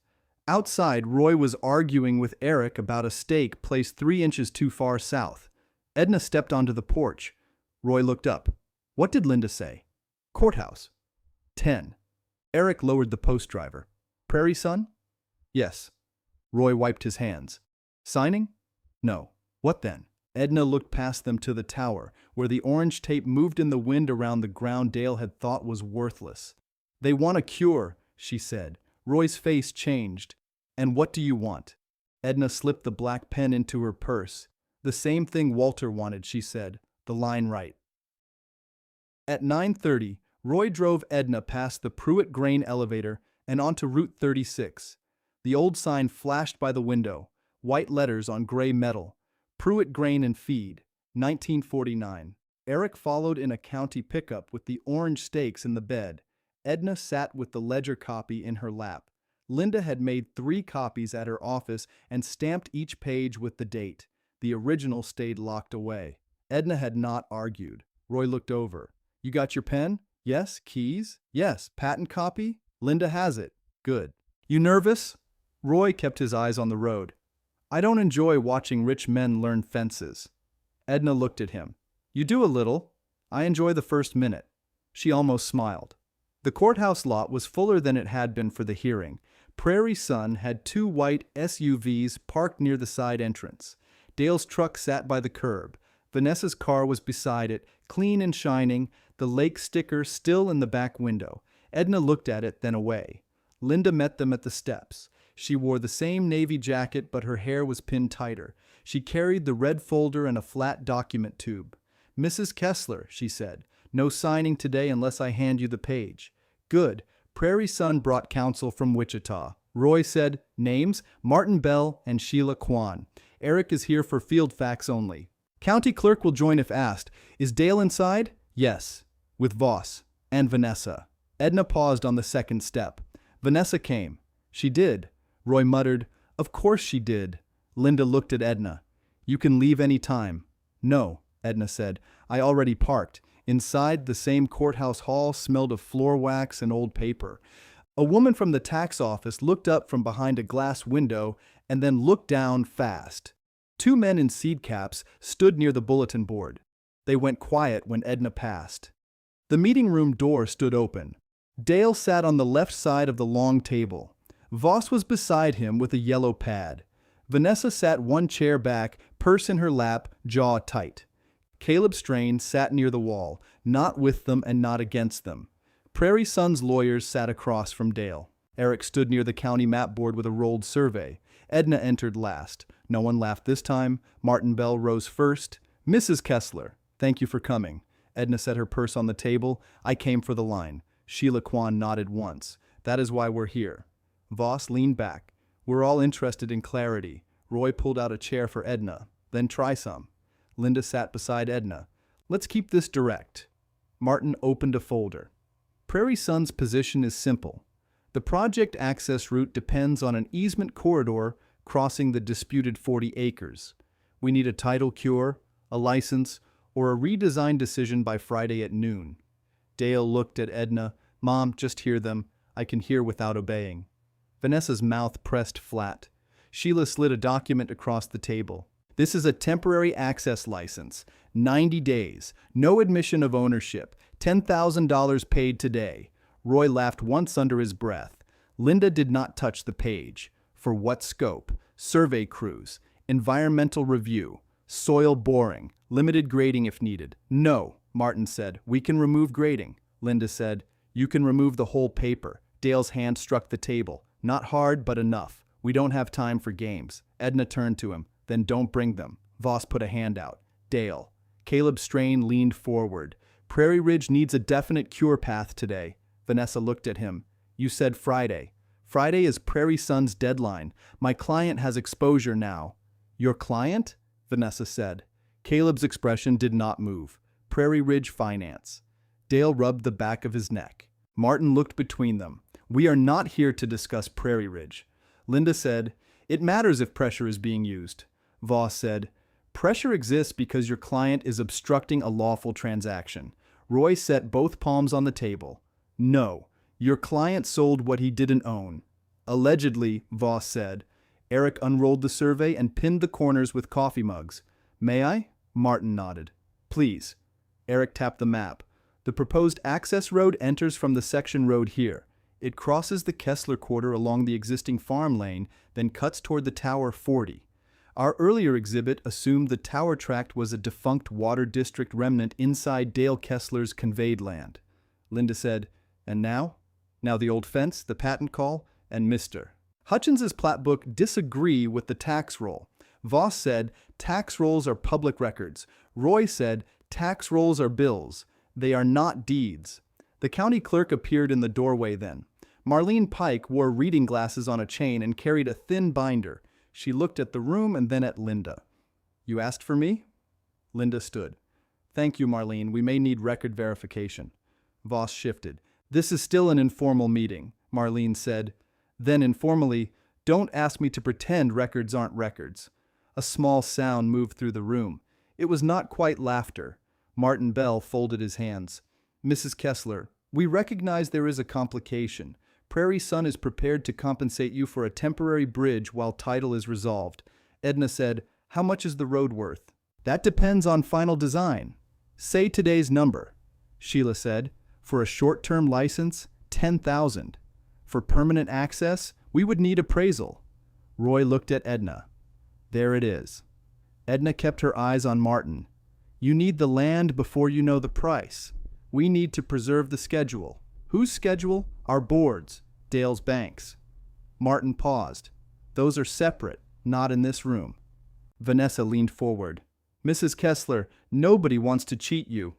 Outside, Roy was arguing with Eric about a stake placed 3 inches too far south. Edna stepped onto the porch. Roy looked up. "What did Linda say?" "Courthouse." 10. Eric lowered the post driver. "Prairie Sun?" "Yes." Roy wiped his hands. "Signing?" "No." "What then?" Edna looked past them to the tower, where the orange tape moved in the wind around the ground Dale had thought was worthless. "They want a cure," she said. Roy's face changed. "And what do you want?" Edna slipped the black pen into her purse. "The same thing Walter wanted," she said. "The line right." At 9:30, Roy drove Edna past the Pruitt Grain elevator and onto Route 36. The old sign flashed by the window, white letters on gray metal. Pruitt Grain and Feed, 1949. Eric followed in a county pickup with the orange stakes in the bed. Edna sat with the ledger copy in her lap. Linda had made 3 copies at her office and stamped each page with the date. The original stayed locked away. Edna had not argued. Roy looked over. "You got your pen?" "Yes." "Keys?" "Yes." "Patent copy?" "Linda has it." "Good." "You nervous?" Roy kept his eyes on the road. "I don't enjoy watching rich men learn fences." Edna looked at him. "You do a little. I enjoy the first minute." She almost smiled. The courthouse lot was fuller than it had been for the hearing. Prairie Sun had 2 white SUVs parked near the side entrance. Dale's truck sat by the curb. Vanessa's car was beside it, clean and shining, the lake sticker still in the back window. Edna looked at it, then away. Linda met them at the steps. She wore the same navy jacket, but her hair was pinned tighter. She carried the red folder and a flat document tube. "Mrs. Kessler," she said, "no signing today unless I hand you the page." "Good." Prairie Sun brought counsel from Wichita. Roy said, "Names, Martin Bell and Sheila Kwan. Eric is here for field facts only. County clerk will join if asked. Is Dale inside?" "Yes." "With Voss and Vanessa." Edna paused on the second step. "Vanessa came." "She did." Roy muttered, "Of course she did." Linda looked at Edna. "You can leave any time." "No," Edna said. "I already parked." Inside, the same courthouse hall smelled of floor wax and old paper. A woman from the tax office looked up from behind a glass window and then looked down fast. 2 men in seed caps stood near the bulletin board. They went quiet when Edna passed. The meeting room door stood open. Dale sat on the left side of the long table. Voss was beside him with a yellow pad. Vanessa sat 1 chair back, purse in her lap, jaw tight. Caleb Strain sat near the wall, not with them and not against them. Prairie Sun's lawyers sat across from Dale. Eric stood near the county map board with a rolled survey. Edna entered last. No one laughed this time. Martin Bell rose first. "Mrs. Kessler, thank you for coming." Edna set her purse on the table. "I came for the line." Sheila Kwan nodded once. "That is why we're here." Voss leaned back. We're all interested in clarity. Roy pulled out a chair for Edna. Then try some. Linda sat beside Edna. Let's keep this direct. Martin opened a folder. Prairie Sun's position is simple. The project access route depends on an easement corridor crossing the disputed 40 acres. We need a title cure, a license, or a redesign decision by Friday at noon. Dale looked at Edna. Mom, just hear them. I can hear without obeying. Vanessa's mouth pressed flat. Sheila slid a document across the table. This is a temporary access license. 90 days. No admission of ownership. $10,000 paid today. Roy laughed once under his breath. Linda did not touch the page. For what scope? Survey crews. Environmental review. Soil boring. Limited grading if needed. No, Martin said. We can remove grading. Linda said. You can remove the whole paper. Dale's hand struck the table. Not hard, but enough. We don't have time for games. Edna turned to him. Then don't bring them. Voss put a hand out. Dale. Caleb Strain leaned forward. Prairie Ridge needs a definite cure path today. Vanessa looked at him. You said Friday. Friday is Prairie Sun's deadline. My client has exposure now. Your client? Vanessa said. Caleb's expression did not move. Prairie Ridge Finance. Dale rubbed the back of his neck. Martin looked between them. We are not here to discuss Prairie Ridge. Linda said, It matters if pressure is being used. Voss said, Pressure exists because your client is obstructing a lawful transaction. Roy set both palms on the table. No, your client sold what he didn't own. Allegedly, Voss said. Eric unrolled the survey and pinned the corners with coffee mugs. May I? Martin nodded. Please. Eric tapped the map. The proposed access road enters from the section road here. It crosses the Kessler Quarter along the existing farm lane, then cuts toward the Tower 40. Our earlier exhibit assumed the Tower Tract was a defunct water district remnant inside Dale Kessler's conveyed land. Linda said, And now? Now the old fence, the patent call, and Mr. Hutchins's plat book disagree with the tax roll. Voss said, Tax rolls are public records. Roy said, Tax rolls are bills. They are not deeds. The county clerk appeared in the doorway then. Marlene Pike wore reading glasses on a chain and carried a thin binder. She looked at the room and then at Linda. You asked for me? Linda stood. Thank you, Marlene. We may need record verification. Voss shifted. This is still an informal meeting, Marlene said. Then informally, don't ask me to pretend records aren't records. A small sound moved through the room. It was not quite laughter. Martin Bell folded his hands. Mrs. Kessler, we recognize there is a complication. Prairie Sun is prepared to compensate you for a temporary bridge while title is resolved. Edna said, How much is the road worth? That depends on final design. Say today's number. Sheila said, For a short-term license, $10,000. For permanent access, we would need appraisal. Roy looked at Edna. There it is. Edna kept her eyes on Martin. You need the land before you know the price. We need to preserve the schedule. Whose schedule? Our boards. Dale's banks. Martin paused. Those are separate, not in this room. Vanessa leaned forward. Mrs. Kessler, nobody wants to cheat you.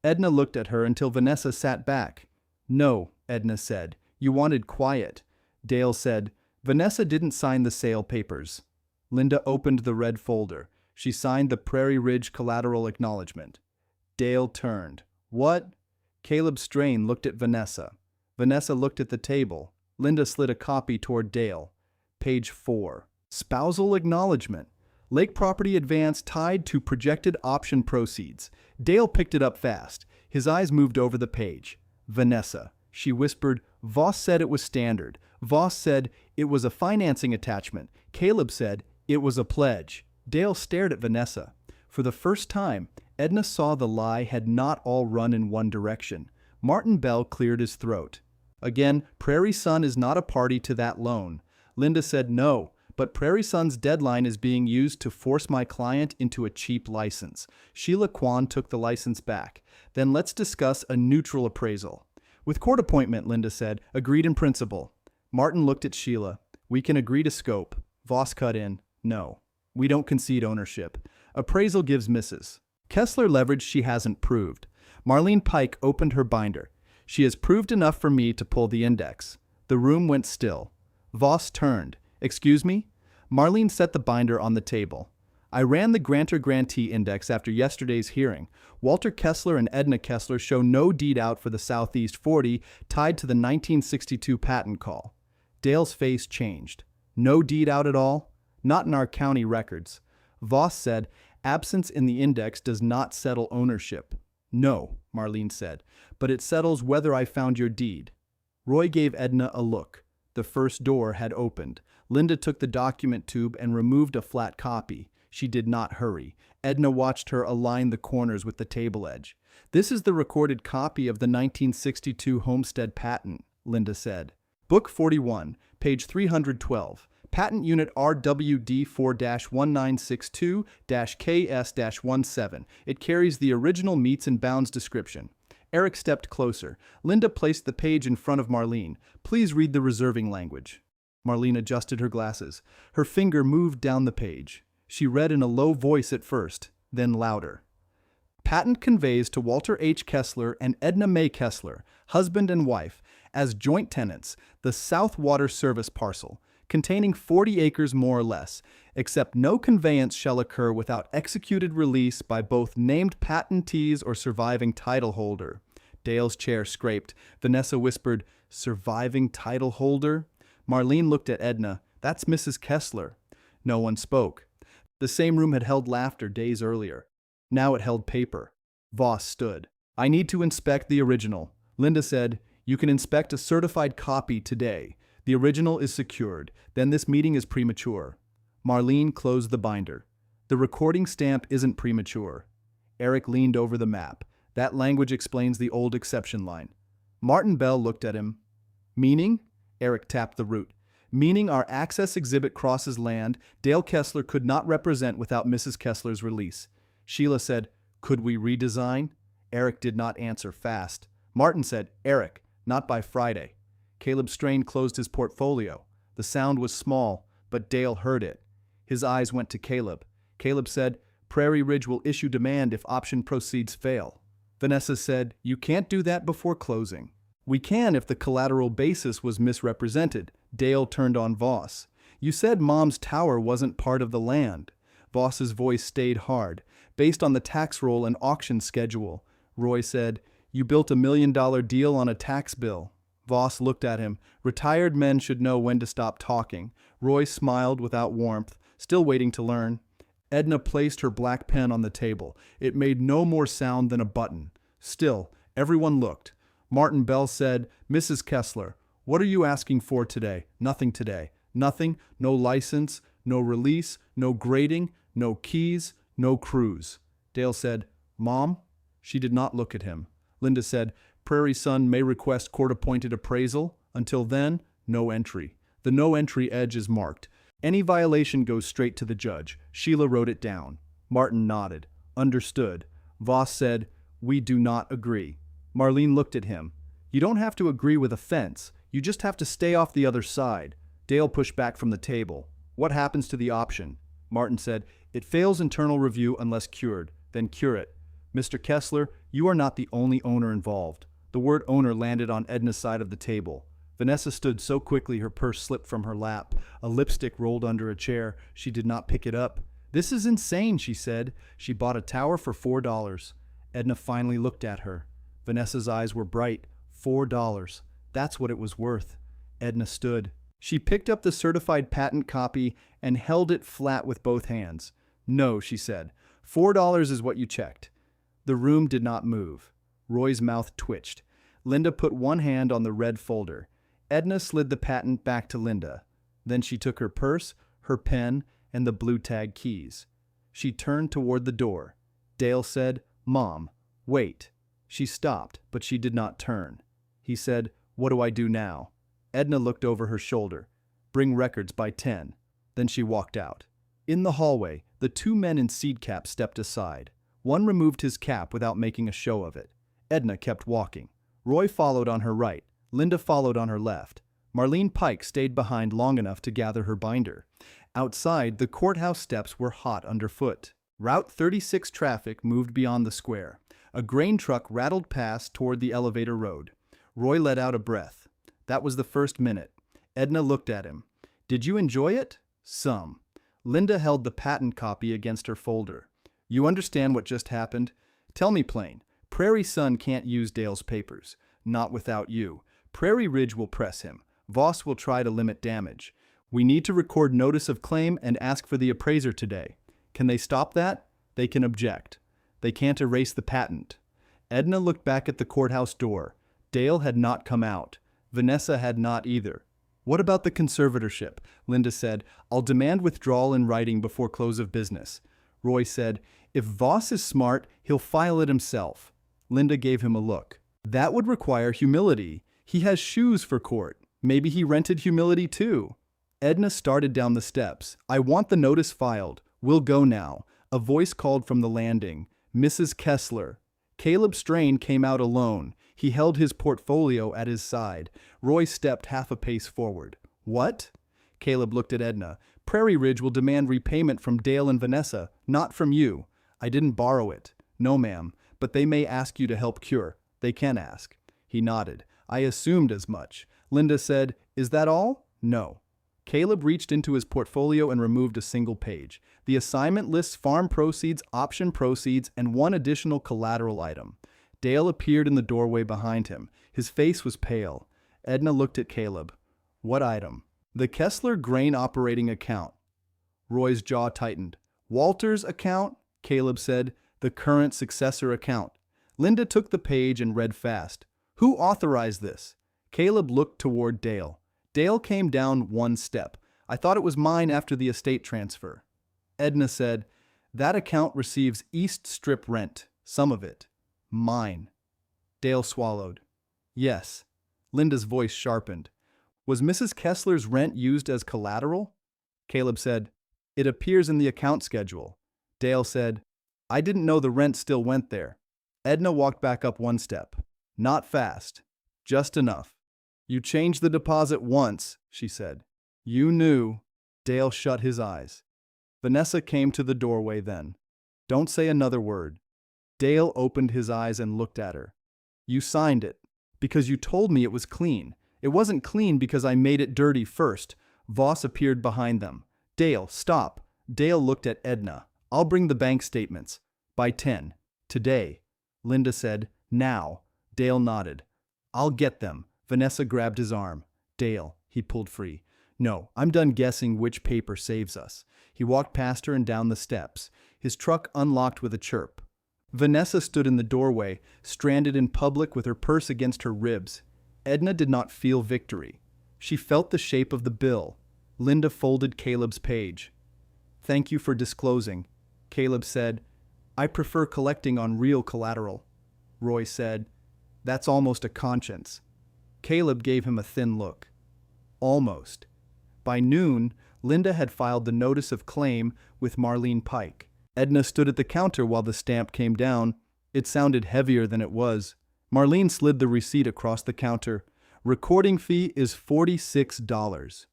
Edna looked at her until Vanessa sat back. No, Edna said. You wanted quiet. Dale said, Vanessa didn't sign the sale papers. Linda opened the red folder. She signed the Prairie Ridge collateral acknowledgement. Dale turned. What? Caleb Strain looked at Vanessa. Vanessa looked at the table. Linda slid a copy toward Dale. Page 4. Spousal acknowledgement. Lake property advance tied to projected option proceeds. Dale picked it up fast. His eyes moved over the page. Vanessa. She whispered, Voss said it was standard. Voss said it was a financing attachment. Caleb said it was a pledge. Dale stared at Vanessa. For the first time, Edna saw the lie had not all run in one direction. Martin Bell cleared his throat. Again, Prairie Sun is not a party to that loan. Linda said no, but Prairie Sun's deadline is being used to force my client into a cheap license. Sheila Kwan took the license back. Then let's discuss a neutral appraisal. With court appointment, Linda said, agreed in principle. Martin looked at Sheila. We can agree to scope. Voss cut in. No. We don't concede ownership. Appraisal gives Mrs. Kessler leverage she hasn't proved. Marlene Pike opened her binder. She has proved enough for me to pull the index. The room went still. Voss turned. Excuse me? Marlene set the binder on the table. I ran the grantor-grantee index after yesterday's hearing. Walter Kessler and Edna Kessler show no deed out for the Southeast 40 tied to the 1962 patent call. Dale's face changed. No deed out at all? Not in our county records. Voss said, absence in the index does not settle ownership. No, Marlene said, but it settles whether I found your deed. Roy gave Edna a look. The first door had opened. Linda took the document tube and removed a flat copy. She did not hurry. Edna watched her align the corners with the table edge. This is the recorded copy of the 1962 Homestead Patent, Linda said. Book 41, page 312. Patent Unit RWD 4-1962-KS-17. It carries the original meets and bounds description. Eric stepped closer. Linda placed the page in front of Marlene. Please read the reserving language. Marlene adjusted her glasses. Her finger moved down the page. She read in a low voice at first, then louder. Patent conveys to Walter H. Kessler and Edna May Kessler, husband and wife, as joint tenants, the South Water Service parcel, containing 40 acres more or less, except no conveyance shall occur without executed release by both named patentees or surviving title holder. Dale's chair scraped. Vanessa whispered, surviving title holder? Marlene looked at Edna. That's Mrs. Kessler. No one spoke. The same room had held laughter days earlier. Now it held paper. Voss stood. I need to inspect the original. Linda said, you can inspect a certified copy today. The original is secured. Then this meeting is premature. Marlene closed the binder. The recording stamp isn't premature. Eric leaned over the map. That language explains the old exception line. Martin Bell looked at him. Meaning? Eric tapped the root. Meaning our access exhibit crosses land Dale Kessler could not represent without Mrs. Kessler's release. Sheila said, could we redesign? Eric did not answer fast. Martin said, Eric, not by Friday. Caleb Strain closed his portfolio. The sound was small, but Dale heard it. His eyes went to Caleb. Caleb said, Prairie Ridge will issue demand if option proceeds fail. Vanessa said, you can't do that before closing. We can if the collateral basis was misrepresented. Dale turned on Voss. You said Mom's tower wasn't part of the land. Voss's voice stayed hard. Based on the tax roll and auction schedule. Roy said, you built $1 million deal on a tax bill. Voss looked at him. Retired men should know when to stop talking. Roy smiled without warmth, still waiting to learn. Edna placed her black pen on the table. It made no more sound than a button. Still, everyone looked. Martin Bell said, Mrs. Kessler, what are you asking for today? Nothing today. Nothing, no license, no release, no grading, no keys, no cruise. Dale said, Mom? She did not look at him. Linda said, Prairie Sun may request court-appointed appraisal. Until then, no entry. The no entry edge is marked. Any violation goes straight to the judge. Sheila wrote it down. Martin nodded. Understood. Voss said, we do not agree. Marlene looked at him. You don't have to agree with a fence. You just have to stay off the other side. Dale pushed back from the table. What happens to the option? Martin said, it fails internal review unless cured. Then cure it. Mr. Kessler, you are not the only owner involved. The word owner landed on Edna's side of the table. Vanessa stood so quickly her purse slipped from her lap. A lipstick rolled under a chair. She did not pick it up. This is insane, she said. She bought a tower for $4. Edna finally looked at her. Vanessa's eyes were bright. $4. That's what it was worth. Edna stood. She picked up the certified patent copy and held it flat with both hands. No, she said. $4 is what you checked. The room did not move. Roy's mouth twitched. Linda put one hand on the red folder. Edna slid the patent back to Linda. Then she took her purse, her pen, and the blue tag keys. She turned toward the door. Dale said, Mom, wait. She stopped, but she did not turn. He said, what do I do now? Edna looked over her shoulder. Bring records by 10. Then she walked out. In the hallway, the two men in seed caps stepped aside. One removed his cap without making a show of it. Edna kept walking. Roy followed on her right. Linda followed on her left. Marlene Pike stayed behind long enough to gather her binder. Outside, the courthouse steps were hot underfoot. Route 36 traffic moved beyond the square. A grain truck rattled past toward the elevator road. Roy let out a breath. That was the first minute. Edna looked at him. Did you enjoy it? Some. Linda held the patent copy against her folder. You understand what just happened? Tell me plain. Prairie Sun can't use Dale's papers. Not without you. Prairie Ridge will press him. Voss will try to limit damage. We need to record notice of claim and ask for the appraiser today. Can they stop that? They can object. They can't erase the patent. Edna looked back at the courthouse door. Dale had not come out. Vanessa had not either. What about the conservatorship? Linda said. I'll demand withdrawal in writing before close of business. Roy said, if Voss is smart, he'll file it himself. Linda gave him a look. That would require humility. He has shoes for court. Maybe he rented humility too. Edna started down the steps. I want the notice filed. We'll go now. A voice called from the landing. Mrs. Kessler. Caleb Strain came out alone. He held his portfolio at his side. Roy stepped half a pace forward. What? Caleb looked at Edna. Prairie Ridge will demand repayment from Dale and Vanessa, not from you. I didn't borrow it. No, ma'am, but they may ask you to help cure. They can ask. He nodded. I assumed as much. Linda said, is that all? No. Caleb reached into his portfolio and removed a single page. The assignment lists farm proceeds, option proceeds, and one additional collateral item. Dale appeared in the doorway behind him. His face was pale. Edna looked at Caleb. What item? The Kessler grain operating account. Roy's jaw tightened. Walter's account? Caleb said. The current successor account. Linda took the page and read fast. Who authorized this? Caleb looked toward Dale. Dale came down one step. I thought it was mine after the estate transfer. Edna said, that account receives East Strip rent, some of it. Mine. Dale swallowed. Yes. Linda's voice sharpened. Was Mrs. Kessler's rent used as collateral? Caleb said, it appears in the account schedule. Dale said, I didn't know the rent still went there. Edna walked back up one step. Not fast. Just enough. You changed the deposit once, she said. You knew. Dale shut his eyes. Vanessa came to the doorway then. Don't say another word. Dale opened his eyes and looked at her. You signed it. Because you told me it was clean. It wasn't clean because I made it dirty first. Voss appeared behind them. Dale, stop. Dale looked at Edna. I'll bring the bank statements. By 10. Today. Linda said, now. Dale nodded. I'll get them. Vanessa grabbed his arm. Dale, he pulled free. No, I'm done guessing which paper saves us. He walked past her and down the steps. His truck unlocked with a chirp. Vanessa stood in the doorway, stranded in public with her purse against her ribs. Edna did not feel victory. She felt the shape of the bill. Linda folded Caleb's page. Thank you for disclosing. Caleb said, I prefer collecting on real collateral. Roy said, that's almost a conscience. Caleb gave him a thin look. Almost. By noon, Linda had filed the notice of claim with Marlene Pike. Edna stood at the counter while the stamp came down. It sounded heavier than it was. Marlene slid the receipt across the counter. Recording fee is $46.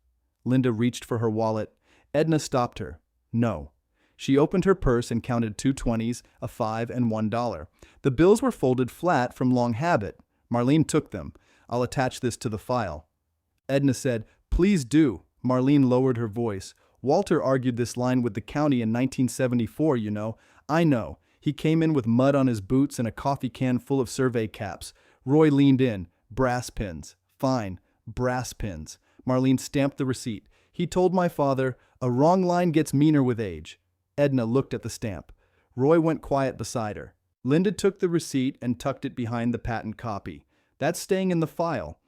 Linda reached for her wallet. Edna stopped her. No. She opened her purse and counted 2 20s, a $5, and $1. The bills were folded flat from long habit. Marlene took them. I'll attach this to the file. Edna said, please do. Marlene lowered her voice. Walter argued this line with the county in 1974, you know. I know. He came in with mud on his boots and a coffee can full of survey caps. Roy leaned in. Brass pins. Fine. Brass pins. Marlene stamped the receipt. He told my father, a wrong line gets meaner with age. Edna looked at the stamp. Roy went quiet beside her. Linda took the receipt and tucked it behind the patent copy. That's staying in the file.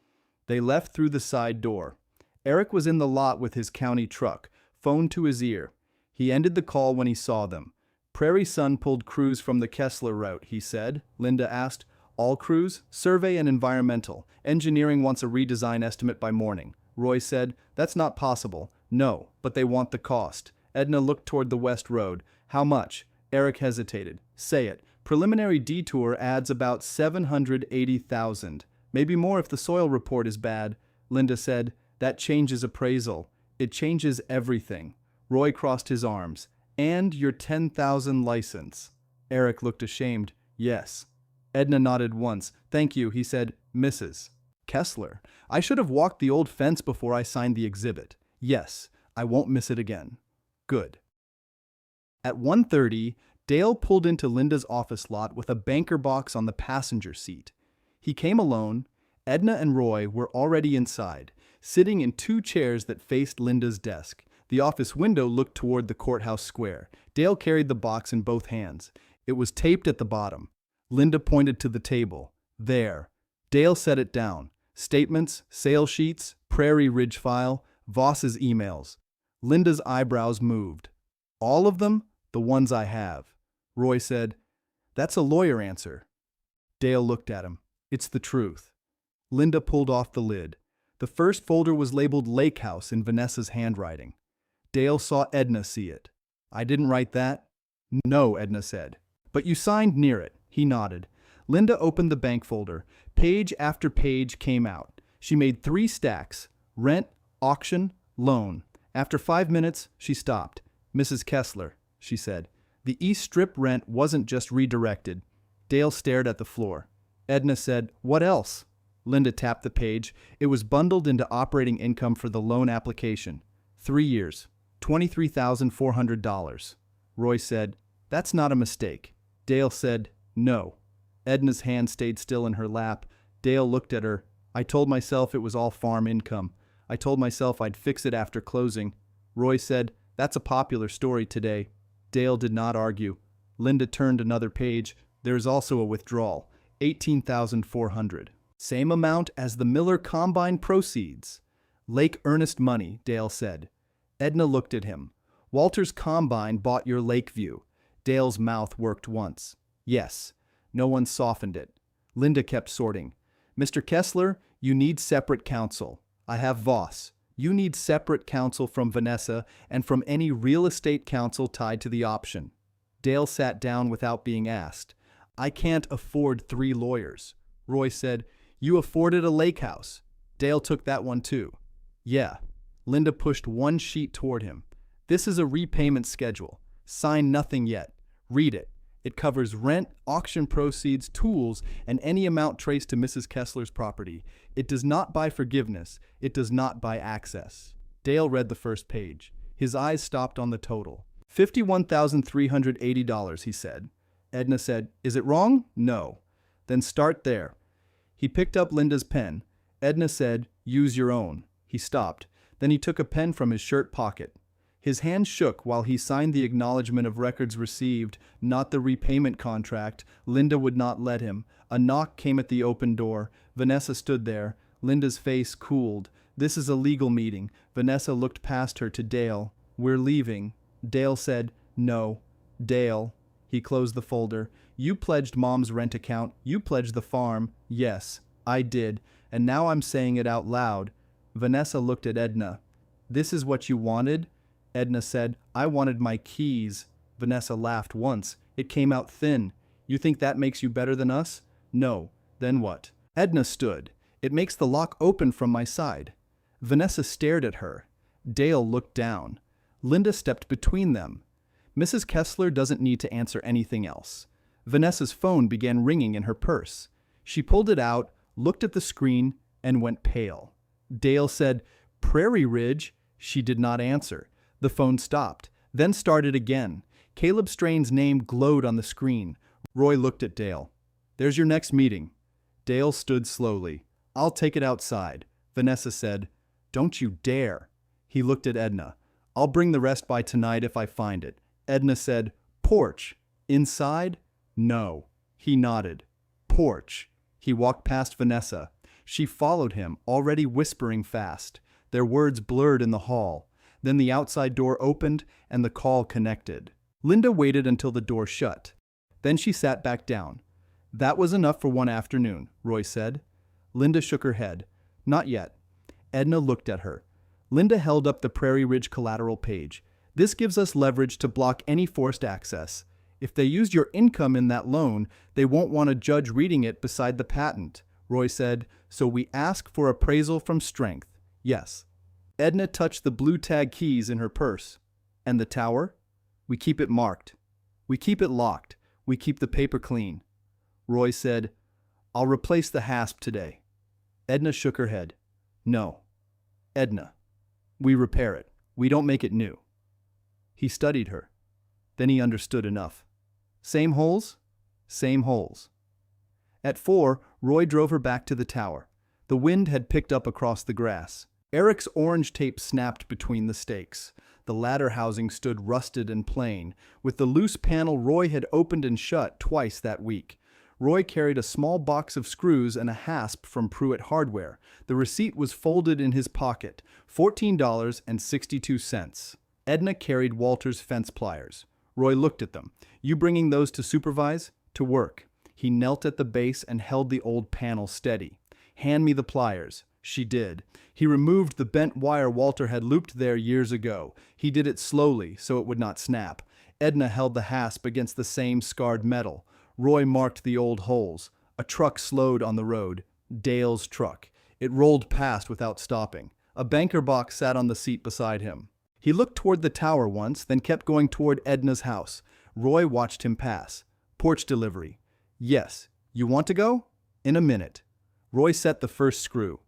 They left through the side door. Eric was in the lot with his county truck, phone to his ear. He ended the call when he saw them. Prairie Sun pulled crews from the Kessler route, he said. Linda asked, all crews? Survey and environmental. Engineering wants a redesign estimate by morning. Roy said, that's not possible. No, but they want the cost. Edna looked toward the west road. How much? Eric hesitated. Say it. Preliminary detour adds about $780,000. Maybe more if the soil report is bad. Linda said, that changes appraisal. It changes everything. Roy crossed his arms. And your 10,000 license. Eric looked ashamed. Yes. Edna nodded once. Thank you, he said. Mrs. Kessler. I should have walked the old fence before I signed the exhibit. Yes, I won't miss it again. Good. At 1:30, Dale pulled into Linda's office lot with a banker box on the passenger seat. He came alone. Edna and Roy were already inside, sitting in two chairs that faced Linda's desk. The office window looked toward the courthouse square. Dale carried the box in both hands. It was taped at the bottom. Linda pointed to the table. There. Dale set it down. Statements, sales sheets, Prairie Ridge file, Voss's emails. Linda's eyebrows moved. All of them? The ones I have. Roy said, "That's a lawyer answer." Dale looked at him. "It's the truth." Linda pulled off the lid. The first folder was labeled Lake House in Vanessa's handwriting. Dale saw Edna see it. "I didn't write that?" "No," Edna said. "But you signed near it." He nodded. Linda opened the bank folder. Page after page came out. She made 3 stacks: rent, auction, loan. After 5 minutes, she stopped. "Mrs. Kessler," she said, "the East Strip rent wasn't just redirected." Dale stared at the floor. Edna said, "What else?" Linda tapped the page. It was bundled into operating income for the loan application. 3 years, $23,400. Roy said, "That's not a mistake." Dale said, "No." Edna's hand stayed still in her lap. Dale looked at her. "I told myself it was all farm income. I told myself I'd fix it after closing." Roy said, "That's a popular story today." Dale did not argue. Linda turned another page. There is also a withdrawal, $18,400. Same amount as the Miller Combine proceeds. Lake earnest money, Dale said. Edna looked at him. "Walter's Combine bought your Lakeview." Dale's mouth worked once. "Yes." No one softened it. Linda kept sorting. "Mr. Kessler, you need separate counsel. I have Voss. You need separate counsel from Vanessa and from any real estate counsel tied to the option." Dale sat down without being asked. "I can't afford 3 lawyers." Roy said, "You afforded a lake house." Dale took that one too. "Yeah." Linda pushed one sheet toward him. "This is a repayment schedule. Sign nothing yet. Read it. It covers rent, auction proceeds, tools, and any amount traced to Mrs. Kessler's property. It does not buy forgiveness. It does not buy access." Dale read the first page. His eyes stopped on the total. $51,380, he said. Edna said, "Is it wrong?" "No." "Then start there." He picked up Linda's pen. Edna said, "Use your own." He stopped. Then he took a pen from his shirt pocket. His hand shook while he signed the acknowledgement of records received, not the repayment contract. Linda would not let him. A knock came at the open door. Vanessa stood there. Linda's face cooled. "This is a legal meeting." Vanessa looked past her to Dale. "We're leaving." Dale said, "No." "Dale." He closed the folder. "You pledged Mom's rent account. You pledged the farm." "Yes, I did. And now I'm saying it out loud." Vanessa looked at Edna. "This is what you wanted?" Edna said, "I wanted my keys." Vanessa laughed once. It came out thin. "You think that makes you better than us?" "No." "Then what?" Edna stood. "It makes the lock open from my side." Vanessa stared at her. Dale looked down. Linda stepped between them. "Mrs. Kessler doesn't need to answer anything else." Vanessa's phone began ringing in her purse. She pulled it out, looked at the screen, and went pale. Dale said, "Prairie Ridge." She did not answer. The phone stopped, then started again. Caleb Strain's name glowed on the screen. Roy looked at Dale. "There's your next meeting." Dale stood slowly. "I'll take it outside." Vanessa said, "Don't you dare." He looked at Edna. "I'll bring the rest by tonight if I find it." Edna said, "Porch." "Inside?" "No." He nodded. "Porch." He walked past Vanessa. She followed him, already whispering fast. Their words blurred in the hall. Then the outside door opened and the call connected. Linda waited until the door shut. Then she sat back down. "That was enough for one afternoon," Roy said. Linda shook her head. "Not yet." Edna looked at her. Linda held up the Prairie Ridge collateral page. "This gives us leverage to block any forced access. If they used your income in that loan, they won't want a judge reading it beside the patent." Roy said, "So we ask for appraisal from strength." "Yes." Edna touched the blue tag keys in her purse. "And the tower?" "We keep it marked. We keep it locked. We keep the paper clean." Roy said, "I'll replace the hasp today." Edna shook her head. No. Edna. We repair it. We don't make it new. He studied her. Then he understood enough. Same holes? Same holes. At 4, Roy drove her back to the tower. The wind had picked up across the grass. Eric's orange tape snapped between the stakes. The ladder housing stood rusted and plain, with the loose panel Roy had opened and shut twice that week. Roy carried a small box of screws and a hasp from Pruitt Hardware. The receipt was folded in his pocket, $14.62. Edna carried Walter's fence pliers. Roy looked at them. You bringing those to supervise? To work. He knelt at the base and held the old panel steady. Hand me the pliers. She did. He removed the bent wire Walter had looped there years ago. He did it slowly, so it would not snap. Edna held the hasp against the same scarred metal. Roy marked the old holes. A truck slowed on the road. Dale's truck. It rolled past without stopping. A banker box sat on the seat beside him. He looked toward the tower once, then kept going toward Edna's house. Roy watched him pass. Porch delivery. Yes. You want to go? In a minute. Roy set the first screw.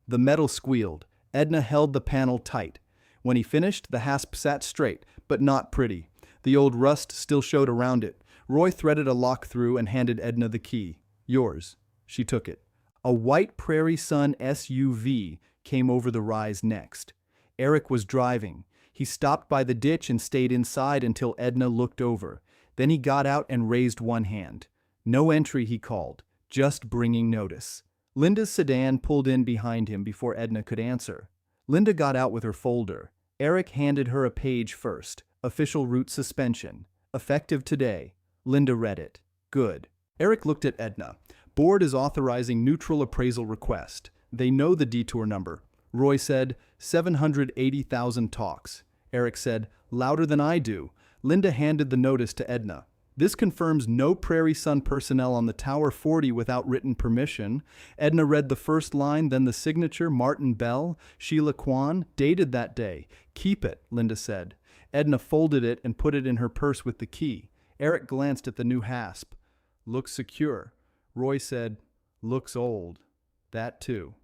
The metal squealed. Edna held the panel tight. When he finished, the hasp sat straight, but not pretty. The old rust still showed around it. Roy threaded a lock through and handed Edna the key. Yours. She took it. A white Prairie Sun SUV came over the rise next. Eric was driving. He stopped by the ditch and stayed inside until Edna looked over. Then he got out and raised one hand. No entry, he called. Just bringing notice. Linda's sedan pulled in behind him before Edna could answer. Linda got out with her folder. Eric handed her a page first. Official route suspension. Effective today. Linda read it. Good. Eric looked at Edna. Board is authorizing neutral appraisal request. They know the detour number. Roy said, 780,000 talks. Eric said, louder than I do. Linda handed the notice to Edna. This confirms no Prairie Sun personnel on the Tower 40 without written permission. Edna read the first line, then the signature, Martin Bell, Sheila Kwan, dated that day. Keep it, Linda said. Edna folded it and put it in her purse with the key. Eric glanced at the new hasp. Looks secure. Roy said, looks old. That too.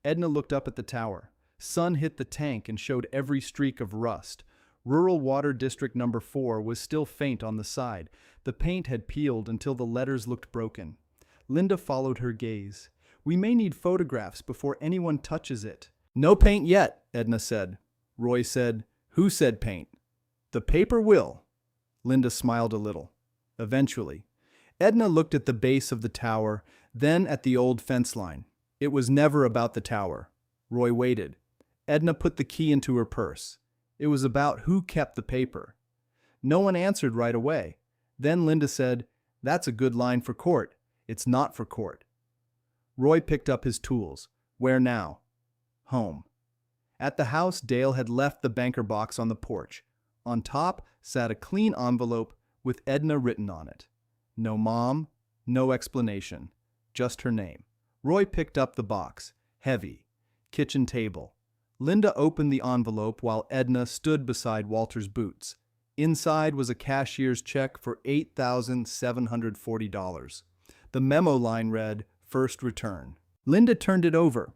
Edna looked up at the tower. Sun hit the tank and showed every streak of rust. Rural Water District Number 4 was still faint on the side. The paint had peeled until the letters looked broken. Linda followed her gaze. We may need photographs before anyone touches it. No paint yet, Edna said. Roy said, who said paint? The paper will. Linda smiled a little. Eventually. Edna looked at the base of the tower, then at the old fence line. It was never about the tower. Roy waited. Edna put the key into her purse. It was about who kept the paper. No one answered right away. Then Linda said, that's a good line for court. It's not for court. Roy picked up his tools. Where now? Home. At the house, Dale had left the banker box on the porch. On top sat a clean envelope with Edna written on it. No mom, no explanation, just her name. Roy picked up the box. Heavy. Kitchen table. Linda opened the envelope while Edna stood beside Walter's boots. Inside was a cashier's check for $8,740. The memo line read, first return. Linda turned it over.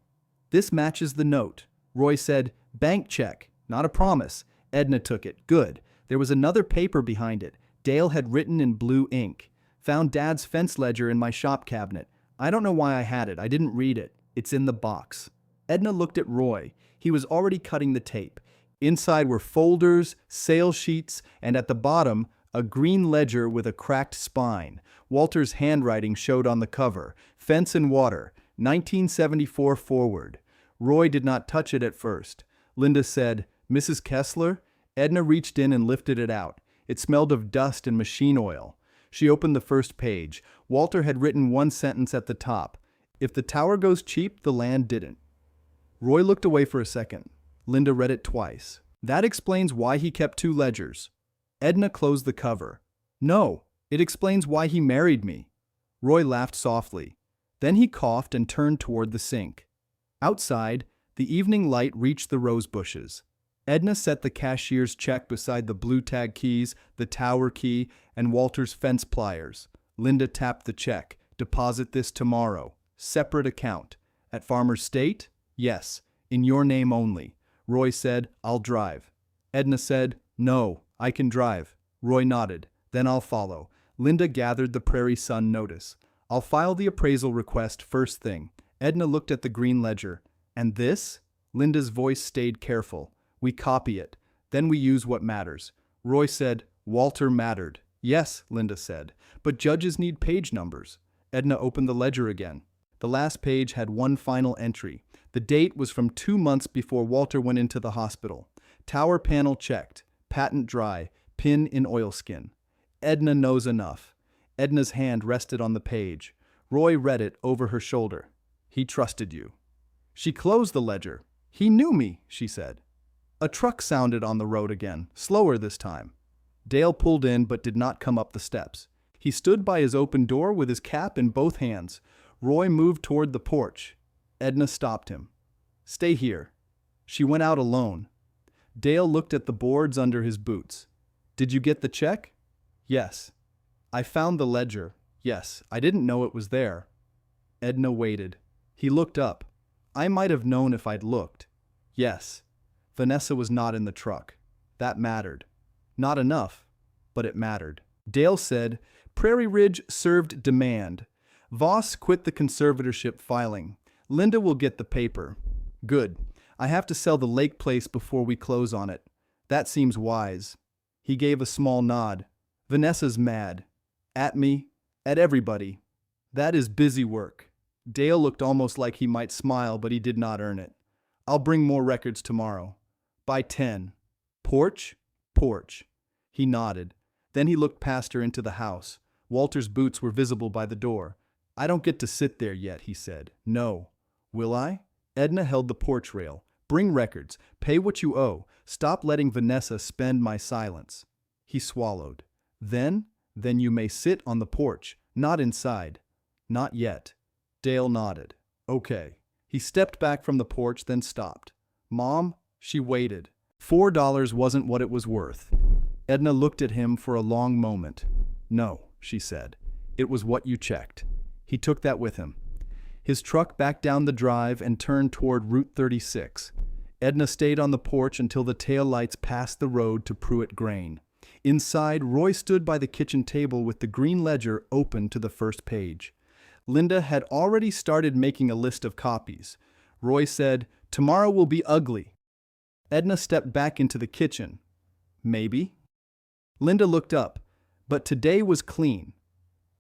This matches the note. Roy said, bank check, not a promise. Edna took it. Good. There was another paper behind it. Dale had written in blue ink. Found Dad's fence ledger in my shop cabinet. I don't know why I had it. I didn't read it. It's in the box. Edna looked at Roy. He was already cutting the tape. Inside were folders, sales sheets, and at the bottom, a green ledger with a cracked spine. Walter's handwriting showed on the cover. Fence and Water, 1974 forward. Roy did not touch it at first. Linda said, Mrs. Kessler? Edna reached in and lifted it out. It smelled of dust and machine oil. She opened the first page. Walter had written one sentence at the top. If the tower goes cheap, the land didn't. Roy looked away for a second. Linda read it twice. That explains why he kept two ledgers. Edna closed the cover. No, it explains why he married me. Roy laughed softly. Then he coughed and turned toward the sink. Outside, the evening light reached the rose bushes. Edna set the cashier's check beside the blue tag keys, the tower key, and Walter's fence pliers. Linda tapped the check. Deposit this tomorrow. Separate account. At Farmer's State? Yes, in your name only. Roy said, I'll drive. Edna said, no, I can drive. Roy nodded. Then I'll follow. Linda gathered the Prairie Sun notice. I'll file the appraisal request first thing. Edna looked at the green ledger. And this? Linda's voice stayed careful. We copy it. Then we use what matters. Roy said, Walter mattered. Yes, Linda said, but judges need page numbers. Edna opened the ledger again. The last page had one final entry. The date was from 2 months before Walter went into the hospital. Tower panel checked. Patent dry. Pin in oilskin. Edna knows enough. Edna's hand rested on the page. Roy read it over her shoulder. He trusted you. She closed the ledger. He knew me, she said. A truck sounded on the road again, slower this time. Dale pulled in but did not come up the steps. He stood by his open door with his cap in both hands. Roy moved toward the porch. Edna stopped him. Stay here. She went out alone. Dale looked at the boards under his boots. Did you get the check? Yes. I found the ledger. Yes, I didn't know it was there. Edna waited. He looked up. I might have known if I'd looked. Yes. Vanessa was not in the truck. That mattered. Not enough, but it mattered. Dale said, Prairie Ridge served demand. Voss quit the conservatorship filing. Linda will get the paper. Good. I have to sell the lake place before we close on it. That seems wise. He gave a small nod. Vanessa's mad. At me. At everybody. That is busy work. Dale looked almost like he might smile, but he did not earn it. I'll bring more records tomorrow. By 10. Porch? Porch. He nodded. Then he looked past her into the house. Walter's boots were visible by the door. I don't get to sit there yet, he said. No. Will I? Edna held the porch rail. Bring records. Pay what you owe. Stop letting Vanessa spend my silence. He swallowed. Then you may sit on the porch, not inside. Not yet. Dale nodded. Okay. He stepped back from the porch, then stopped. Mom? She waited. $4 wasn't what it was worth. Edna looked at him for a long moment. No, she said. It was what you checked. He took that with him. His truck backed down the drive and turned toward Route 36. Edna stayed on the porch until the taillights passed the road to Pruitt Grain. Inside, Roy stood by the kitchen table with the green ledger open to the first page. Linda had already started making a list of copies. Roy said, Tomorrow will be ugly. Edna stepped back into the kitchen. Maybe. Linda looked up, but today was clean.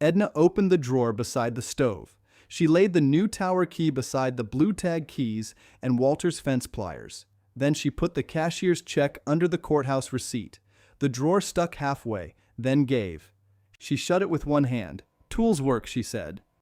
Edna opened the drawer beside the stove. She laid the new tower key beside the blue tag keys and Walter's fence pliers. Then she put the cashier's check under the courthouse receipt. The drawer stuck halfway, then gave. She shut it with one hand. Tools work, she said.